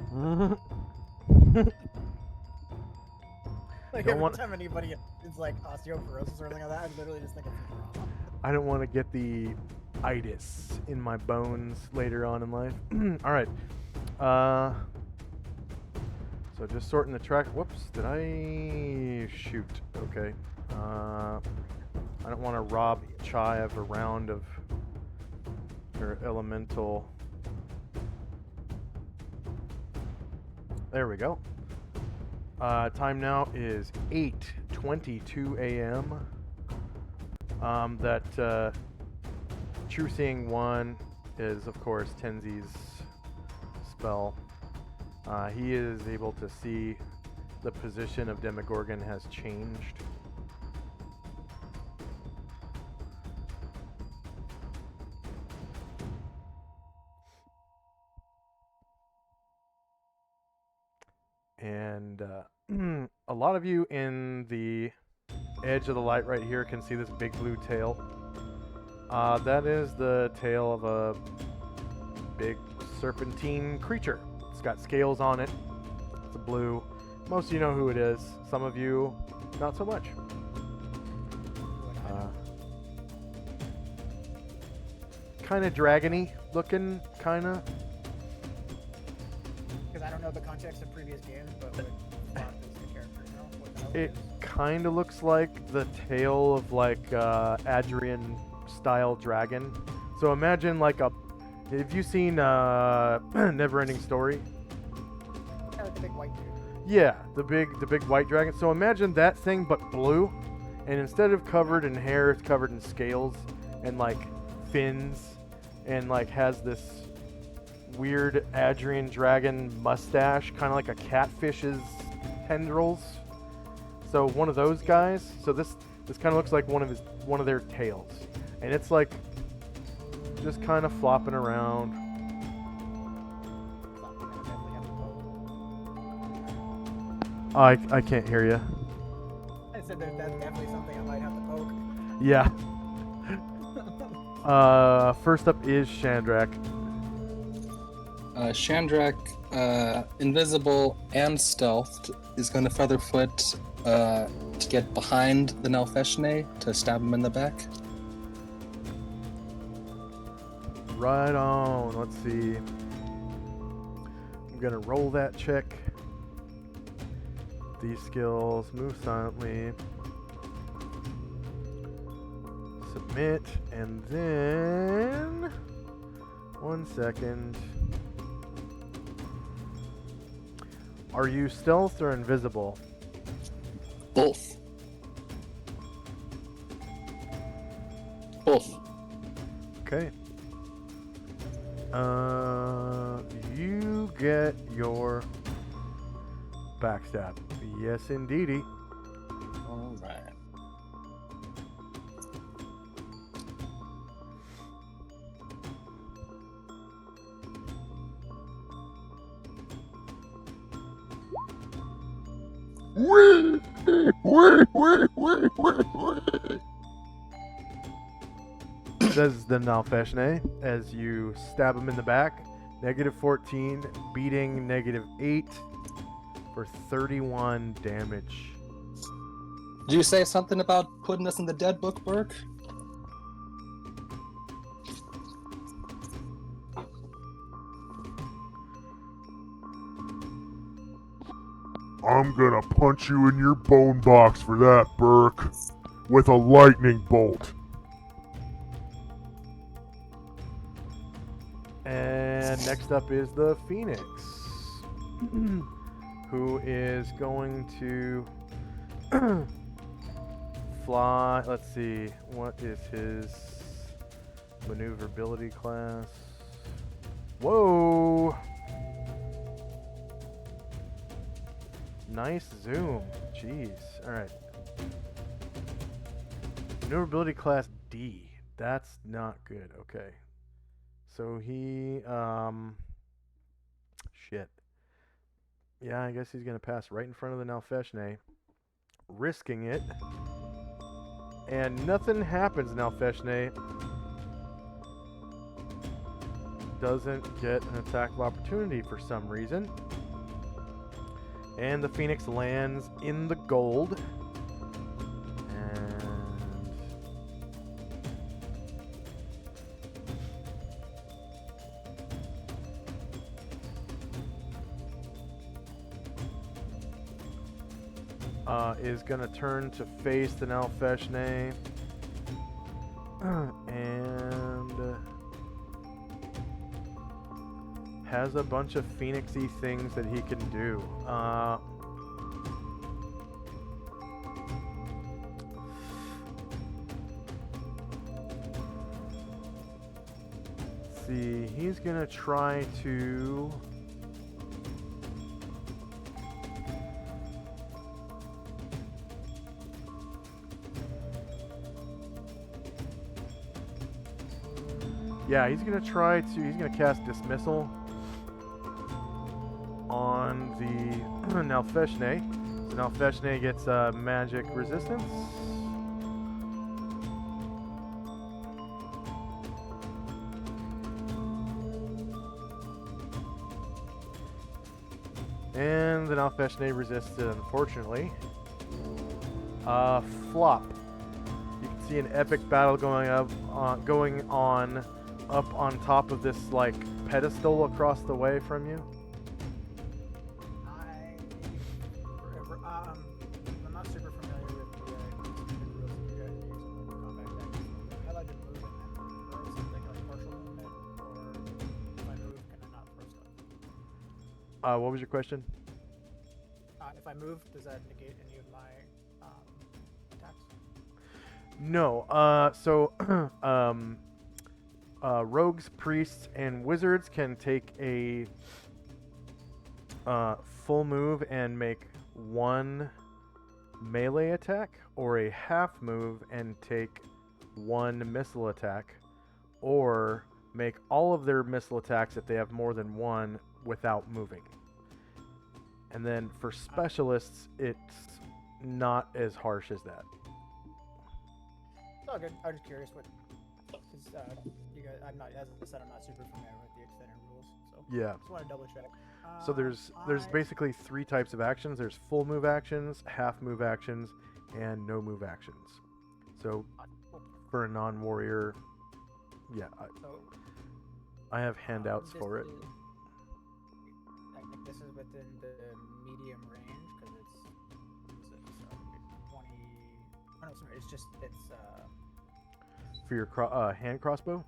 Like Don't every want- time anybody is like osteoporosis or anything like that, I literally just think of Futurama. I don't want to get the itis in my bones later on in life. All right. So just sorting the track. Whoops, did I shoot? Okay. I don't want to rob Chai of a round of her elemental. There we go. Time now is 8:22 a.m. That True Seeing 1 is, of course, Tenzi's spell. He is able to see the position of Demogorgon has changed. And a lot of you in the edge of the light right here can see this big blue tail. That is the tail of a big serpentine creature. It's got scales on it. It's a blue. Most of you know who it is. Some of you, not so much. Kind of dragony looking, kind of. Because I don't know the context of previous games, but what font does the character know? What the hell It is? kind of looks like the tail of like Adrian style dragon. So imagine like a. Have you seen Neverending Story? Yeah, like the big white dude. Yeah, the big white dragon. So imagine that thing but blue, and instead of covered in hair, it's covered in scales and like fins, and like has this weird Adrian dragon mustache, kind of like a catfish's tendrils. So one of those guys. So this kind of looks like one of their tails, and it's like just kind of flopping around. Something I definitely have to poke. I can't hear you. I said that's definitely something I might have to poke. Yeah. First up is Shandrak. Shandrak, invisible and stealthed, is going to Featherfoot to get behind the Nalfeshne to stab him in the back. Right on. Let's see. I'm gonna roll that check. These skills, move silently, submit, and then 1 second. Are you stealth or invisible? Both. Both. Okay. You get your backstab. Yes, indeedy. All right. Says the Nalfeshne as you stab him in the back. -14, beating -8 for 31 damage. Did you say something about putting us in the dead book, Burke? I'm gonna punch you in your bone box for that, Burke. With a lightning bolt. And next up is the Phoenix, who is going to Fly. Let's see. What is his maneuverability class? Whoa! Nice zoom. Jeez. All right. Maneuverability class D. That's not good. Okay. So he shit. Yeah, I guess he's gonna pass right in front of the Nalfeshne, risking it. And nothing happens. Nalfeshne doesn't get an attack of opportunity for some reason. And the Phoenix lands in the gold. Is going to turn to face the Nalfeshne. And has a bunch of phoenixy things that he can do. Let's see, he's going to try to... Yeah, he's going to cast Dismissal on the Nalfeshne. So Nalfeshne gets magic resistance. And the Nalfeshne resists it, unfortunately. Flop. You can see an epic battle going on up on top of this like pedestal across the way from you. I'm not super familiar with the rules that you guys use in combat tactics. I like to move and then throw something like partial movement, or if I move, can I not throw stuff? What was your question? If I move, does that negate any of my attacks? No. Rogues, priests, and wizards can take a full move and make one melee attack, or a half move and take one missile attack, or make all of their missile attacks if they have more than one without moving. And then for specialists, it's not as harsh as that. It's all good. I'm just curious what, because you guys, I'm not, as I said, I'm not super familiar with the extended rules, so Yeah. just want to double check. So there's basically three types of actions. There's full move actions, half move actions, and no move actions. So for a non-warrior, yeah, I have handouts for it. I think this is within the medium range because it's 20. Oh no, sorry, it's For your hand crossbow?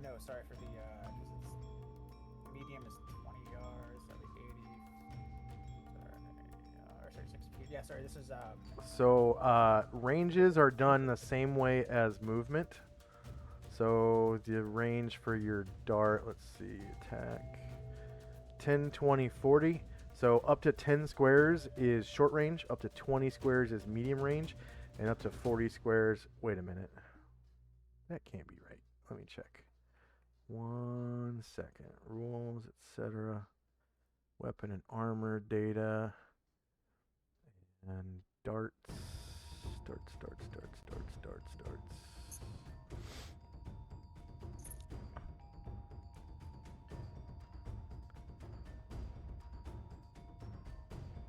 No, sorry for the because it's medium is 20 yards, that'd be 80. Sorry, 6 feet. Yeah, sorry, this is So ranges are done the same way as movement. So the range for your dart, let's see, attack 10, 20, 40. So up to 10 squares is short range, up to 20 squares is medium range, and up to 40 squares, wait a minute. That can't be right. Let me check. 1 second. Rules, etc. Weapon and armor data. And darts. Darts.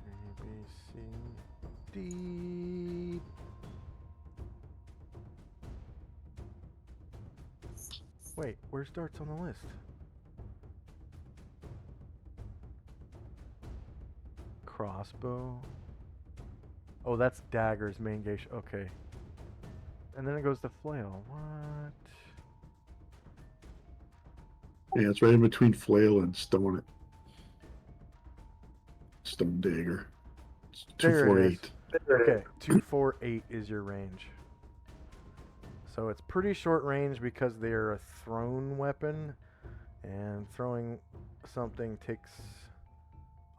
A, B, C, D. Wait, where's darts on the list? Crossbow. Oh, that's daggers, main gauge. Okay. And then it goes to flail. What? Yeah, it's right in between flail and stone dagger. It's There it is. 248. Okay, 248 is your range. So it's pretty short range because they're a thrown weapon, and throwing something takes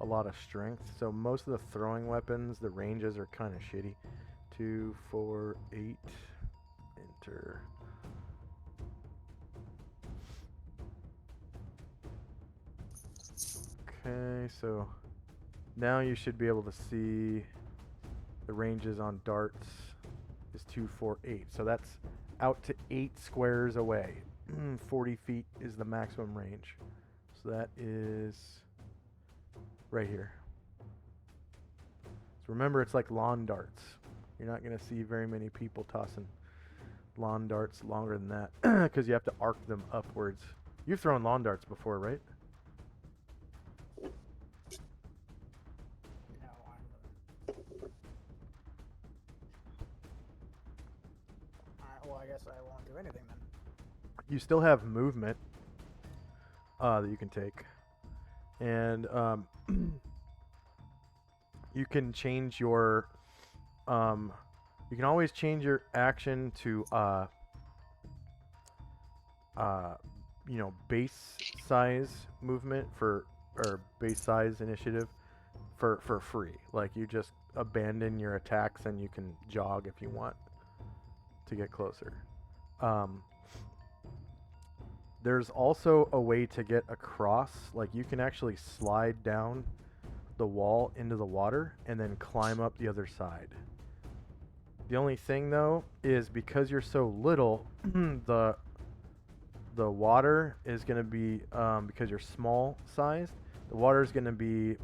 a lot of strength. So most of the throwing weapons, the ranges are kind of shitty. 2, 4, 8, enter. Okay, so now you should be able to see the ranges on darts is 2, 4, 8. So that's out to 8 squares away. 40 feet is the maximum range. So that is right here. So remember, it's like lawn darts. You're not going to see very many people tossing lawn darts longer than that because you have to arc them upwards. You've thrown lawn darts before, right? No, Alright, well, I guess I won't do anything then. You still have movement that you can take, and you can change your you can always change your action to you know, base size movement or base size initiative for free. Like, you just abandon your attacks and you can jog if you want to get closer. There's also a way to get across. Like, you can actually slide down the wall into the water and then climb up the other side. The only thing, though, is because you're so little, the water is going to be, because you're small sized, the water is going to be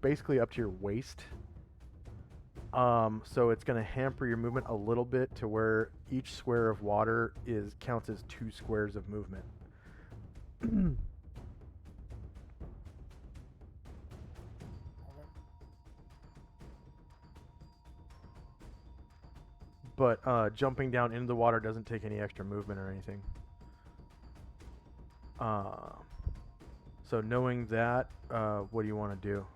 basically up to your waist. So it's going to hamper your movement a little bit to where each square of water counts as 2 squares of movement. But jumping down into the water doesn't take any extra movement or anything. So knowing that, what do you want to do?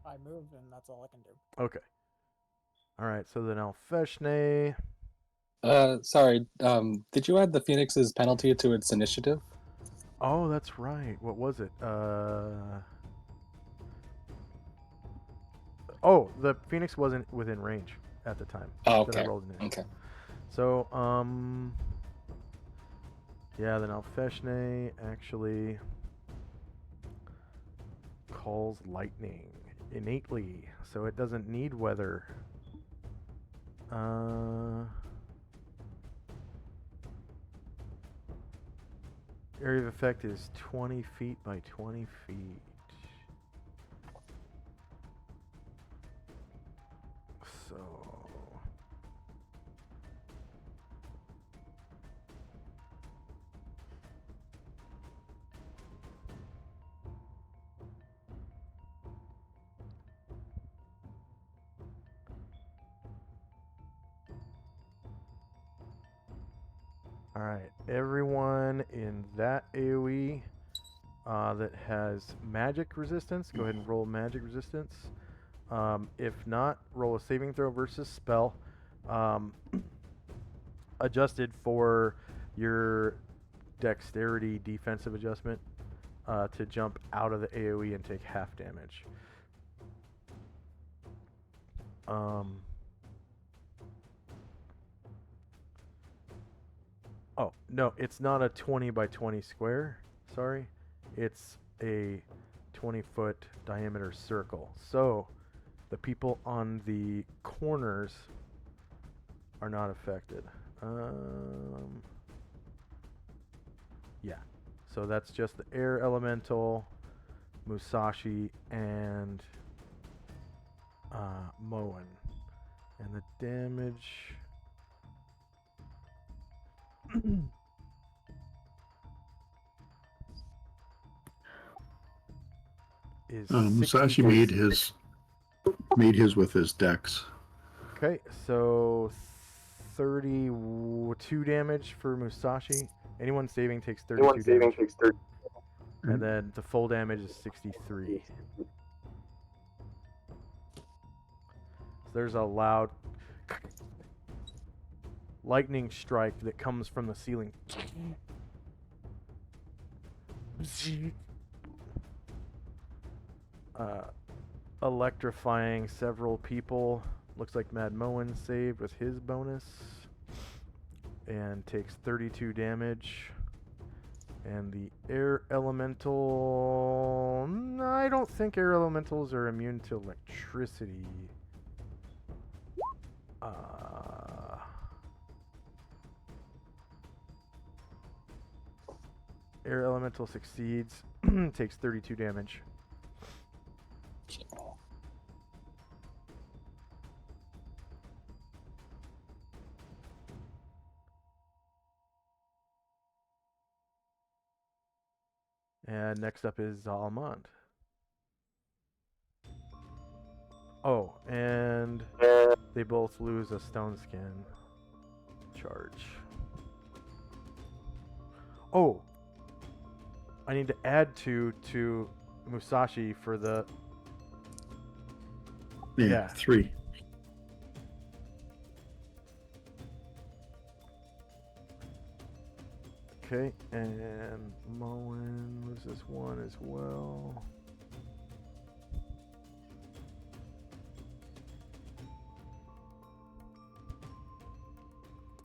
I moved, and that's all I can do. Okay. All right. So then Alfeshne. Sorry. Did you add the Phoenix's penalty to its initiative? Oh, that's right. What was it? Oh, the Phoenix wasn't within range at the time Oh, that I okay. rolled in. Okay. So, yeah, then Alfeshne actually calls lightning innately, so it doesn't need weather. Area of effect is 20 feet by 20 feet. So... Alright, everyone in that AoE that has magic resistance, go ahead and roll magic resistance. If not, roll a saving throw versus spell. Adjusted for your dexterity defensive adjustment to jump out of the AoE and take half damage. Oh, no, it's not a 20 by 20 square. Sorry. It's a 20-foot diameter circle. So the people on the corners are not affected. Yeah. So that's just the air elemental, Musashi, and Moen. And the damage... is Musashi 66. made his with his dex. Okay, so 32 damage for Musashi. Anyone saving takes 32 damage. And then the full damage is 63. there's a loud lightning strike that comes from the ceiling. Electrifying several people. Looks like Mad Moen saved with his bonus and takes 32 damage. And the air elemental... No, I don't think air elementals are immune to electricity. Air elemental succeeds, takes 32 damage. And next up is Zalmond. Oh, and they both lose a stone skin charge. Oh, I need to add 2 to Musashi for the... Yeah, 3. Okay, and Moen loses 1 as well.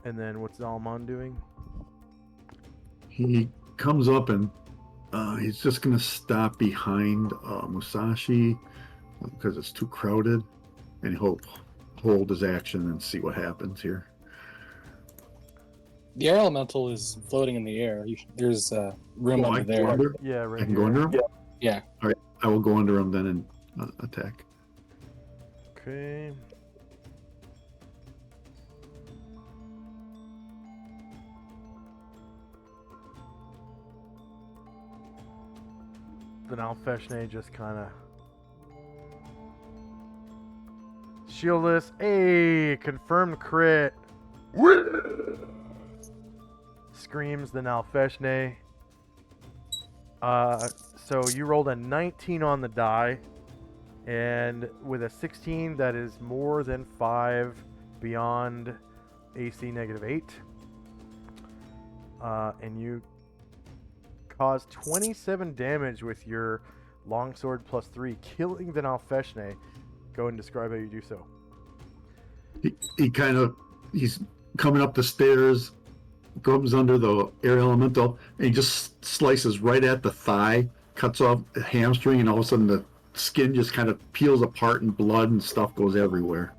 And then what's Zalmond doing? He comes up and he's just going to stop behind Musashi because it's too crowded, and he'll hold his action and see what happens here. The air elemental is floating in the air. There's room I under can there. go under? Yeah, right I can go here. under him? Yeah. All right, I will go under him then and attack. Okay. Then Alfeshne just kind of shieldless. Hey, confirmed crit. Screams the Alfeshne. So you rolled a 19 on the die, and with a 16, that is more than 5 beyond AC -8. And you cause 27 damage with your longsword +3, killing the Alfeshne. Go and describe how you do so. He's coming up the stairs, comes under the air elemental, and he just slices right at the thigh, cuts off the hamstring, and all of a sudden the skin just kind of peels apart and blood and stuff goes everywhere.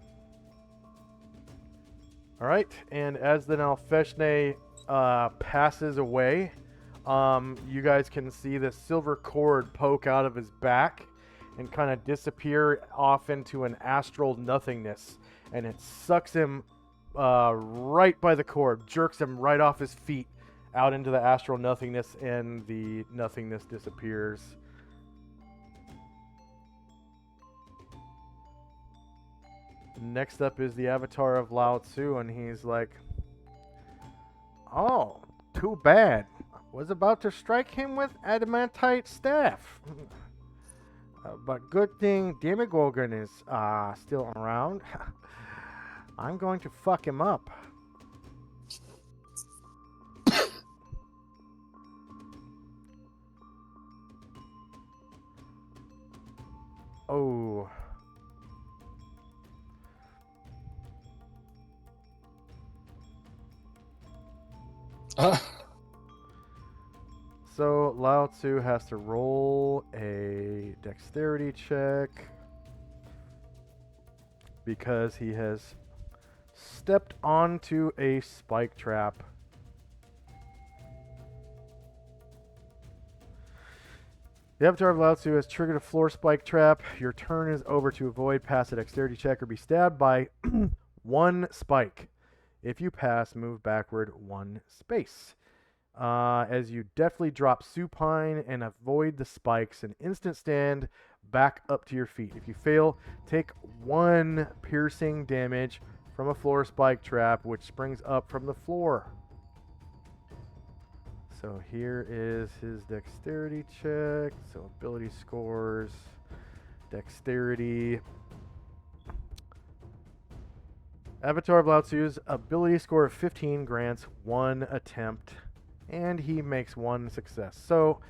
All right, and as the Alfeshne passes away, you guys can see the silver cord poke out of his back and kind of disappear off into an astral nothingness, and it sucks him right by the cord, jerks him right off his feet out into the astral nothingness, and the nothingness disappears. Next up is the avatar of Lao Tzu, and he's like, "Oh, too bad. Was about to strike him with adamantite staff. But good thing Demogorgon is still around. I'm going to fuck him up." Oh. So Lao Tzu has to roll a dexterity check because he has stepped onto a spike trap. The avatar of Lao Tzu has triggered a floor spike trap. Your turn is over to avoid, pass a dexterity check, or be stabbed by 1 spike. If you pass, move backward 1 space. As you deftly drop supine and avoid the spikes, an instant stand back up to your feet. If you fail, take 1 piercing damage from a floor spike trap, which springs up from the floor. So here is his dexterity check. So ability scores, dexterity. Avatar of Lao Tzu's ability score of 15 grants 1 attempt, and he makes 1 success. So,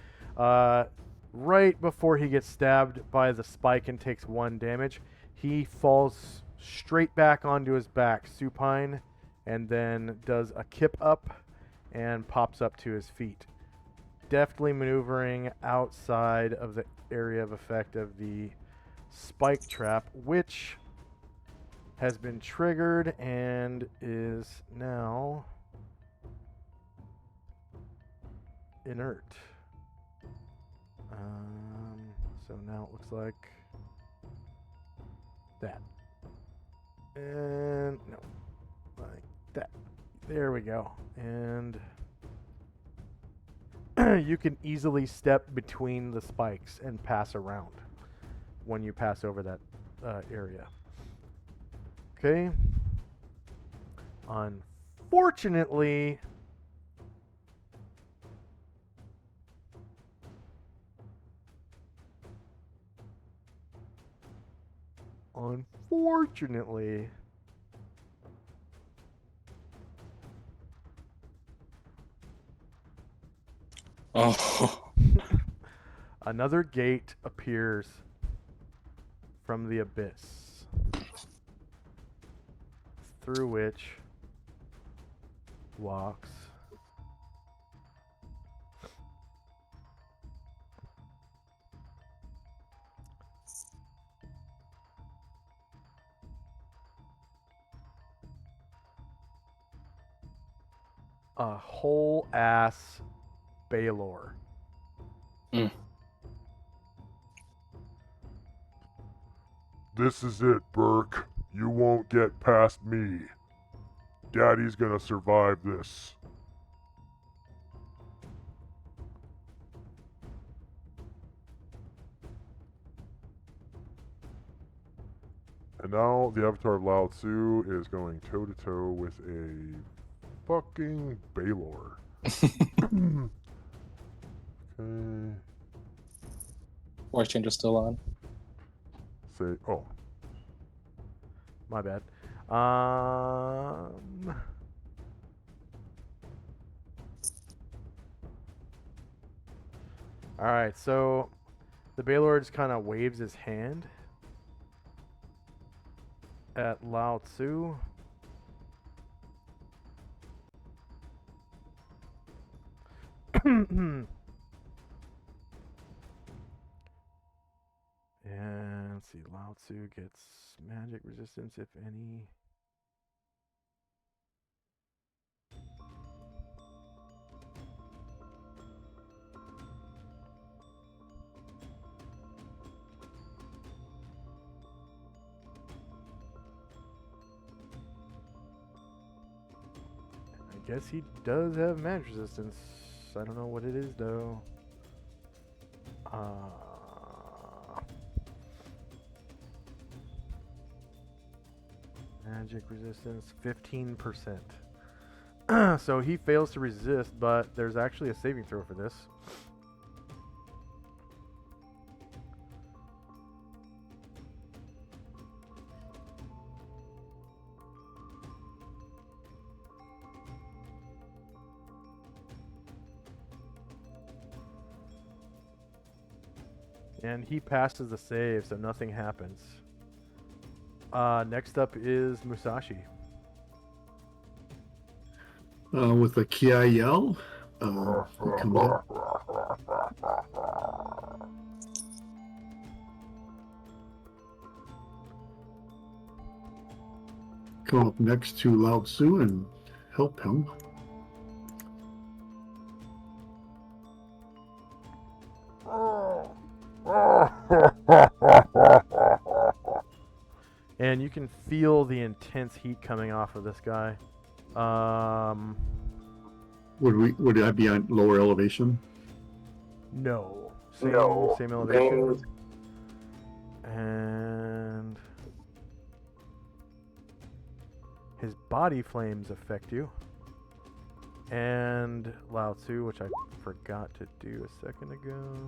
right before he gets stabbed by the spike and takes 1 damage, he falls straight back onto his back, supine, and then does a kip up and pops up to his feet, deftly maneuvering outside of the area of effect of the spike trap, which has been triggered and is now inert. So now it looks like that. And no, like that. There we go. And you can easily step between the spikes and pass around when you pass over that area. Okay. Unfortunately, Oh. another gate appears from the abyss, through which walks a whole ass Baylor. This is it, Burke. You won't get past me. Daddy's gonna survive this. And now the Avatar of Lao Tzu is going toe-to-toe with a fucking Baylor. Okay. Voice changer still on. Say, oh. My bad. Alright, so the Baylor just kind of waves his hand at Lao Tzu. And let's see, Lao Tzu gets magic resistance, if any. I guess he does have magic resistance. I don't know what it is, though. Magic resistance, 15%. So he fails to resist, but there's actually a saving throw for this. And he passes the save, so nothing happens. Next up is Musashi. With a Kia yell, he comes up. Come up next to Lao Tzu and help him. And you can feel the intense heat coming off of this guy. Would I be on lower elevation? No. Same elevation. And his body flames affect you. And Lao Tzu, which I forgot to do a second ago.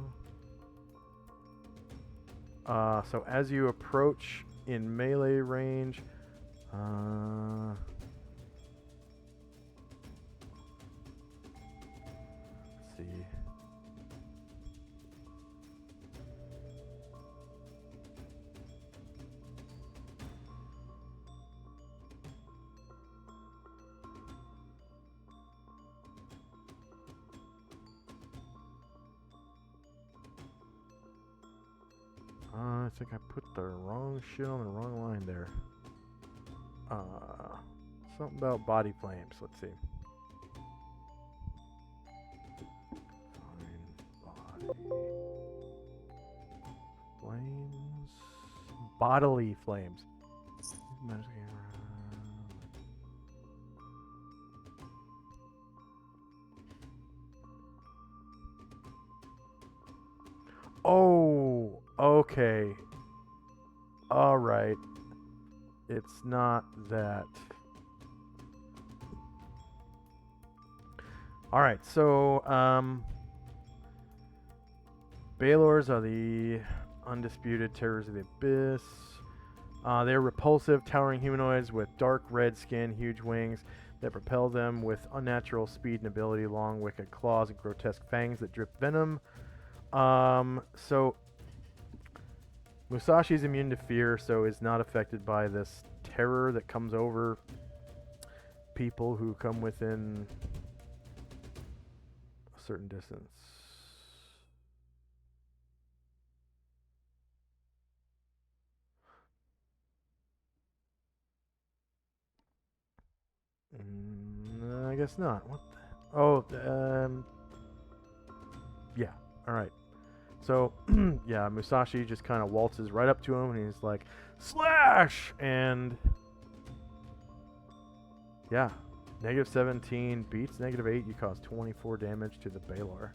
So as you approach in melee range, Let's see. I think I put the wrong shit on the wrong line there. Something about body flames. Let's see. Fine body flames. Bodily flames. Oh, okay. All right. It's not that. All right. So, Balors are the undisputed terrors of the abyss. They're repulsive, towering humanoids with dark red skin, huge wings that propel them with unnatural speed and ability, long wicked claws and grotesque fangs that drip venom. So Musashi is immune to fear, so is not affected by this terror that comes over people who come within a certain distance. I guess not. What the? Oh, yeah. All right. So, yeah, Musashi just kind of waltzes right up to him, and he's like, "Slash!" And yeah, -17 beats -8. You cause 24 damage to the Balor.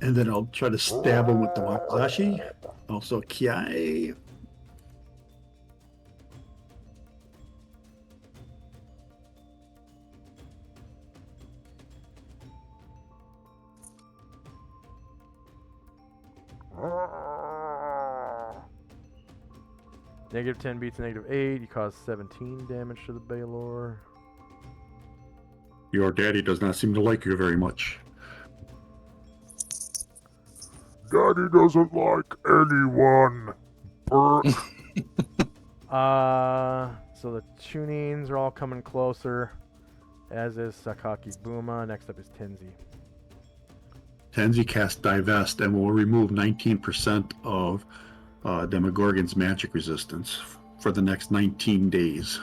And then I'll try to stab him with the wakizashi. Also, Kiai. -10 beats -8. You cause 17 damage to the Balor. Your daddy does not seem to like you very much. Daddy doesn't like anyone. Burke. So the tunings are all coming closer, as is Sakaki Buma. Next up is Tenzi. Tenzi casts Divest and will remove 19% of Demogorgon's magic resistance for the next 19 days.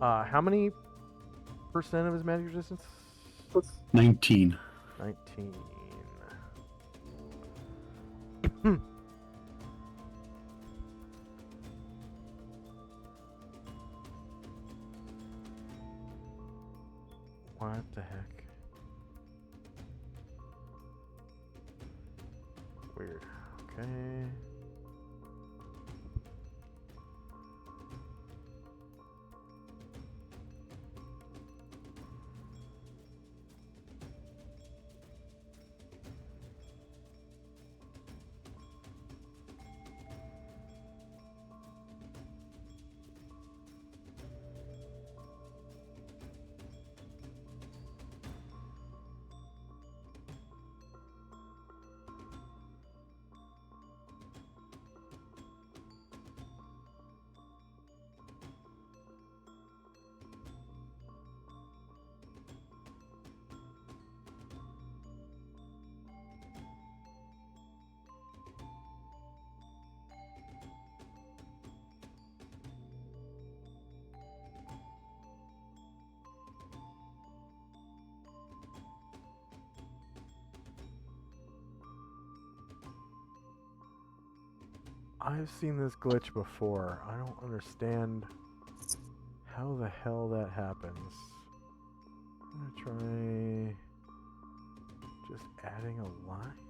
How many percent of his magic resistance? 19. 19. What the heck? Weird. Okay. I've seen this glitch before. I don't understand how the hell that happens. I'm gonna try just adding a line.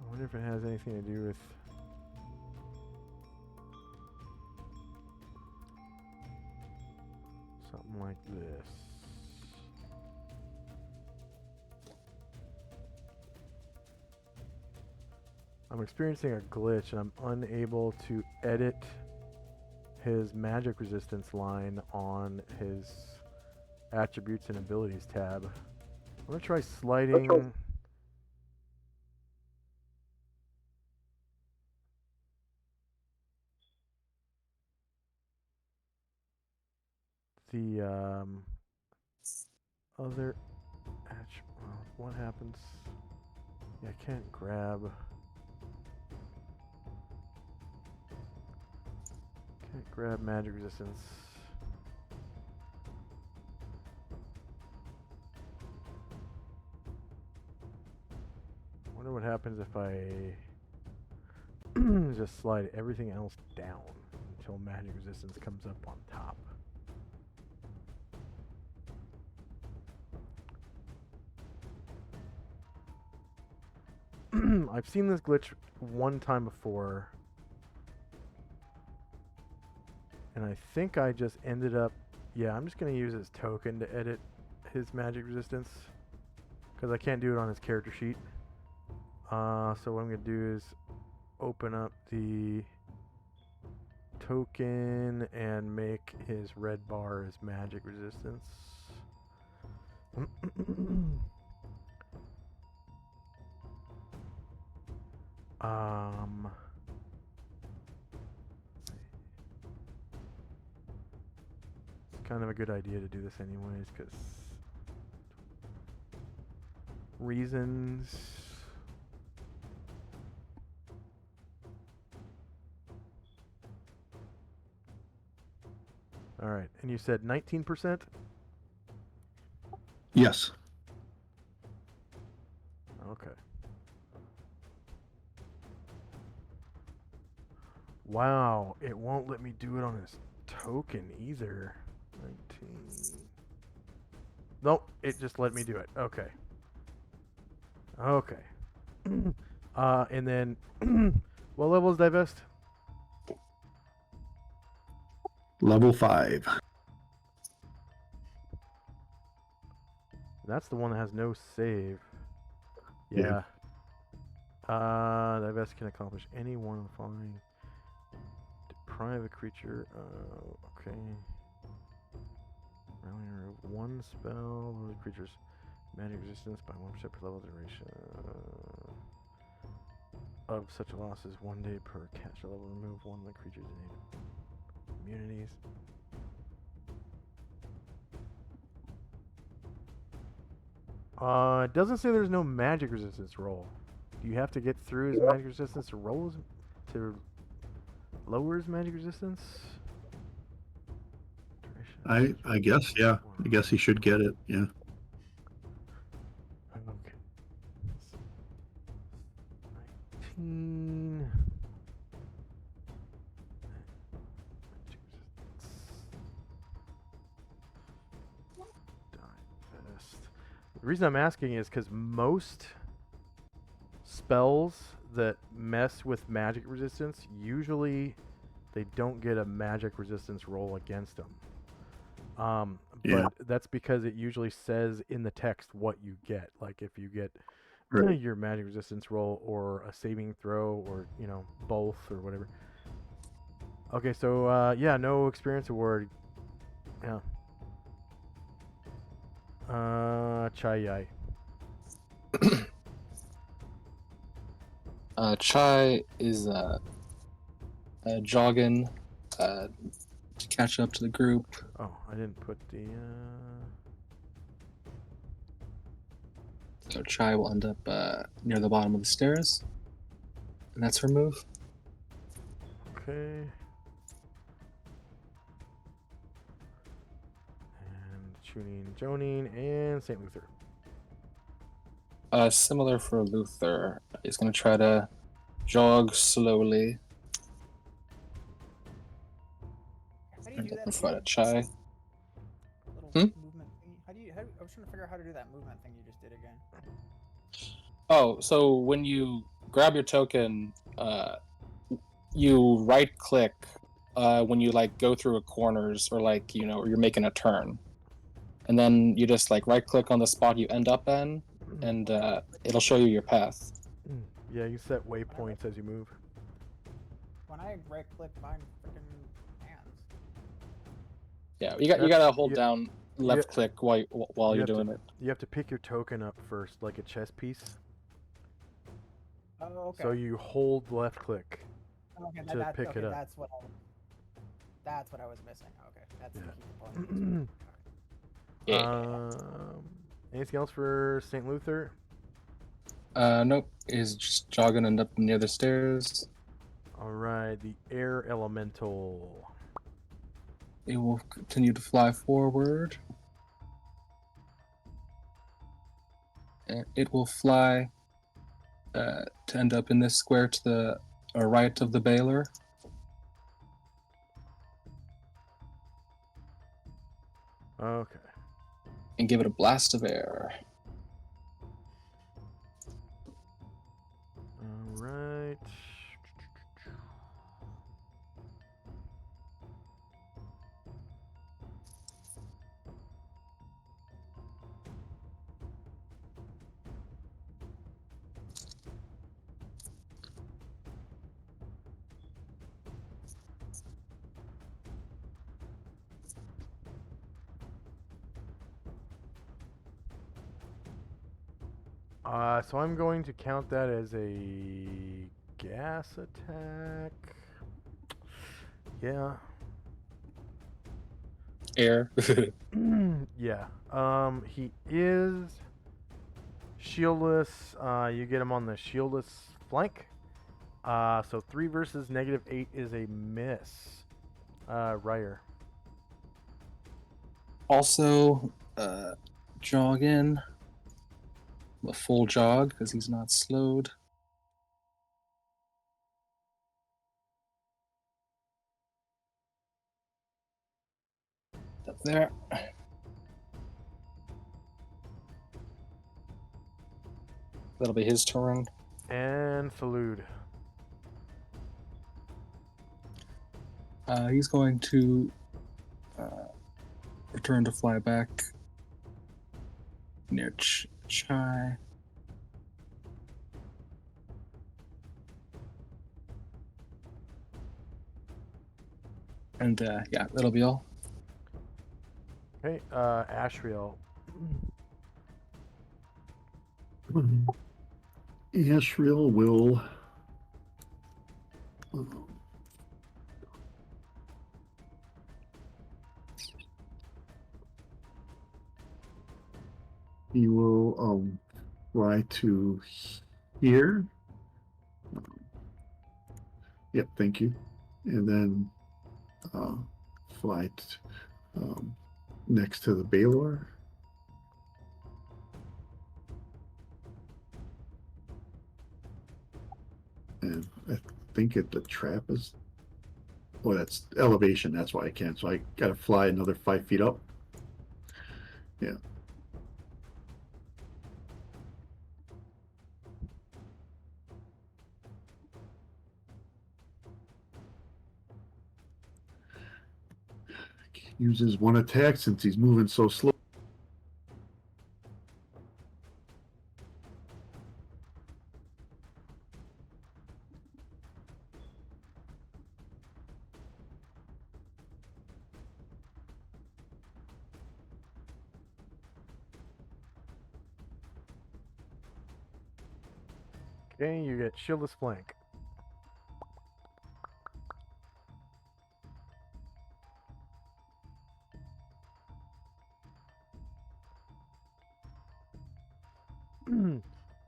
I wonder if it has anything to do with... this. I'm experiencing a glitch and I'm unable to edit his magic resistance line on his attributes and abilities tab. I'm going to try sliding the other what happens? Yeah, I can't grab magic resistance. Wonder what happens if I just slide everything else down until magic resistance comes up on top. I've seen this glitch one time before, and I think I just ended up, yeah, I'm just going to use his token to edit his magic resistance, because I can't do it on his character sheet. So what I'm going to do is open up the token and make his red bar his magic resistance. It's kind of a good idea to do this anyways, because reasons. All right, and you said 19%? Yes. Okay. Wow, it won't let me do it on his token either. 19. Nope, it just let me do it. Okay. Okay. And then, what level is Divest? Level 5. That's the one that has no save. Yeah. Divest can accomplish any one of the following. Deprive a creature. Okay. Rally and remove one spell. Lower the creature's magic resistance by 1% per level duration. Of such a loss as 1 day per caster level. Remove one of the creature's immunities. It doesn't say there's no magic resistance roll. Do you have to get through his magic resistance to roll to lower his magic resistance? I guess, yeah. I guess he should get it, yeah. Okay. 19. Divest. The reason I'm asking is because most spells that mess with magic resistance, usually they don't get a magic resistance roll against them. Yeah. But that's because it usually says in the text what you get. Like if you get Right. your magic resistance roll or a saving throw or, both or whatever. Okay, so yeah, no experience award. Yeah. Chai Yai. Chai is jogging to catch up to the group. Oh, I didn't put the. So Chai will end up near the bottom of the stairs, and that's her move. Okay. And Chunin, Jonin, and St. Luther. Similar for Luther, he's gonna try to jog slowly How do you do that? in front of again? Chai. Little movement thingy. I was trying to figure out how to do that movement thing you just did again. Oh, so when you grab your token, you right click when you go through a corners or you're making a turn. and then you just like right click on the spot you end up in, and it'll show you your path. Yeah, you set waypoints as you move. When I right click mine freaking hands. Yeah, you gotta That's- hold you- down left click while you you're have doing to, it. You have to pick your token up first, like a chess piece. Oh, okay. So you hold left click. Okay, to pick it up. That's what I was missing. Okay, that's Yeah. the key component. Yeah. Anything else for St. Luther? Nope. Is just jogging and up near the stairs. All right, the air elemental. It will continue to fly forward. And it will fly to end up in this square to the right of the Baylor. Okay. And give it a blast of air. All right. So I'm going to count that as a gas attack. Yeah. Air. Yeah. He is shieldless. You get him on the shieldless flank. So 3 versus -8 is a miss. Ryer. Also, jog in. A full jog because he's not slowed. Up there. That'll be his turn. And Salud. He's going to return to fly back near Chai. And yeah, that'll be all. Okay, Ashriel. Ashriel will. He will fly to here. Yep, thank you. And then fly next to the Baylor. And I think the trap is. Oh, that's elevation. That's why I can't. So I got to fly another 5 feet up. Yeah. Uses 1 attack since he's moving so slow. Okay, you get shieldless flank.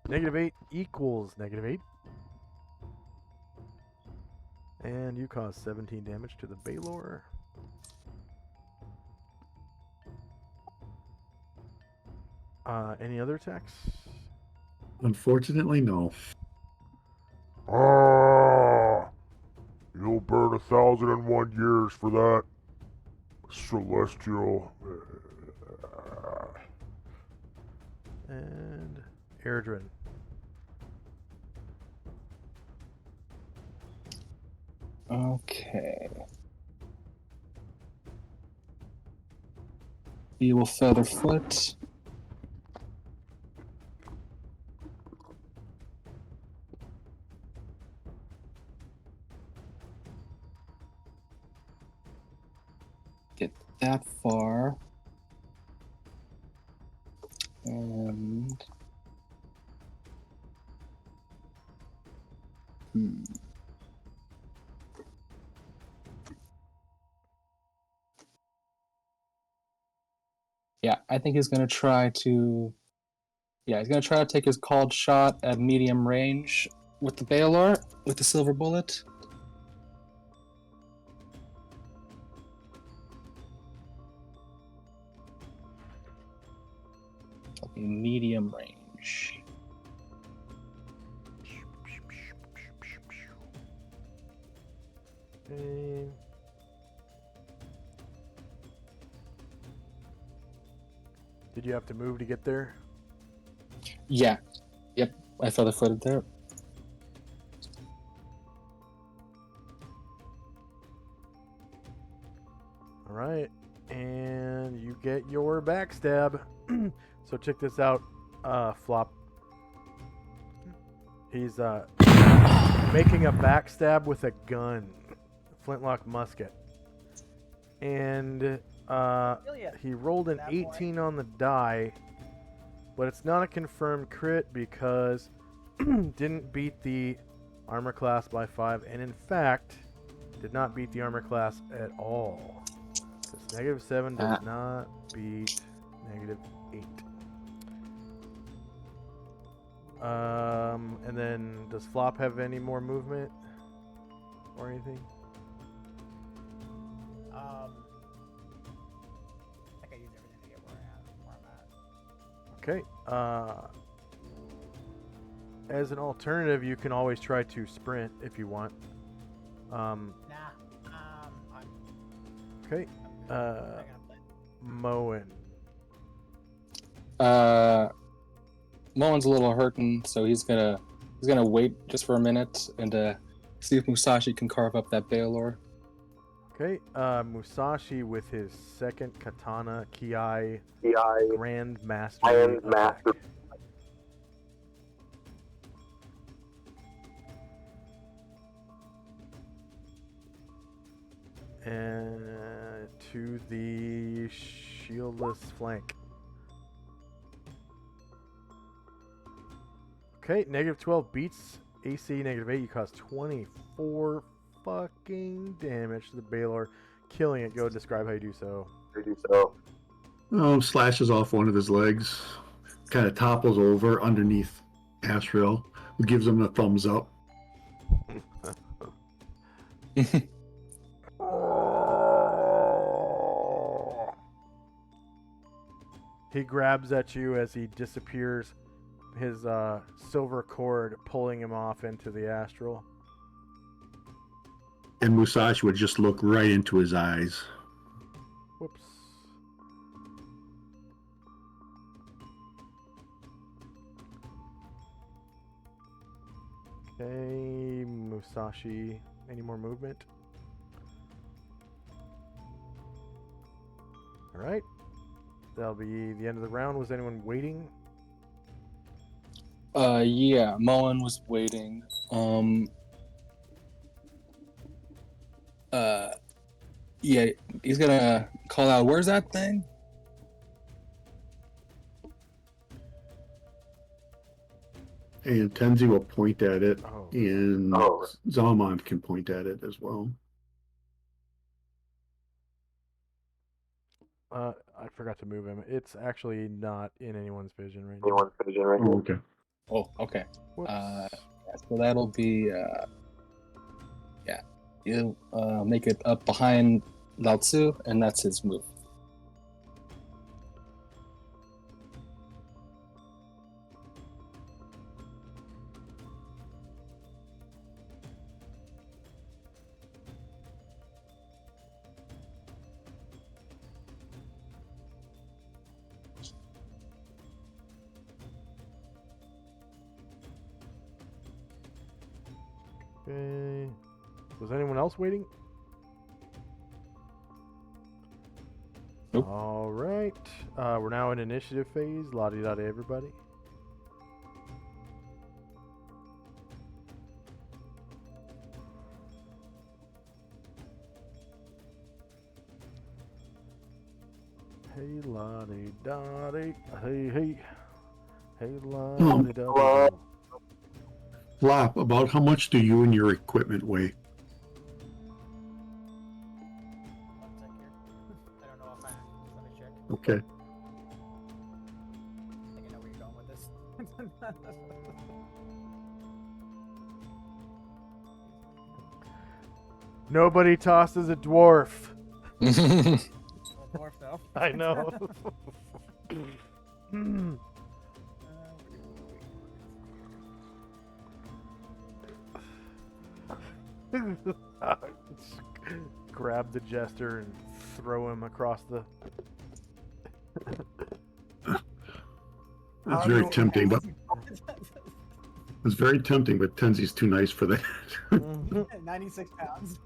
-8 equals -8. And you cause 17 damage to the Baylor. Any other attacks? Unfortunately, no. Ah! You'll burn 1,001 years for that, Celestial. And Airdrin. Okay. He will feather foot. Get that far. And yeah, I think he's gonna try to. Yeah, he's gonna try to take his called shot at medium range with the Baylor with the silver bullet. Okay, medium range. Okay. Did you have to move to get there? Yeah. Yep. I feather footed there. All right, and you get your backstab. So check this out, Flop. He's making a backstab with a gun, flintlock musket, and he rolled an 18 on the die, but it's not a confirmed crit because didn't beat the armor class by 5, and in fact did not beat the armor class at all. Because -7 does not beat -8. And then does Flop have any more movement or anything? I think I used everything to get where I'm at. Okay. As an alternative, you can always try to sprint if you want. I'm Okay. not gonna play. Moen. Moen's a little hurting, so he's gonna wait just for a minute and see if Musashi can carve up that Baylor. Okay. Musashi with his second katana, Kiai Grand Mastery attack. And to the shieldless flank. Okay, -12 beats AC -8. You cause 24 fucking damage to the Baylor, killing it. Go describe how you do so. Slashes off one of his legs, kind of topples over underneath Asriel, who gives him a thumbs up. He grabs at you as he disappears, his silver cord pulling him off into the astral. And Musashi would just look right into his eyes. Whoops. Okay, Musashi. Any more movement? Alright. That'll be the end of the round. Was anyone waiting? Yeah, Moen was waiting. Yeah, he's gonna call out, "Where's that thing?" And Tenzi will point at it, Oh. and Zalman can point at it as well. I forgot to move him. It's actually not in anyone's vision right now. Oh, okay. Oh, okay. Whoops. So that'll be, yeah, you make it up behind Lao Tzu, and that's his move. Okay. Was anyone else waiting? Nope. All right. We're now in initiative phase. La-di-da-di, everybody. Hey, la-di-da-di. Hey, hey. Hey, la-di-da-di. Flop, about how much do you and your equipment weigh? 1 sec here. I don't know if I. Let me check. Okay. I think I know where you're going with this. Nobody tosses a dwarf. Well, dwarf though. I know. Grab the jester and throw him across the. That's very tempting, but it's very tempting, but Tenzi's too nice for that. 96 pounds.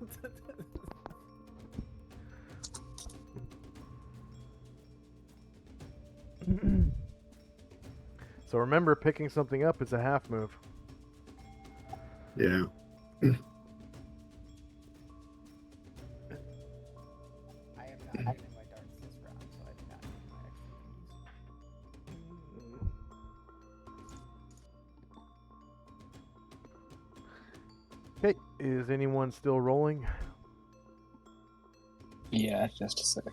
So remember, picking something up is a half move. Yeah. I am not using my darts this round, so I do not need my extra keys. Okay, is anyone still rolling? Yeah, just a sec.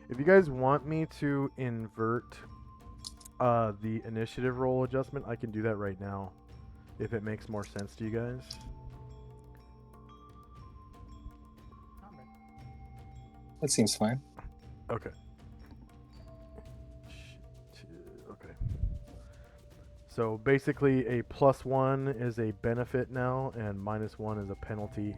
If you guys want me to invert the initiative roll adjustment, I can do that right now, if it makes more sense to you guys. That seems fine. Okay. Okay. So basically, a +1 is a benefit now, and -1 is a penalty.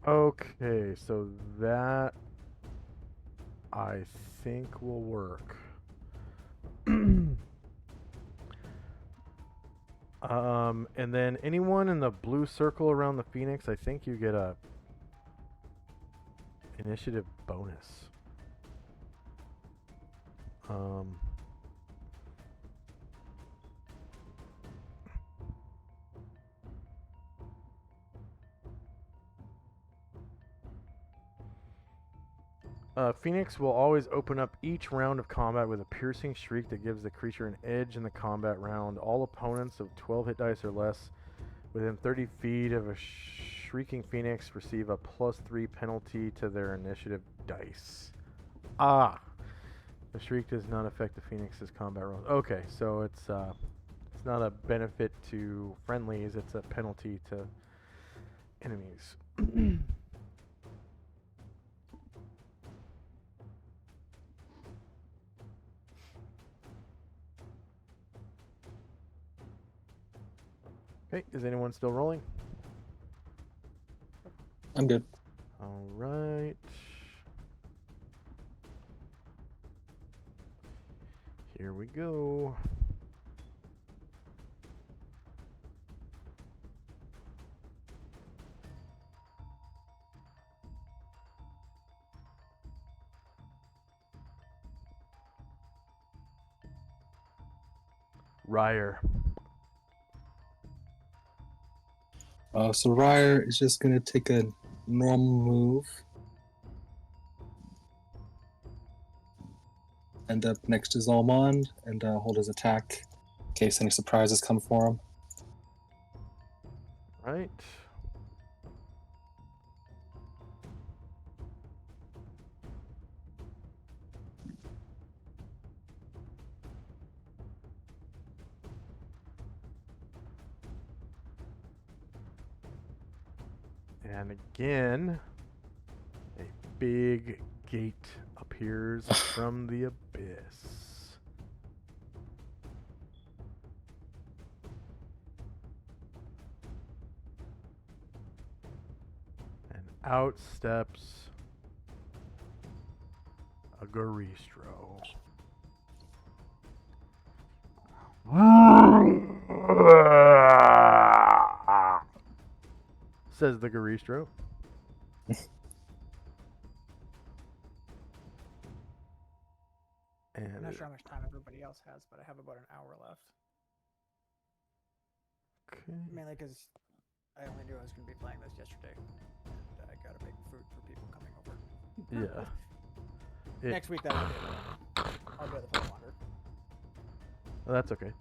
Okay, so that I think will work. And then anyone in the blue circle around the Phoenix, I think you get a initiative bonus. Phoenix will always open up each round of combat with a piercing shriek that gives the creature an edge in the combat round. All opponents of 12 hit dice or less within 30 feet of a shrieking Phoenix receive a +3 penalty to their initiative dice. Ah! The shriek does not affect the Phoenix's combat rolls. Okay, so it's not a benefit to friendlies, it's a penalty to enemies. Okay, is anyone still rolling? I'm good. All right. Here we go. Ryer. So Ryer is just gonna take a normal move. End up next to Zalmond and hold his attack in case any surprises come for him. Right. And again, a big gate appears from the abyss. And out steps a Garistro. Says the Garistro. I'm And not sure how much time everybody else has, but I have about an hour left. okay. Mainly because I only knew I was going to be playing this yesterday, and I got to make food for people coming over. Yeah. It- Next week, that'll be it. I'll be able to play longer. Oh, that's okay.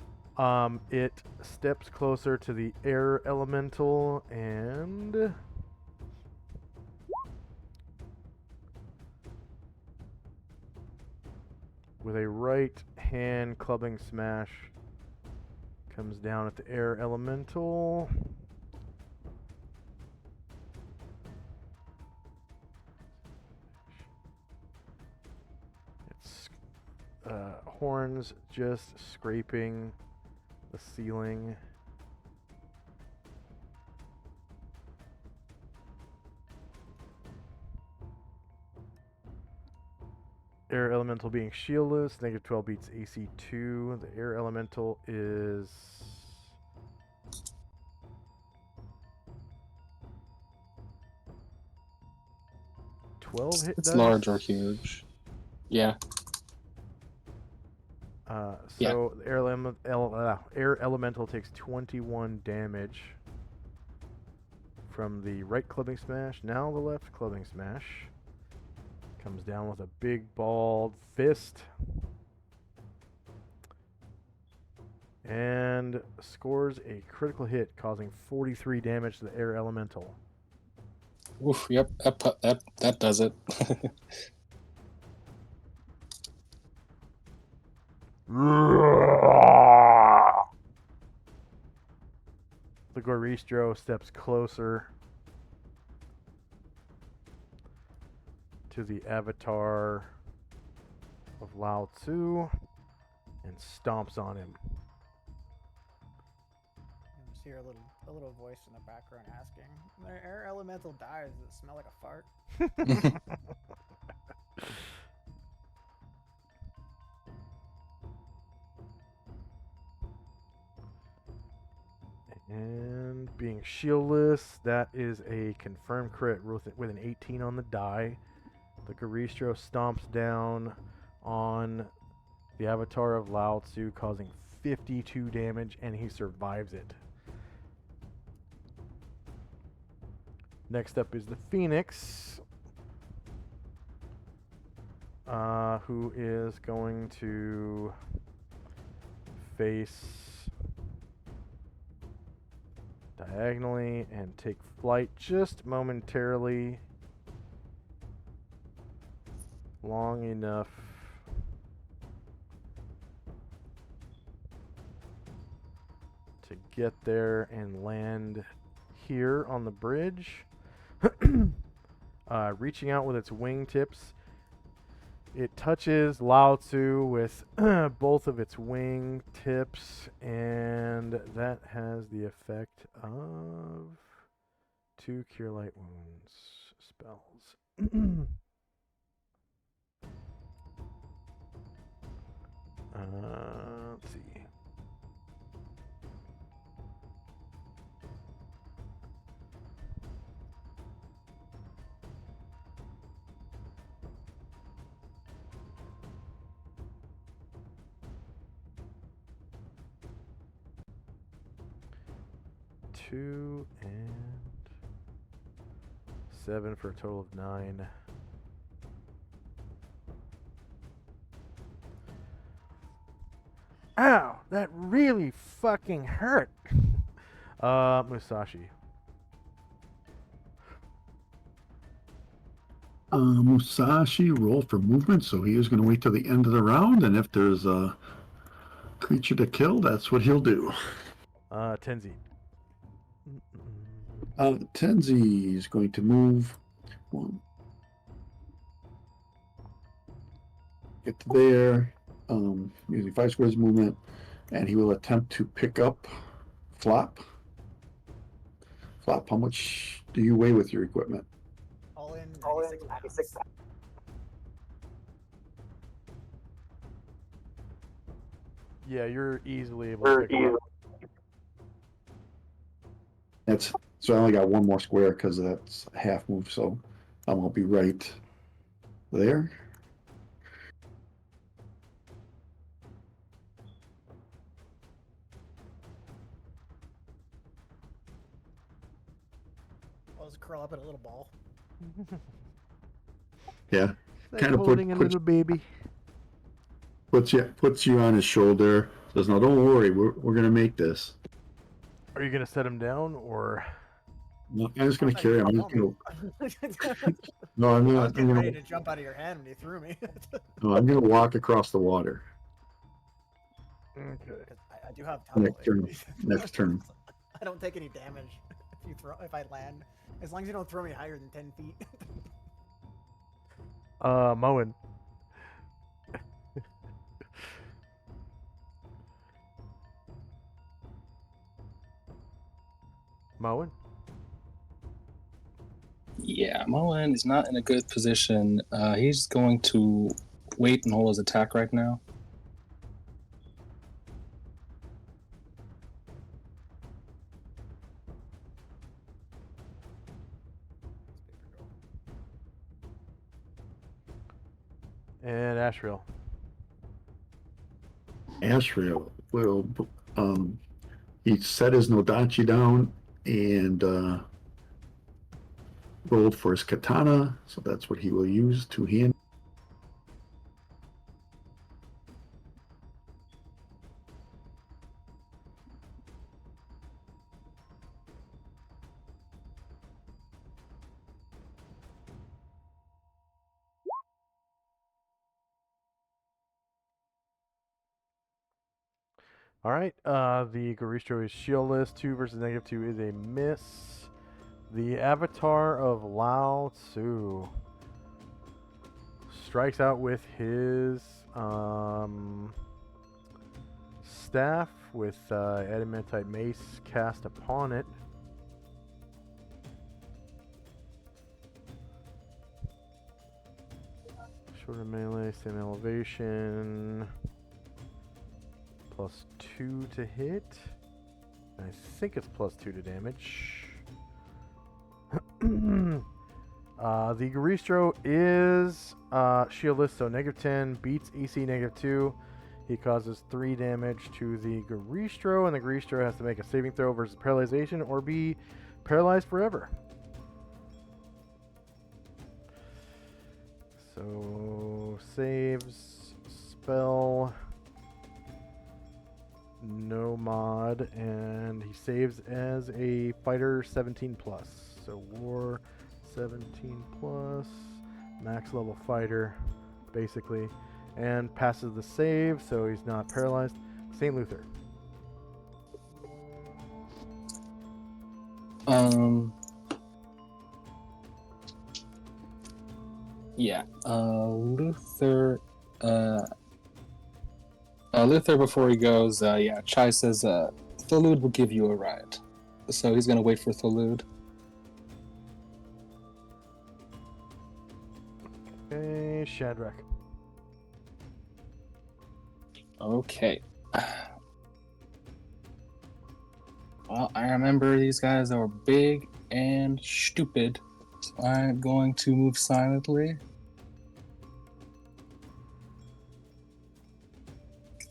It steps closer to the air elemental and with a right hand clubbing smash comes down at the air elemental. Its horns just scraping the ceiling. Air elemental being shieldless, -12 beats AC 2. The air elemental is 12 hit It's dice. large or huge. Yeah. So the air elemental takes 21 damage from the right clubbing smash. Now the left clubbing smash comes down with a big balled fist and scores a critical hit, causing 43 damage to the air elemental. Oof, yep, that does it. The Goristro steps closer to the avatar of Lao Tzu and stomps on him. You just hear a little voice in the background asking, "When an air elemental dies, does it smell like a fart?" And being shieldless, that is a confirmed crit with an 18 on the die. The Garistro stomps down on the avatar of Lao Tzu, causing 52 damage, and he survives it. Next up is the Phoenix, who is going to face diagonally and take flight just momentarily, long enough to get there and land here on the bridge. Reaching out with its wingtips, it touches Lao Tzu with both of its wing tips, and that has the effect of 2 Cure Light Wounds spells. Let's see. 2 and 7 for a total of 9. Ow! That really fucking hurt! Musashi. Musashi rolled for movement, so he is going to wait till the end of the round, and if there's a creature to kill, that's what he'll do. Tenzi. Tenzi is going to move. Get to there, using 5 squares movement, and he will attempt to pick up Flop. Flop, how much do you weigh with your equipment? All in 96 pounds. Yeah, you're easily able to pick him up. That's so I only got one more square because that's a half move, so I'll be right there. I'll just curl up in a little ball. Yeah, Like kind of holding a little baby. puts you on his shoulder. Says, "No, don't worry, we're gonna make this." Are you gonna set him down, or? No, I'm just gonna carry him. I'm just gonna. No, I'm I was not. getting ready to jump out of your hand when you threw me. No, I'm gonna walk across the water. Okay. I do have tunnel. Next turn. Next turn. I don't take any damage if I land, as long as you don't throw me higher than 10 feet. Moen. Moen? Yeah, Mullen is not in a good position. He's going to wait and hold his attack right now. And Ashriel. Ashriel will. He set his Nodachi down and rolled for his katana, so that's what he will use to hand. Alright, the Garistro is shieldless. 2 versus -2 is a miss. The Avatar of Lao Tzu strikes out with his staff with adamantite mace cast upon it. Shorter melee, same elevation. +2 to hit. I think it's +2 to damage. The Garistro is shieldless, so -10 beats EC -2. He causes 3 damage to the Garistro, and the Garistro has to make a saving throw versus paralyzation or be paralyzed forever. So, saves, spell, no mod, and he saves as a fighter 17+. So, war 17+, max level fighter, basically, and passes the save, so he's not paralyzed. St. Luther. Yeah, Luther, Luther, before he goes, Chai says, Tholud will give you a ride. So he's gonna wait for Tholud. Okay, Shadrach. Okay. Well, I remember these guys are big and stupid, so I'm going to move silently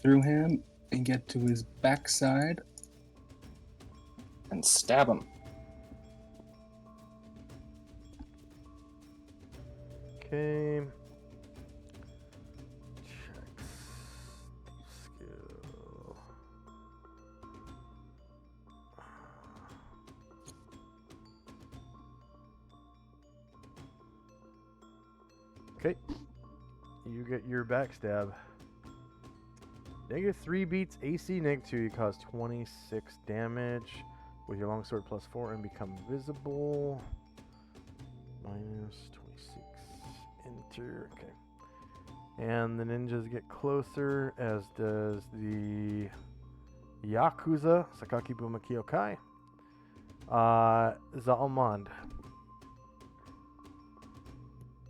through him and get to his backside. and stab him. Okay. Checks. Skill. Okay. You get your backstab. -3 beats AC, -2 you cause 26 damage with your longsword +4 and become visible. -26. Enter. Okay. And the ninjas get closer, as does the Yakuza, Sakaki Buma Kyokai. Zalmond.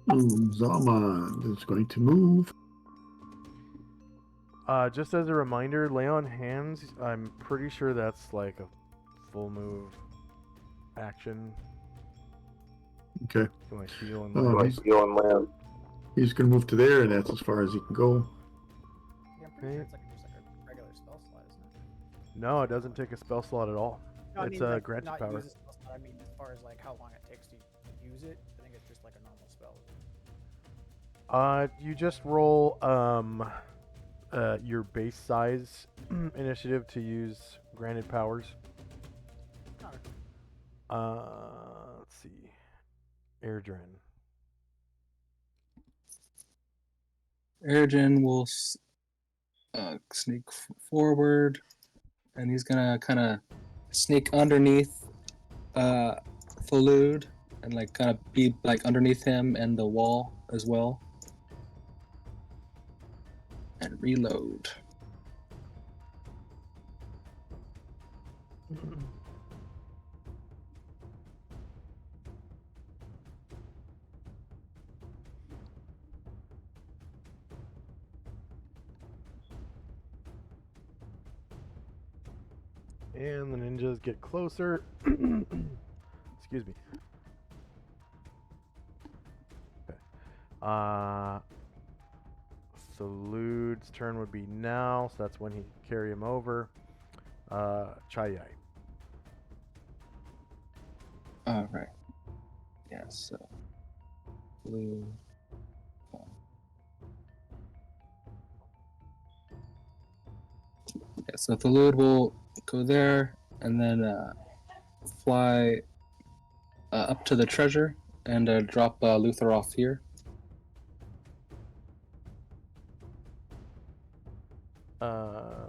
Zalman is going to move. Just as a reminder, lay on hands. I'm pretty sure that's like a full move action. Okay. You want to heal and He's going to move to there, and that's as far as he can go. Yeah, I'm pretty sure it's like just like a regular spell slot, isn't it? No, it doesn't take a spell slot at all. No, I It's mean, a like, granted not power. use a spell slot. I mean, as far as like how long it takes to use it, I think it's just like a normal spell. You just roll your base size initiative to use granted powers. Okay. Let's see. Airdrin. Ergen will sneak forward, and he's gonna kind of sneak underneath Falud and like kind of be like underneath him and the wall as well, and reload. And the ninjas get closer. Excuse me. Okay. Salud's turn would be now, so that's when he carry him over. Chayai. All right. Yeah. So blue. Yeah, so Thalud will go there and then fly up to the treasure and drop Luther off here.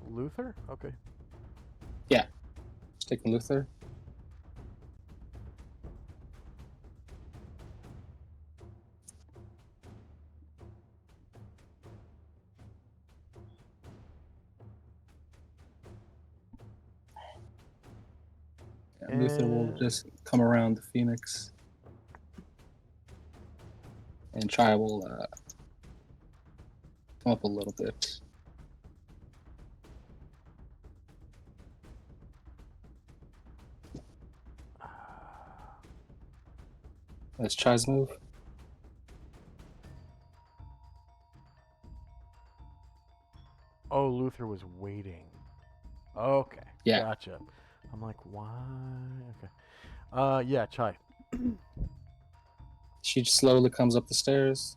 Luther? Okay. Yeah, just taking Luther. And Luther will just come around the Phoenix. And Chai will come up a little bit. That's Chai's move. Oh, Luther was waiting. Okay. Yeah. Gotcha. I'm like, why? Okay. Yeah, Chai. She slowly comes up the stairs.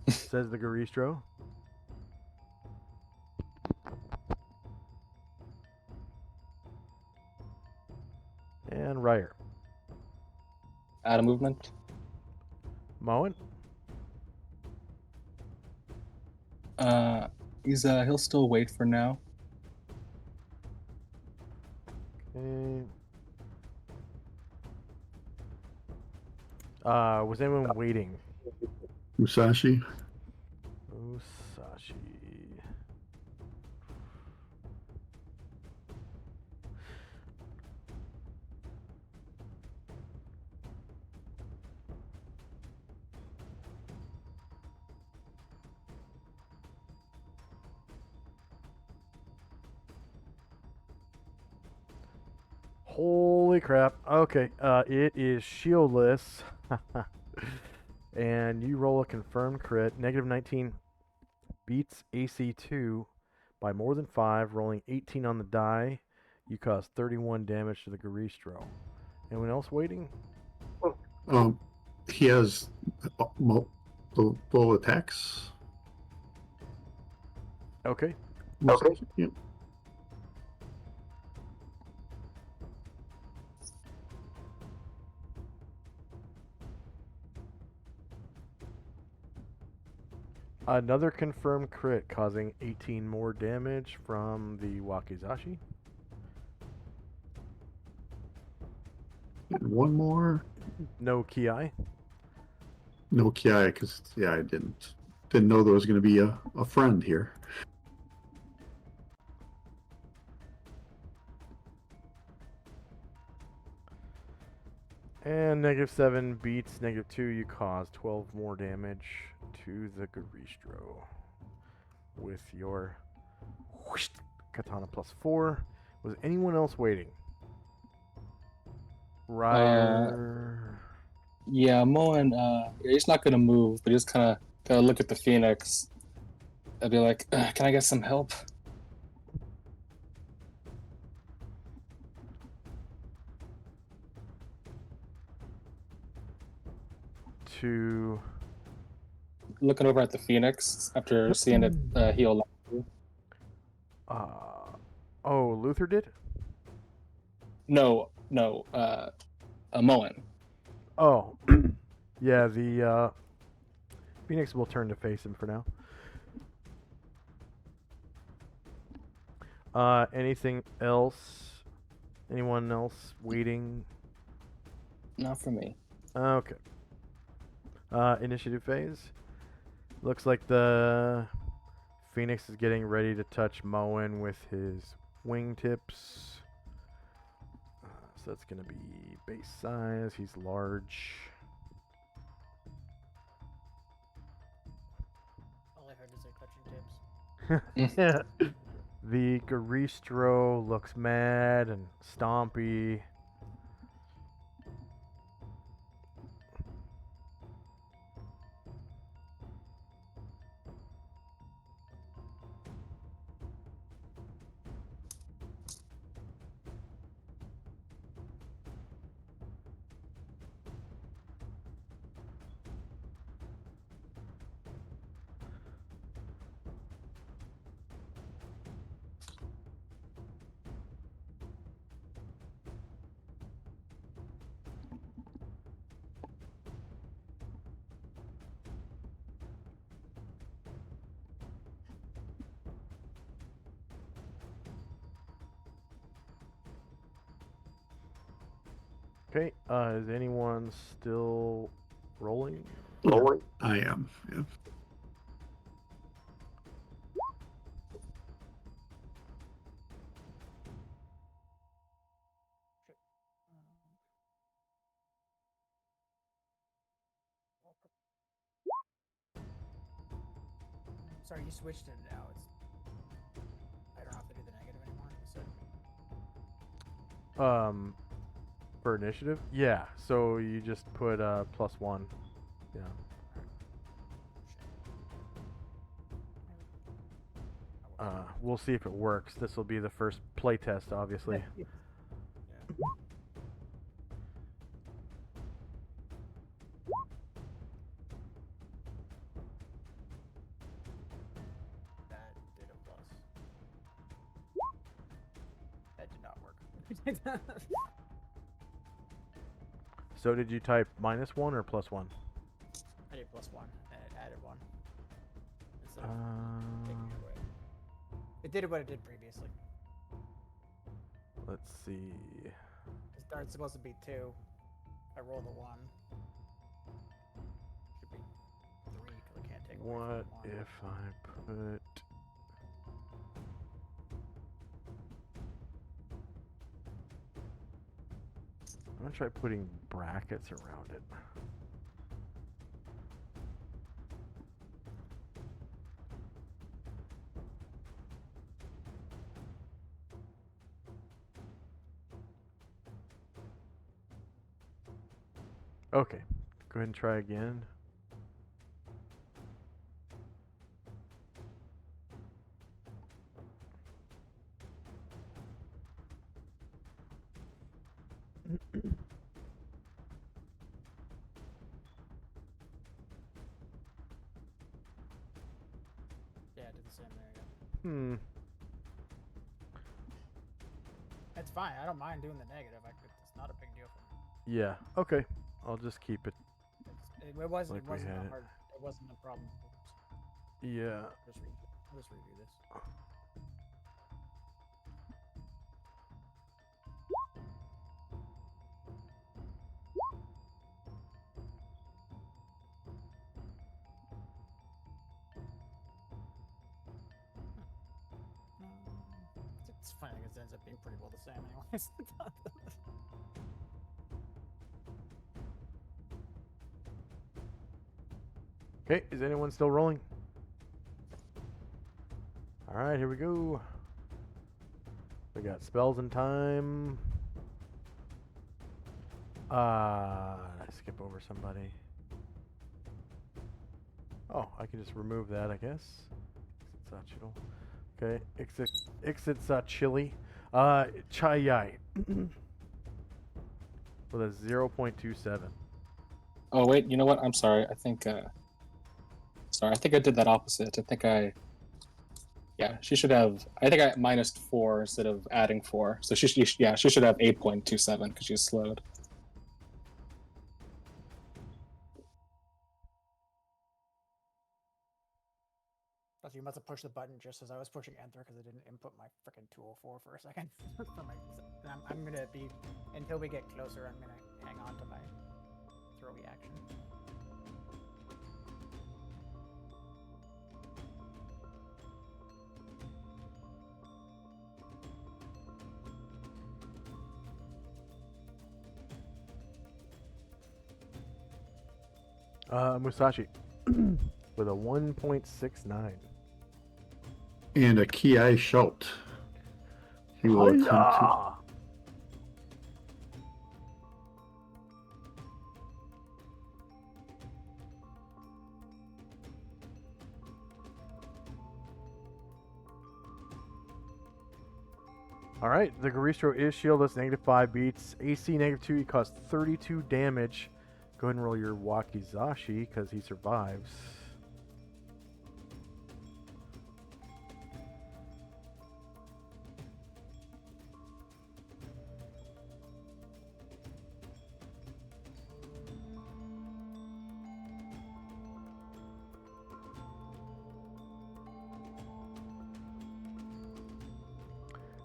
Says the Garistro. And Ryer. Out of movement. Moen. He'll still wait for now. Okay. Was anyone waiting? Musashi. Musashi. Holy crap. Okay, it is shieldless. And you roll a confirmed crit. -19 beats AC 2 by more than 5, rolling 18 on the die. You cause 31 damage to the Garistro. Anyone else waiting? He has multiple attacks. Okay. Okay. Yep. Another confirmed crit, causing 18 more damage from the Wakizashi. And one more. No Ki. No Ki, because I didn't know there was going to be a friend here. And -7 beats -2. You cause 12 more damage to the Garistro with your whoosh, katana +4. Was anyone else waiting? Ryder. Yeah, Moen, he's not gonna move, but he's kind of gonna look at the Phoenix. I'd be like, can I get some help? To Looking over at the Phoenix after seeing it heal. oh, Luther did? No, Moen. Oh. Yeah, the Phoenix will turn to face him for now. Anything else? Anyone else waiting? Not for me. Okay. Initiative phase. Looks like the Phoenix is getting ready to touch Moen with his wingtips. So that's going to be base size. He's large. All I heard is like touching tips. The Garistro looks mad and stompy. Okay, is anyone still rolling? Rolling? I am. Yeah. Sorry, you switched it now. I don't have to do the negative anymore. You said. For initiative? Yeah, so you just put +1. Yeah. We'll see if it works. This will be the first playtest, obviously. Yeah. That did a plus. That did not work. So did you type -1 or +1? I did +1 and it added 1. Instead of taking it away. It did what it did previously. Let's see. The start's supposed to be 2. I rolled a 1. Should be 3 because I can't take away What from 1. if I put... I'm gonna try putting brackets around it. Okay, go ahead and try again. Yeah, I did the same there. Yeah. Hmm. It's fine. I don't mind doing the negative. It's not a big deal for me. Yeah. Okay. I'll just keep it. It wasn't. Like we had a it. hard. It wasn't a problem. Yeah. I'll just redo this. It's funny because it ends up being pretty well the same, anyways. Okay. Is anyone still rolling? All right. Here we go. We got spells and time. Did I skip over somebody? Oh, I can just remove that, I guess. Okay, exit chili. Chai Yai. With a 0.27. Oh wait, you know what? I'm sorry. I think I think I did that opposite. Yeah, she should have. I think I minused 4 instead of adding 4. So she should have 8.27 because she's slowed. You must have pushed the button just as I was pushing enter because I didn't input my freaking 204 for a second. I'm gonna be until we get closer. I'm gonna hang on to my throwy action. Musashi with a 1.69. And a Ki shout. He will attempt to. Alright, the Garistro is shieldless, -5 beats. AC -2, he caused 32 damage. Go ahead and roll your Wakizashi because he survives.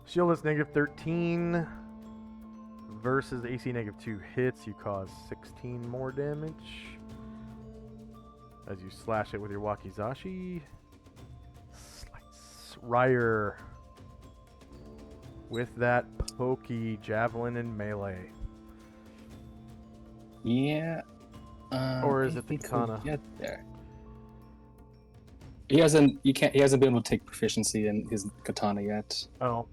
Shieldless -13 versus AC -2 hits. You cause 16 more damage as you slash it with your Wakizashi. Slice. Ryer with that pokey javelin and melee. Yeah. Or is I it the think we'll katana? Get there. He hasn't. He hasn't been able to take proficiency in his katana yet. Oh.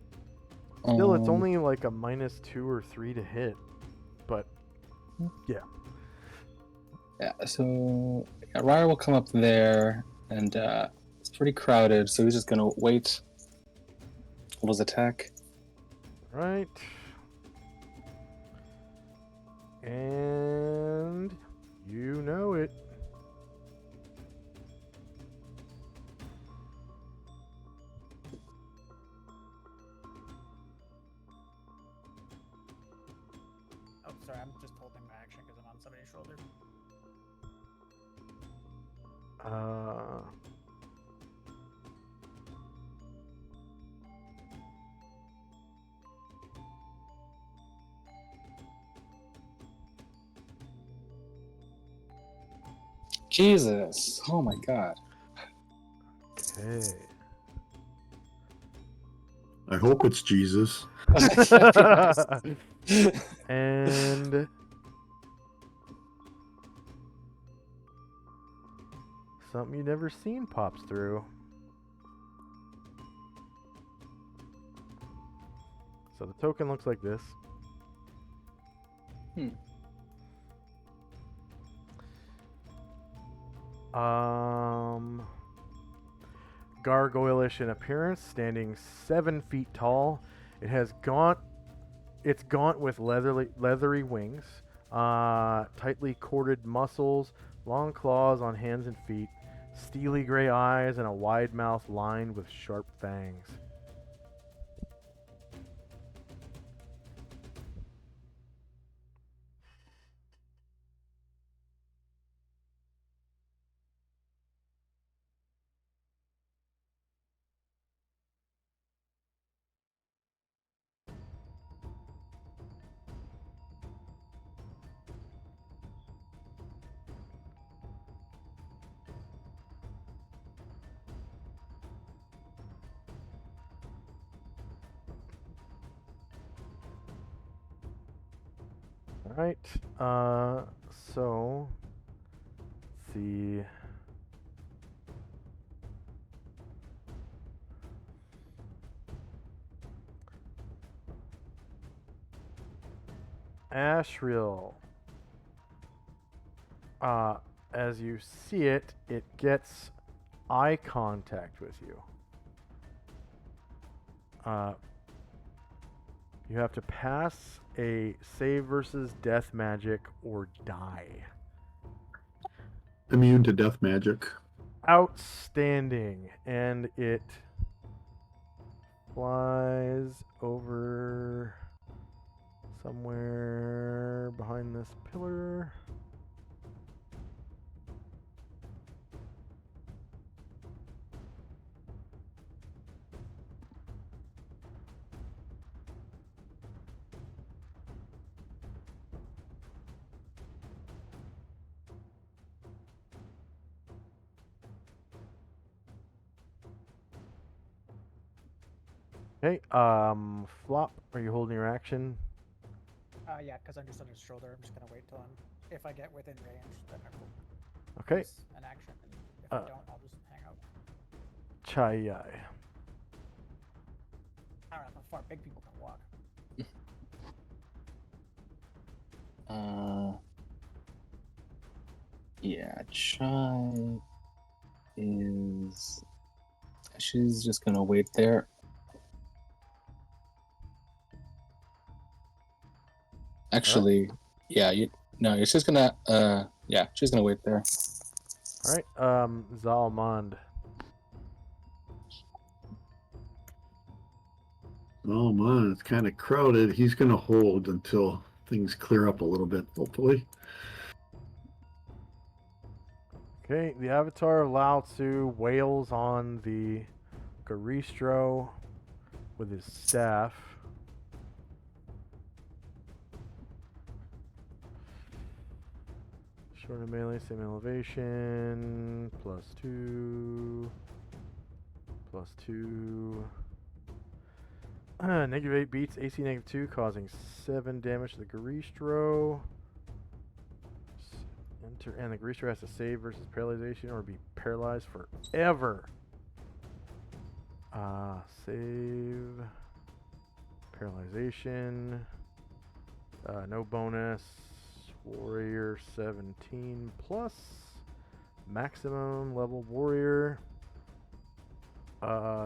Still, it's Um, only like a -2 or 3 to hit. But, yeah. Yeah, so Ryer will come up there, and it's pretty crowded, so he's just gonna wait. Hold his attack. Right. And you know it. Oh, sorry, I'm just holding my action because I'm on somebody's shoulder. Jesus! Oh my god. Okay. I hope it's Jesus. And something you've never seen pops through. So the token looks like this. Gargoyle-ish in appearance, standing 7 feet tall. It has gaunt It's gaunt with leathery wings, tightly corded muscles, long claws on hands and feet, steely gray eyes, and a wide mouth lined with sharp fangs. Alright, so, let's see. Ashriel, as you see it, it gets eye contact with you. You have to pass a save versus death magic or die. Immune to death magic. Outstanding. And it flies over somewhere behind this pillar. Okay, Flop, are you holding your action? Yeah, because I'm just on his shoulder. I'm just gonna wait till if I get within range, then I will Okay, use an action. And if I don't, I'll just hang out. Chai. I don't know how far big people can walk. Yeah, Chai is. She's just gonna wait there. Actually, yeah, it's just gonna. Yeah, she's gonna wait there. All right, Zalmond. Oh man, it's kind of crowded. He's going to hold until things clear up a little bit, hopefully. Okay, the Avatar of Lao Tzu wails on the Garistro with his staff. Short of melee, same elevation, +2, +2. -8 beats AC -2, causing 7 damage to the Garistro. And the Greaser has to save versus paralyzation or be paralyzed forever. Save. Paralyzation. No bonus. Warrior 17 plus. Maximum level warrior.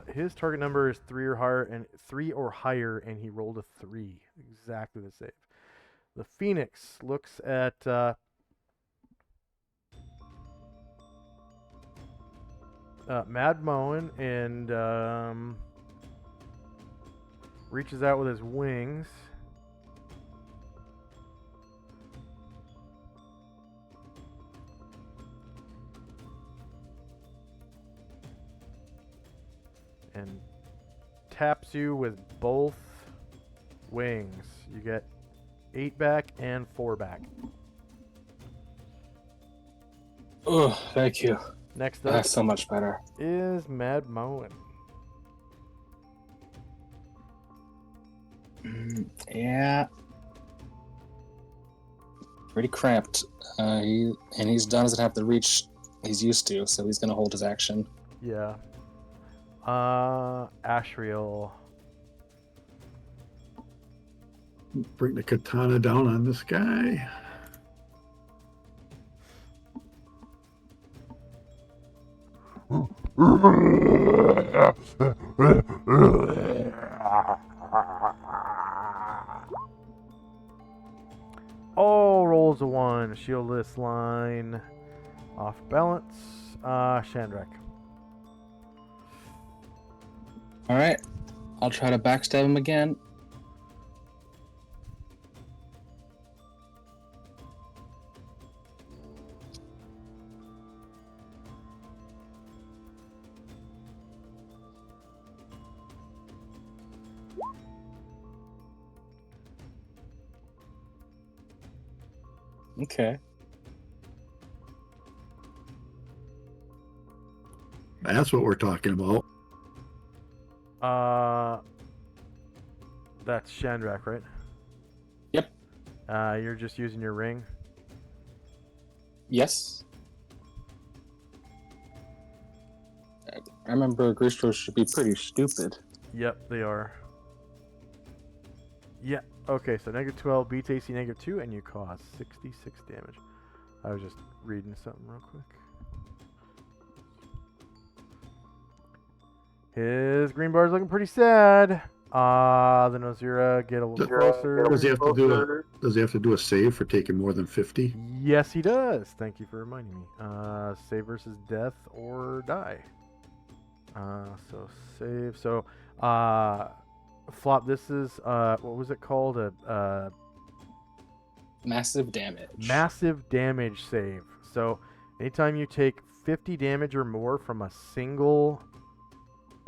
His target number is 3 or higher, and he rolled a 3. Exactly the save. The Phoenix looks at Mad Moen and reaches out with his wings. And taps you with both wings. You get 8 back and 4 back. Oh, thank you. Next up That's so much better. is Mad Moen. Yeah. Pretty cramped. He's doesn't have the reach he's used to, so he's gonna hold his action. Yeah. Ashriel. Bring the katana down on this guy. rolls a 1. Shieldless line. Off balance. Shandrak. Alright. I'll try to backstab him again. Okay. That's what we're talking about. That's Shandrak, right? Yep. You're just using your ring. Yes. I remember Gristros should be pretty stupid. Yep, they are. Yeah. Okay, so -12 beats AC -2, and you cause 66 damage. I was just reading something real quick. His green bar is looking pretty sad. The Nozira get a little closer. Does he have to do a save for taking more than 50? Yes, he does. Thank you for reminding me. Save versus death or die. So save. So, Flop. This is what was it called? A Massive damage. massive damage save. So, anytime you take 50 damage or more from a single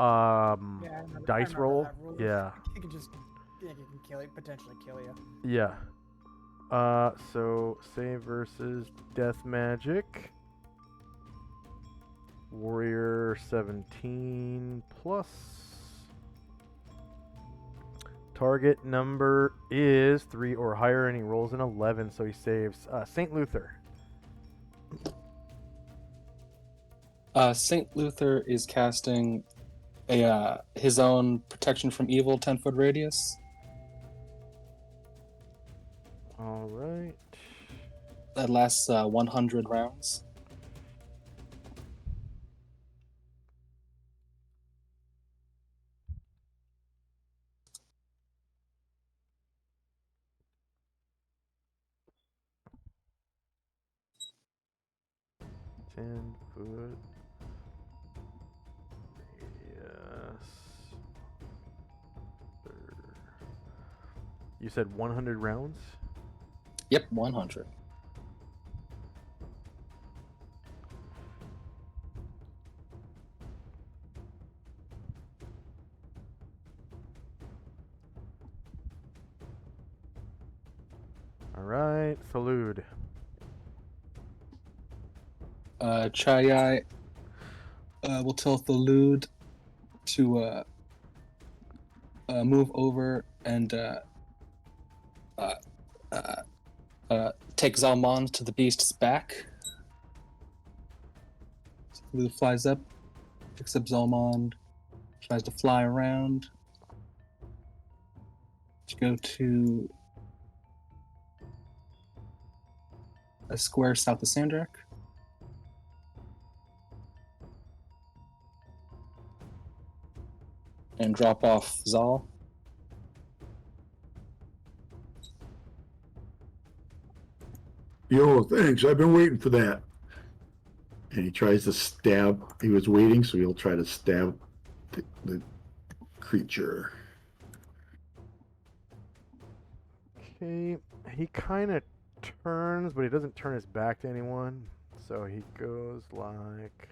Yeah, I remember dice roll. that rule. Yeah. It can just, it can kill you, potentially kill you. Yeah. So save versus death magic. Warrior 17 plus. Target number is 3 or higher, and he rolls an 11, so he saves. Saint Luther. Saint Luther is casting his own protection from evil 10-foot radius. All right. That lasts 100 rounds. Ten foot radius. You said 100 rounds? Yep, 100. All right, Salud. Chai will tell Thalud to move over and take Zalman to the beast's back. So Thalud flies up, picks up Zalman, tries to fly around to go to a square south of Sandrak. And drop off Zal. Yo, thanks. I've been waiting for that. And he tries to stab. He was waiting, so he'll try to stab the creature. Okay, he kind of turns, but he doesn't turn his back to anyone. So he goes like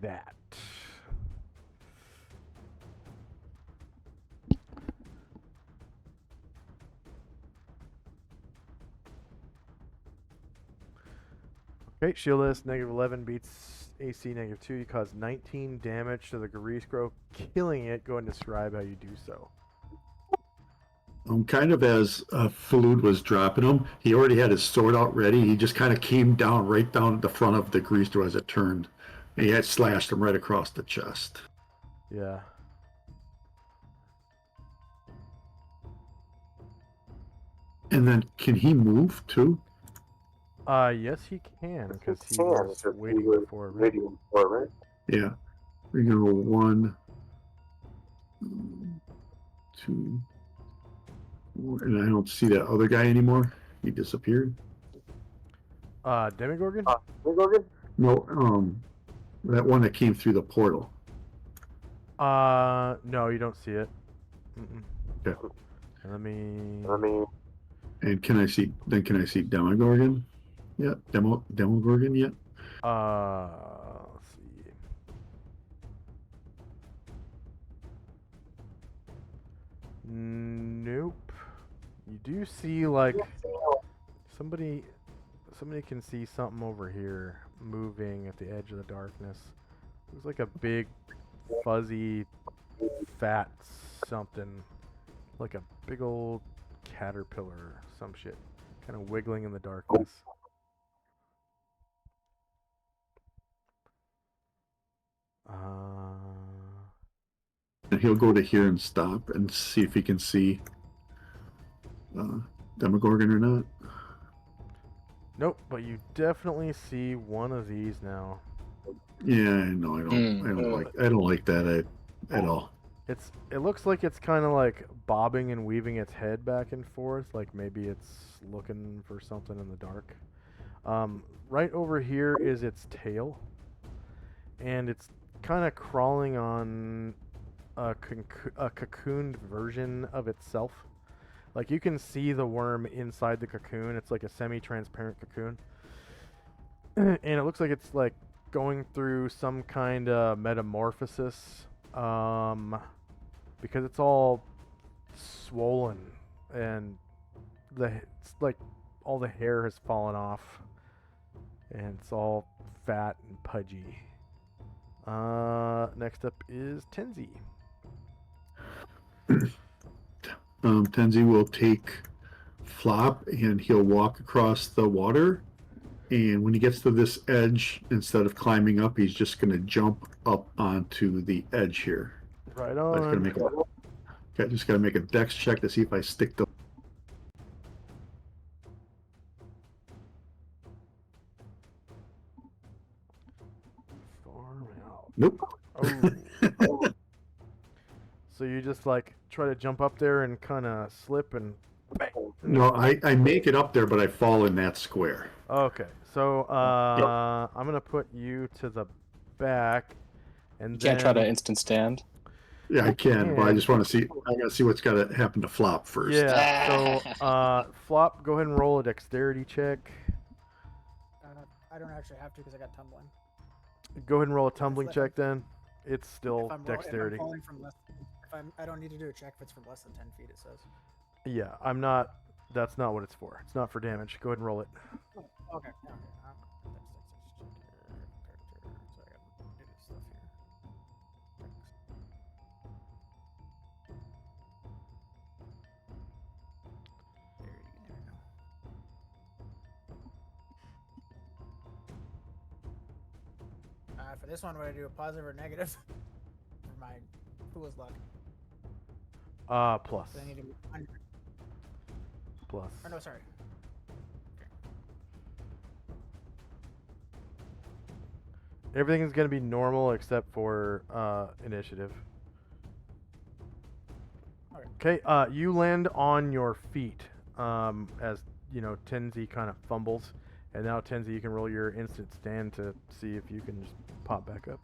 that. Okay, shieldless, -11 beats AC -2. You cause 19 damage to the Gariscro, killing it. Go and describe how you do so. Kind of as Falud was dropping him, he already had his sword out ready. He just kind of came down right down at the front of the greaser as it turned. And he had slashed him right across the chest. Yeah. And then, can he move too? Yes, he can, because he was waiting before, right? Yeah. We're gonna go 1, 2, 4, and I don't see that other guy anymore. He disappeared. Demogorgon? No, that one that came through the portal. No, you don't see it. Mm-mm. Okay. Let me. And can I see Demogorgon? Yeah, Demogorgon yet? Let's see. Nope. You do see like somebody can see something over here moving at the edge of the darkness. Looks like a big, fuzzy, fat something, like a big old caterpillar or some shit, kind of wiggling in the darkness. And he'll go to here and stop and see if he can see Demogorgon or not. Nope, but you definitely see one of these now. Yeah, I know. I don't like that at all. It looks like it's kind of like bobbing and weaving its head back and forth, like maybe it's looking for something in the dark. Right over here is its tail, and it's kind of crawling on a cocooned version of itself. Like you can see the worm inside the cocoon. It's like a semi-transparent cocoon, and it looks like it's like going through some kind of metamorphosis. Because it's all swollen and it's like all the hair has fallen off and it's all fat and pudgy. Next up is Tenzi. Tenzi will take Flop and he'll walk across the water. And when he gets to this edge, instead of climbing up, he's just going to jump up onto the edge here. Right I just gotta make a dex check to see if I stick the. Farm out. Nope. Oh. So you just like try to jump up there and kind of slip and bang. No, I make it up there, but I fall in that square. Okay, so I'm gonna put you to the back, and You can't try to instant stand. Yeah, I can, but I just want to see. I gotta see what's gotta happen to Flop first. Yeah. So Flop, go ahead and roll a dexterity check. I don't actually have to because I got tumbling. Go ahead and roll a tumbling check then. It's still dexterity. If I'm falling from less, I don't need to do a check if it's from less than 10 feet. It says. Yeah, I'm not. That's not what it's for. It's not for damage. Go ahead and roll it. Oh, okay. So I gotta do this stuff here. There we go. For this one, would I do a positive or negative? For my fool's luck. Plus. So I need to be 100. Plus. Or no, sorry. Everything is going to be normal except for initiative. Okay, you land on your feet as, you know, Tenzi kind of fumbles. And now, Tenzi, you can roll your instant stand to see if you can just pop back up.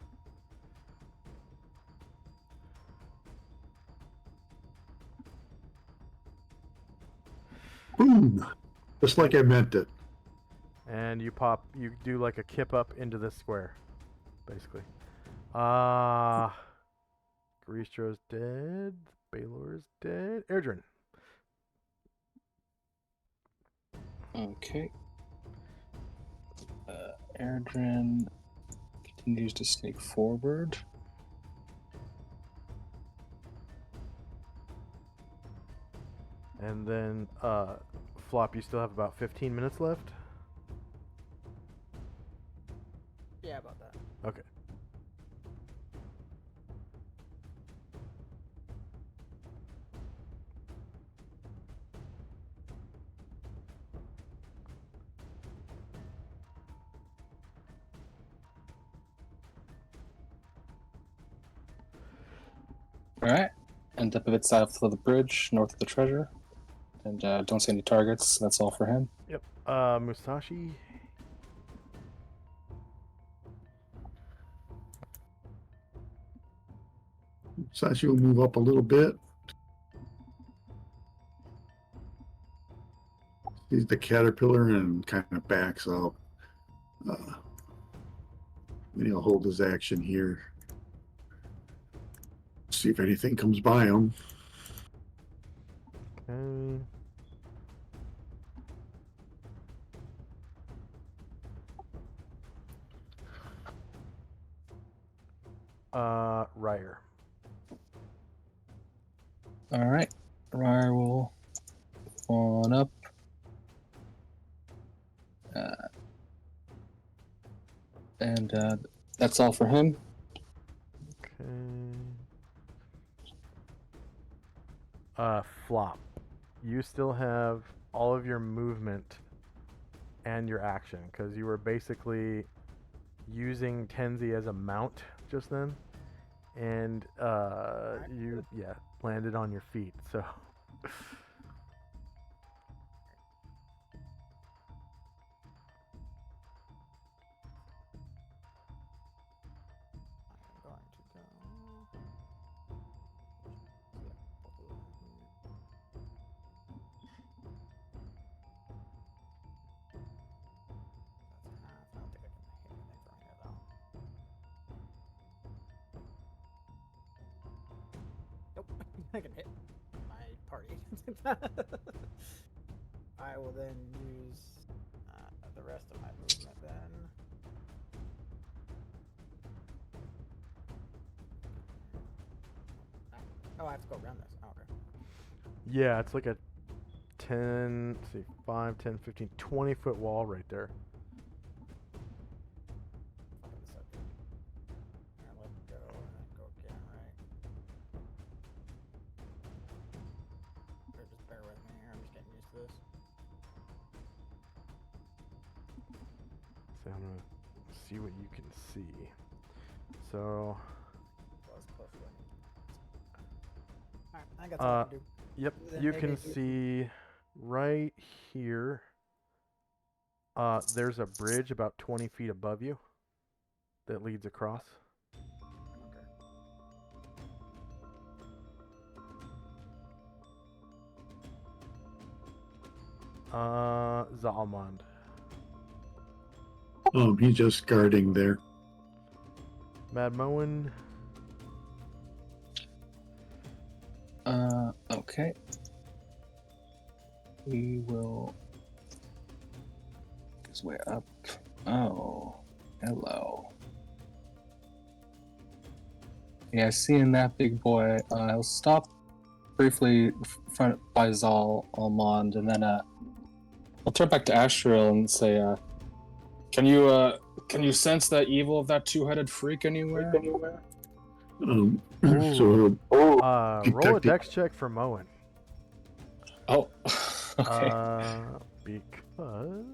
Boom! Just like I meant it. And you do like a kip up into this square, basically. Greastro's dead. Baylor's dead. Erdrin. Okay. Erdrin continues to sneak forward. And then, Flop, you still have about 15 minutes left? Yeah, about that. Okay. Alright. End up a bit south of the bridge, north of the treasure. And don't see any targets. That's all for him. Yep. Musashi. Sashi will move up a little bit. Sees the caterpillar and kind of backs up. And he'll hold his action here. See if anything comes by him. Okay. Ryer. All right. Ryer will on up. And that's all for him. Okay. Flop. You still have all of your movement and your action because you were basically using Tenzi as a mount just then, and you landed on your feet. So. I can hit my party. I will then use the rest of my movement then. Oh, I have to go around this. Oh, okay. Yeah, it's like a 10, let's see, 5, 10, 15, 20-foot wall right there. Let it go and then go again, right? Or just bear with me here. I'm just getting used to this. So I'm gonna see what you can see. So. Plus one. Alright, I got something to do. Yep, Then you maybe can if you- see right here. There's a bridge about 20 feet above you that leads across. Zalmond. He's just guarding there. Mad Moen. Okay. We will his way up. Oh, hello. Yeah, seeing that big boy, I'll stop briefly front by Zal Almond, and then I'll turn back to Asheril and say, can you sense the evil of that two-headed freak anywhere? So Roll a detective- dex check for Moen. Oh, okay. Because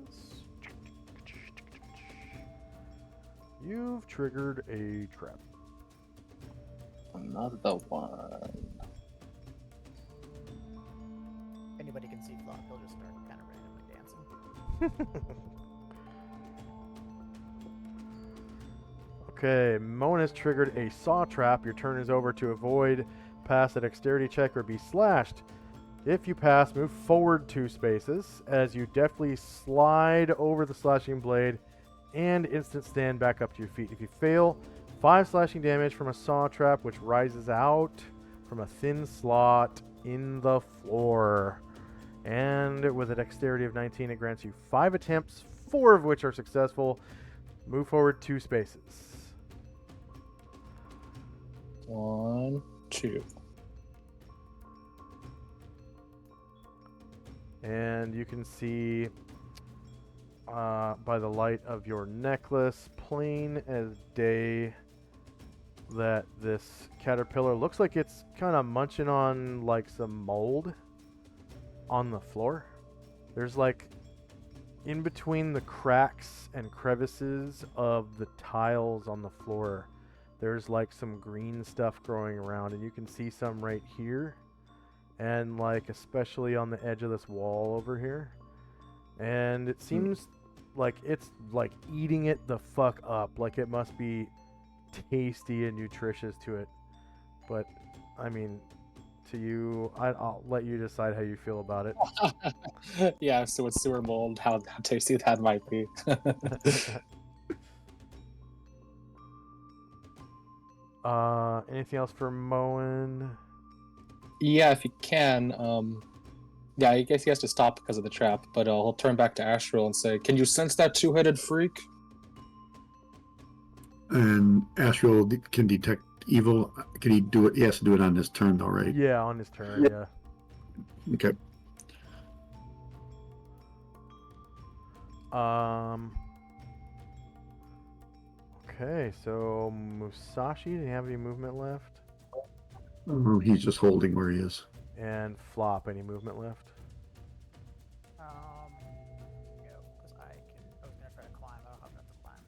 you've triggered a trap. Another one. Anybody can see Flop, he'll just start kind of randomly dancing. Okay, Moen has triggered a saw trap. Your turn is over to avoid, pass a dexterity check, or be slashed. If you pass, move forward 2 spaces as you deftly slide over the slashing blade and instant stand back up to your feet. If you fail, 5 slashing damage from a saw trap, which rises out from a thin slot in the floor. And with a dexterity of 19, it grants you 5 attempts, 4 of which are successful. Move forward 2 spaces. 1, 2. And you can see by the light of your necklace, plain as day, that this caterpillar looks like it's kind of munching on like some mold on the floor. There's like in between the cracks and crevices of the tiles on the floor, there's like some green stuff growing around, and you can see some right here and like especially on the edge of this wall over here. And it seems like it's like eating it the fuck up. Like it must be tasty and nutritious to it. But I mean, to you, I'll let you decide how you feel about it. Yeah, so it's sewer mold. How tasty that might be. Anything else for Moen? Yeah, if you can. Yeah, I guess he has to stop because of the trap, but he'll turn back to Astral and say, "Can you sense that two-headed freak?" And Astral can detect evil. Can he do it? He has to do it on his turn, though, right? Yeah, on his turn. Yeah. Okay. Okay, so Musashi, do you have any movement left? He's just holding where he is. And Flop, any movement left? No, because I was gonna try to climb. I don't have enough to climb.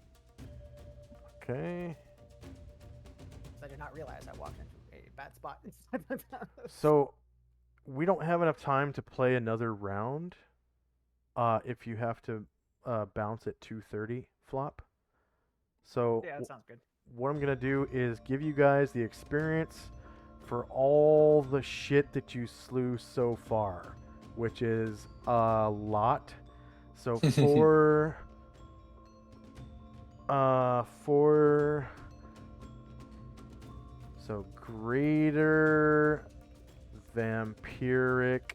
Okay. So I did not realize I walked into a bad spot. So we don't have enough time to play another round. If you have to bounce at 2:30, Flop. So yeah, that sounds good. what I'm gonna do is give you guys the experience for all the shit that you slew so far, which is a lot. So so greater vampiric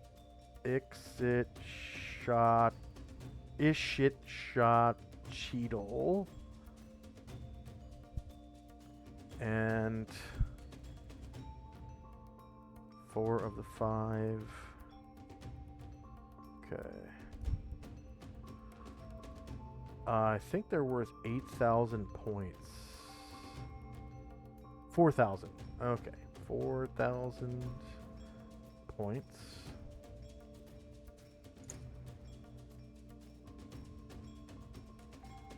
Ixit shot Cheetle. And 4 of the 5. Okay. I think they're worth 8,000 points. 4,000. Okay. 4,000 points.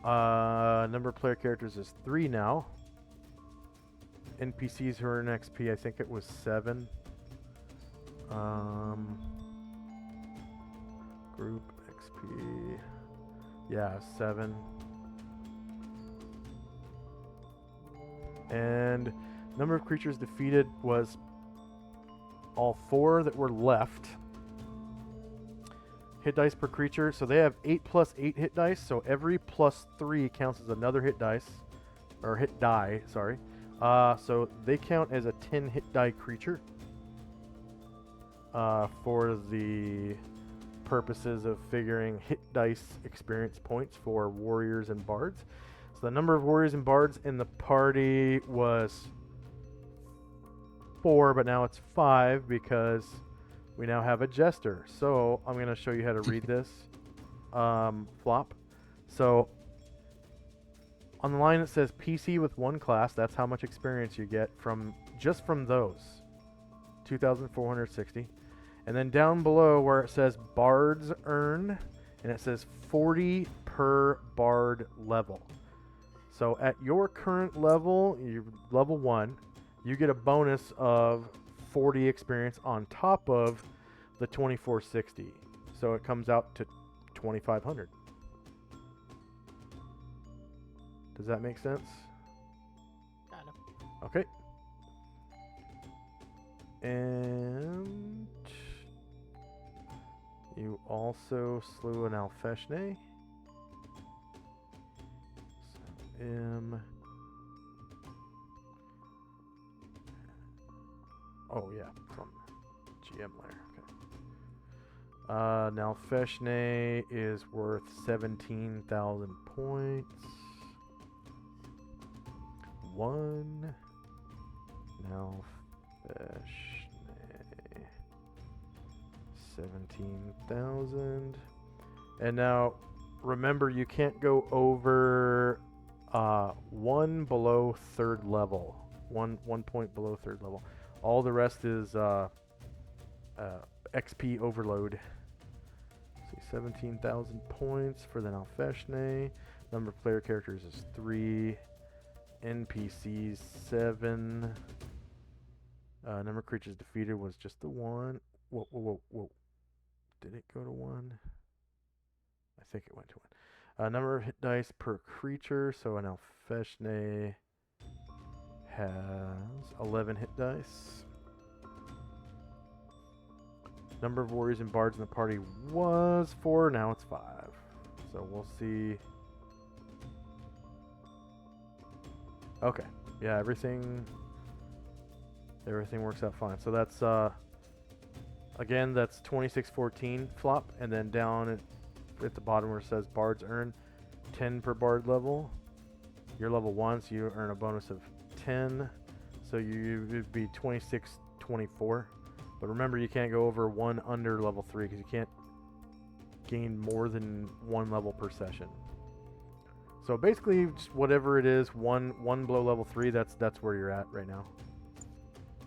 Number of player characters is 3 now. NPCs who are in XP, I think it was 7. Group XP. Yeah, 7. And number of creatures defeated was all 4 that were left. Hit dice per creature. So they have 8 plus 8 hit dice. So every plus 3 counts as another hit dice. Or hit die, sorry. So they count as a 10 hit die creature for the purposes of figuring hit dice experience points for warriors and bards. So the number of warriors and bards in the party was 4, but now it's 5 because we now have a jester. So I'm going to show you how to read this. Flop. So on the line it says PC with 1 class. That's how much experience you get from just from those. 2,460. And then down below where it says bards earn, and it says 40 per bard level. So at your current level, you're level 1, you get a bonus of 40 experience on top of the 2,460. So it comes out to 2,500. Does that make sense? Kind of. Okay. And you also slew an Alfeshne. So M. Oh yeah, from GM layer. Okay. Now Feshne is worth 17,000 points. 1. Now Feshne 17,000. And now remember, you can't go over 1 below 3rd level. One point below 3rd level. All the rest is XP overload. See, 17,000 points for the Nalfeshne. Number of player characters is 3. NPCs 7. Number of creatures defeated was just the 1. Whoa. Did it go to 1? I think it went to 1. Number of hit dice per creature. So an Alfeshne has 11 hit dice. Number of warriors and bards in the party was 4. Now it's 5. So we'll see. Okay. Yeah, everything works out fine. So that's again, that's 2614 flop, and then down at the bottom where it says bards earn 10 per bard level. You're level 1, so you earn a bonus of 10. So you would be 2624. But remember, you can't go over 1 under level 3 because you can't gain more than 1 level per session. So basically, just whatever it is, one below level 3, that's where you're at right now.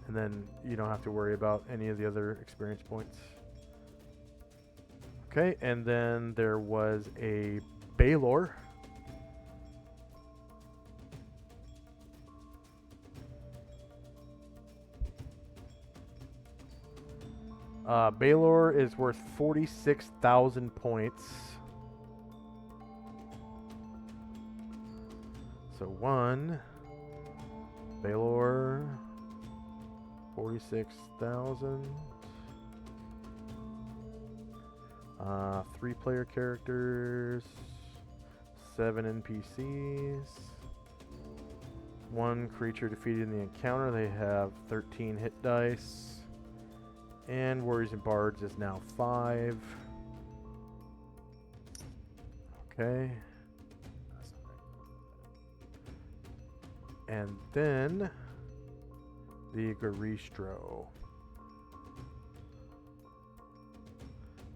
And then you don't have to worry about any of the other experience points. Okay, and then there was a Baylor. Baylor is worth 46,000 points. So 1 Baylor 46,000. 3 player characters, 7 NPCs, 1 creature defeated in the encounter. They have 13 hit dice. And Warriors and Bards is now 5. Okay. And then the Garistro.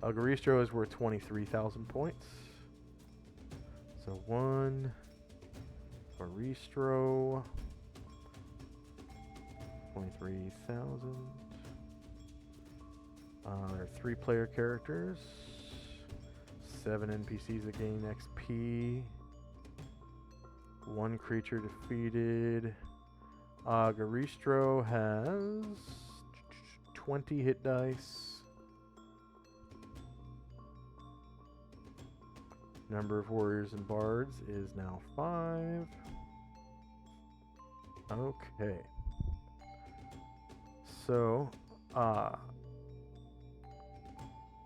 Garistro is worth 23,000 points. So 1 Garistro, 23,000. There are 3 player characters, 7 NPCs that gain XP, 1 creature defeated. Garistro has 20 hit dice. Number of warriors and bards is now 5. Okay. So,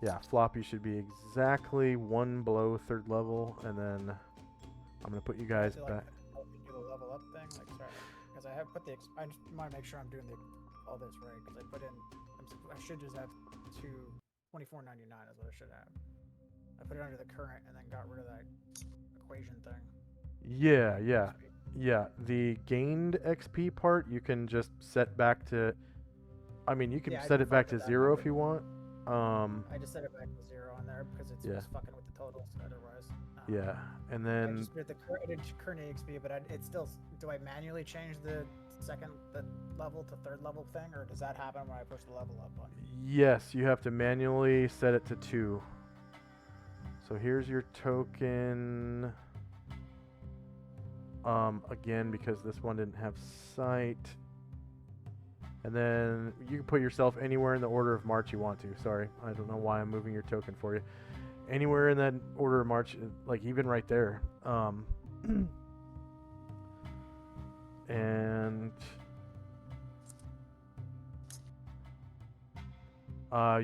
yeah, floppy should be exactly 1 below 3rd level, and then I'm gonna put you guys back. Do the level up thing, like sorry, because I have put the. I just want to make sure I'm doing all this right, because I put in. I should just have 24.99 is what I should have. I put it under the current and then got rid of that equation thing. Yeah. The gained XP part you can just set back to. I mean, you can set it back to 0 if you want. I just set it back to 0 on there because it's just fucking with the totals otherwise. Yeah, and then I just did the current XP, but it's still. Do I manually change the level to 3rd level thing, or does that happen when I push the level up button? Yes, you have to manually set it to 2. So here's your token. Again, because this one didn't have sight. And then you can put yourself anywhere in the order of march you want to. Sorry, I don't know why I'm moving your token for you. Anywhere in that order of march, like even right there. And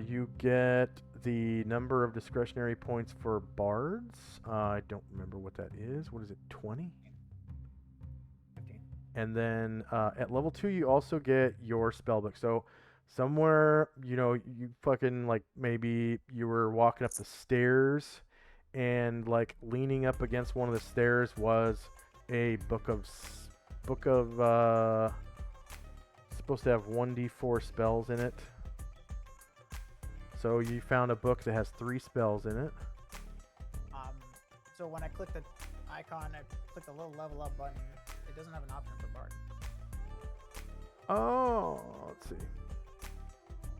you get the number of discretionary points for bards. I don't remember what that is. What is it, 20? 15. And then at level 2, you also get your spellbook. So somewhere, you fucking, like, maybe you were walking up the stairs and, like, leaning up against one of the stairs was a book of supposed to have 1d4 spells in it. So you found a book that has 3 spells in it. So when I click the icon, I click the little level up button, it doesn't have an option for bard. Oh, let's see.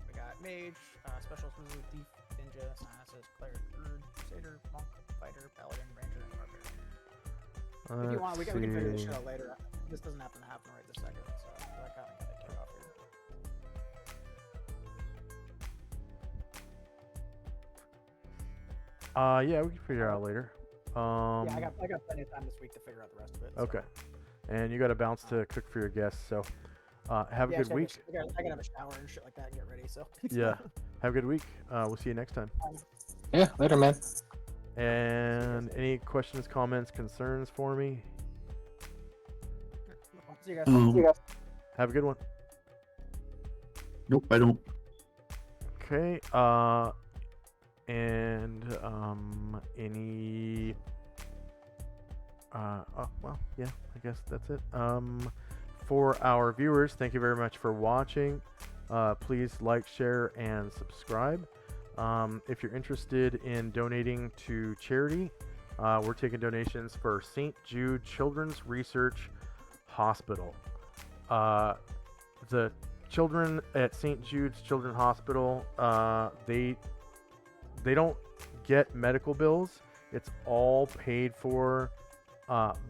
We got mage, special wizard, thief, ninja, scientist, cleric, druid, crusader, monk, fighter, paladin, ranger, and barbarian. If you want, we can figure this shit out later. This doesn't happen to happen right this second, so I kind of got it off here. Yeah, we can figure it out later. Yeah, I got plenty of time this week to figure out the rest of it. so. Okay. And you got to bounce to cook for your guests, so have a Yeah, good so week. I gotta have a shower and shit like that and get ready. So. Yeah. Have a good week. We'll see you next time. Yeah, later, man. And any questions, comments, concerns for me? See you guys. Have a good one. Nope, I don't. Okay. And any well, yeah, I guess that's it. For our viewers, thank you very much for watching. Please like, share, and subscribe. If you're interested in donating to charity, we're taking donations for St. Jude Children's Research Hospital. The children at St. Jude's Children's Hospital, they don't get medical bills. It's all paid for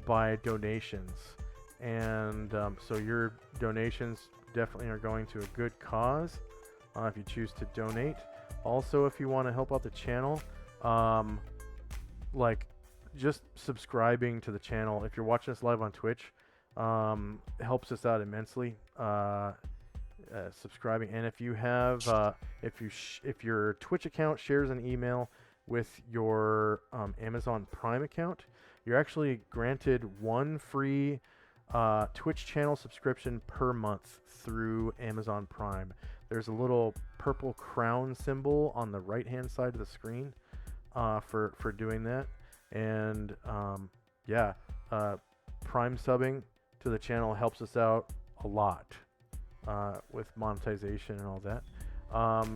by donations. And so your donations definitely are going to a good cause if you choose to donate. Also, if you want to help out the channel, like just subscribing to the channel, if you're watching us live on Twitch, helps us out immensely. Subscribing, and if you have if your Twitch account shares an email with your Amazon Prime account, you're actually granted one free Twitch channel subscription per month through Amazon Prime. There's a little purple crown symbol on the right hand side of the screen for doing that. And yeah, Prime subbing to the channel helps us out a lot with monetization and all that.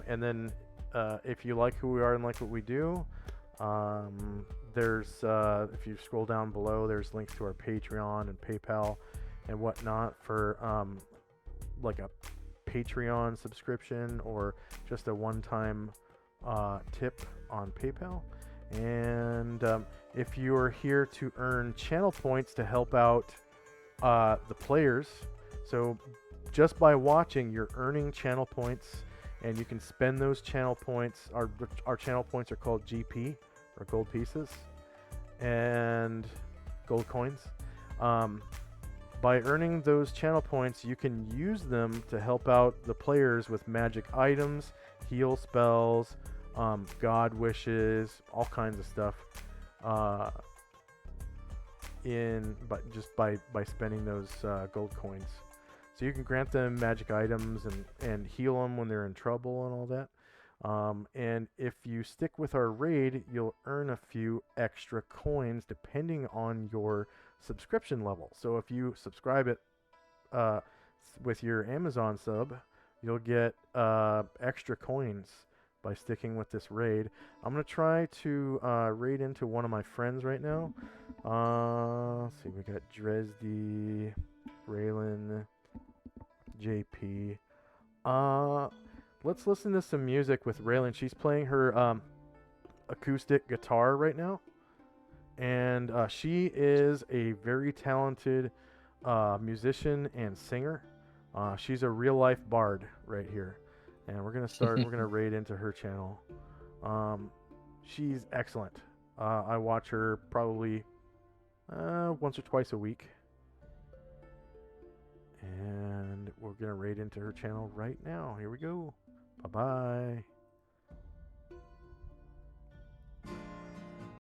And then if you like who we are and like what we do, there's if you scroll down below, there's links to our Patreon and PayPal and whatnot for like a Patreon subscription or just a one-time tip on PayPal. And if you are here to earn channel points to help out the players, so just by watching, you're earning channel points, and you can spend those channel points. Our channel points are called GP, or gold pieces, and gold coins. By earning those channel points, you can use them to help out the players with magic items, heal spells, god wishes, all kinds of stuff. Just by spending those gold coins. So you can grant them magic items and heal them when they're in trouble and all that. And if you stick with our raid, you'll earn a few extra coins depending on your subscription level. So if you subscribe it with your Amazon sub, you'll get extra coins by sticking with this raid. I'm going to try to raid into one of my friends right now. Let's see, we got Dresdy, Raylan, JP. Let's listen to some music with Raylan. She's playing her acoustic guitar right now, and she is a very talented musician and singer. She's a real life bard right here, and we're gonna raid into her channel. She's excellent. I watch her probably once or twice a week. And we're going to raid into her channel right now. Here we go. Bye-bye.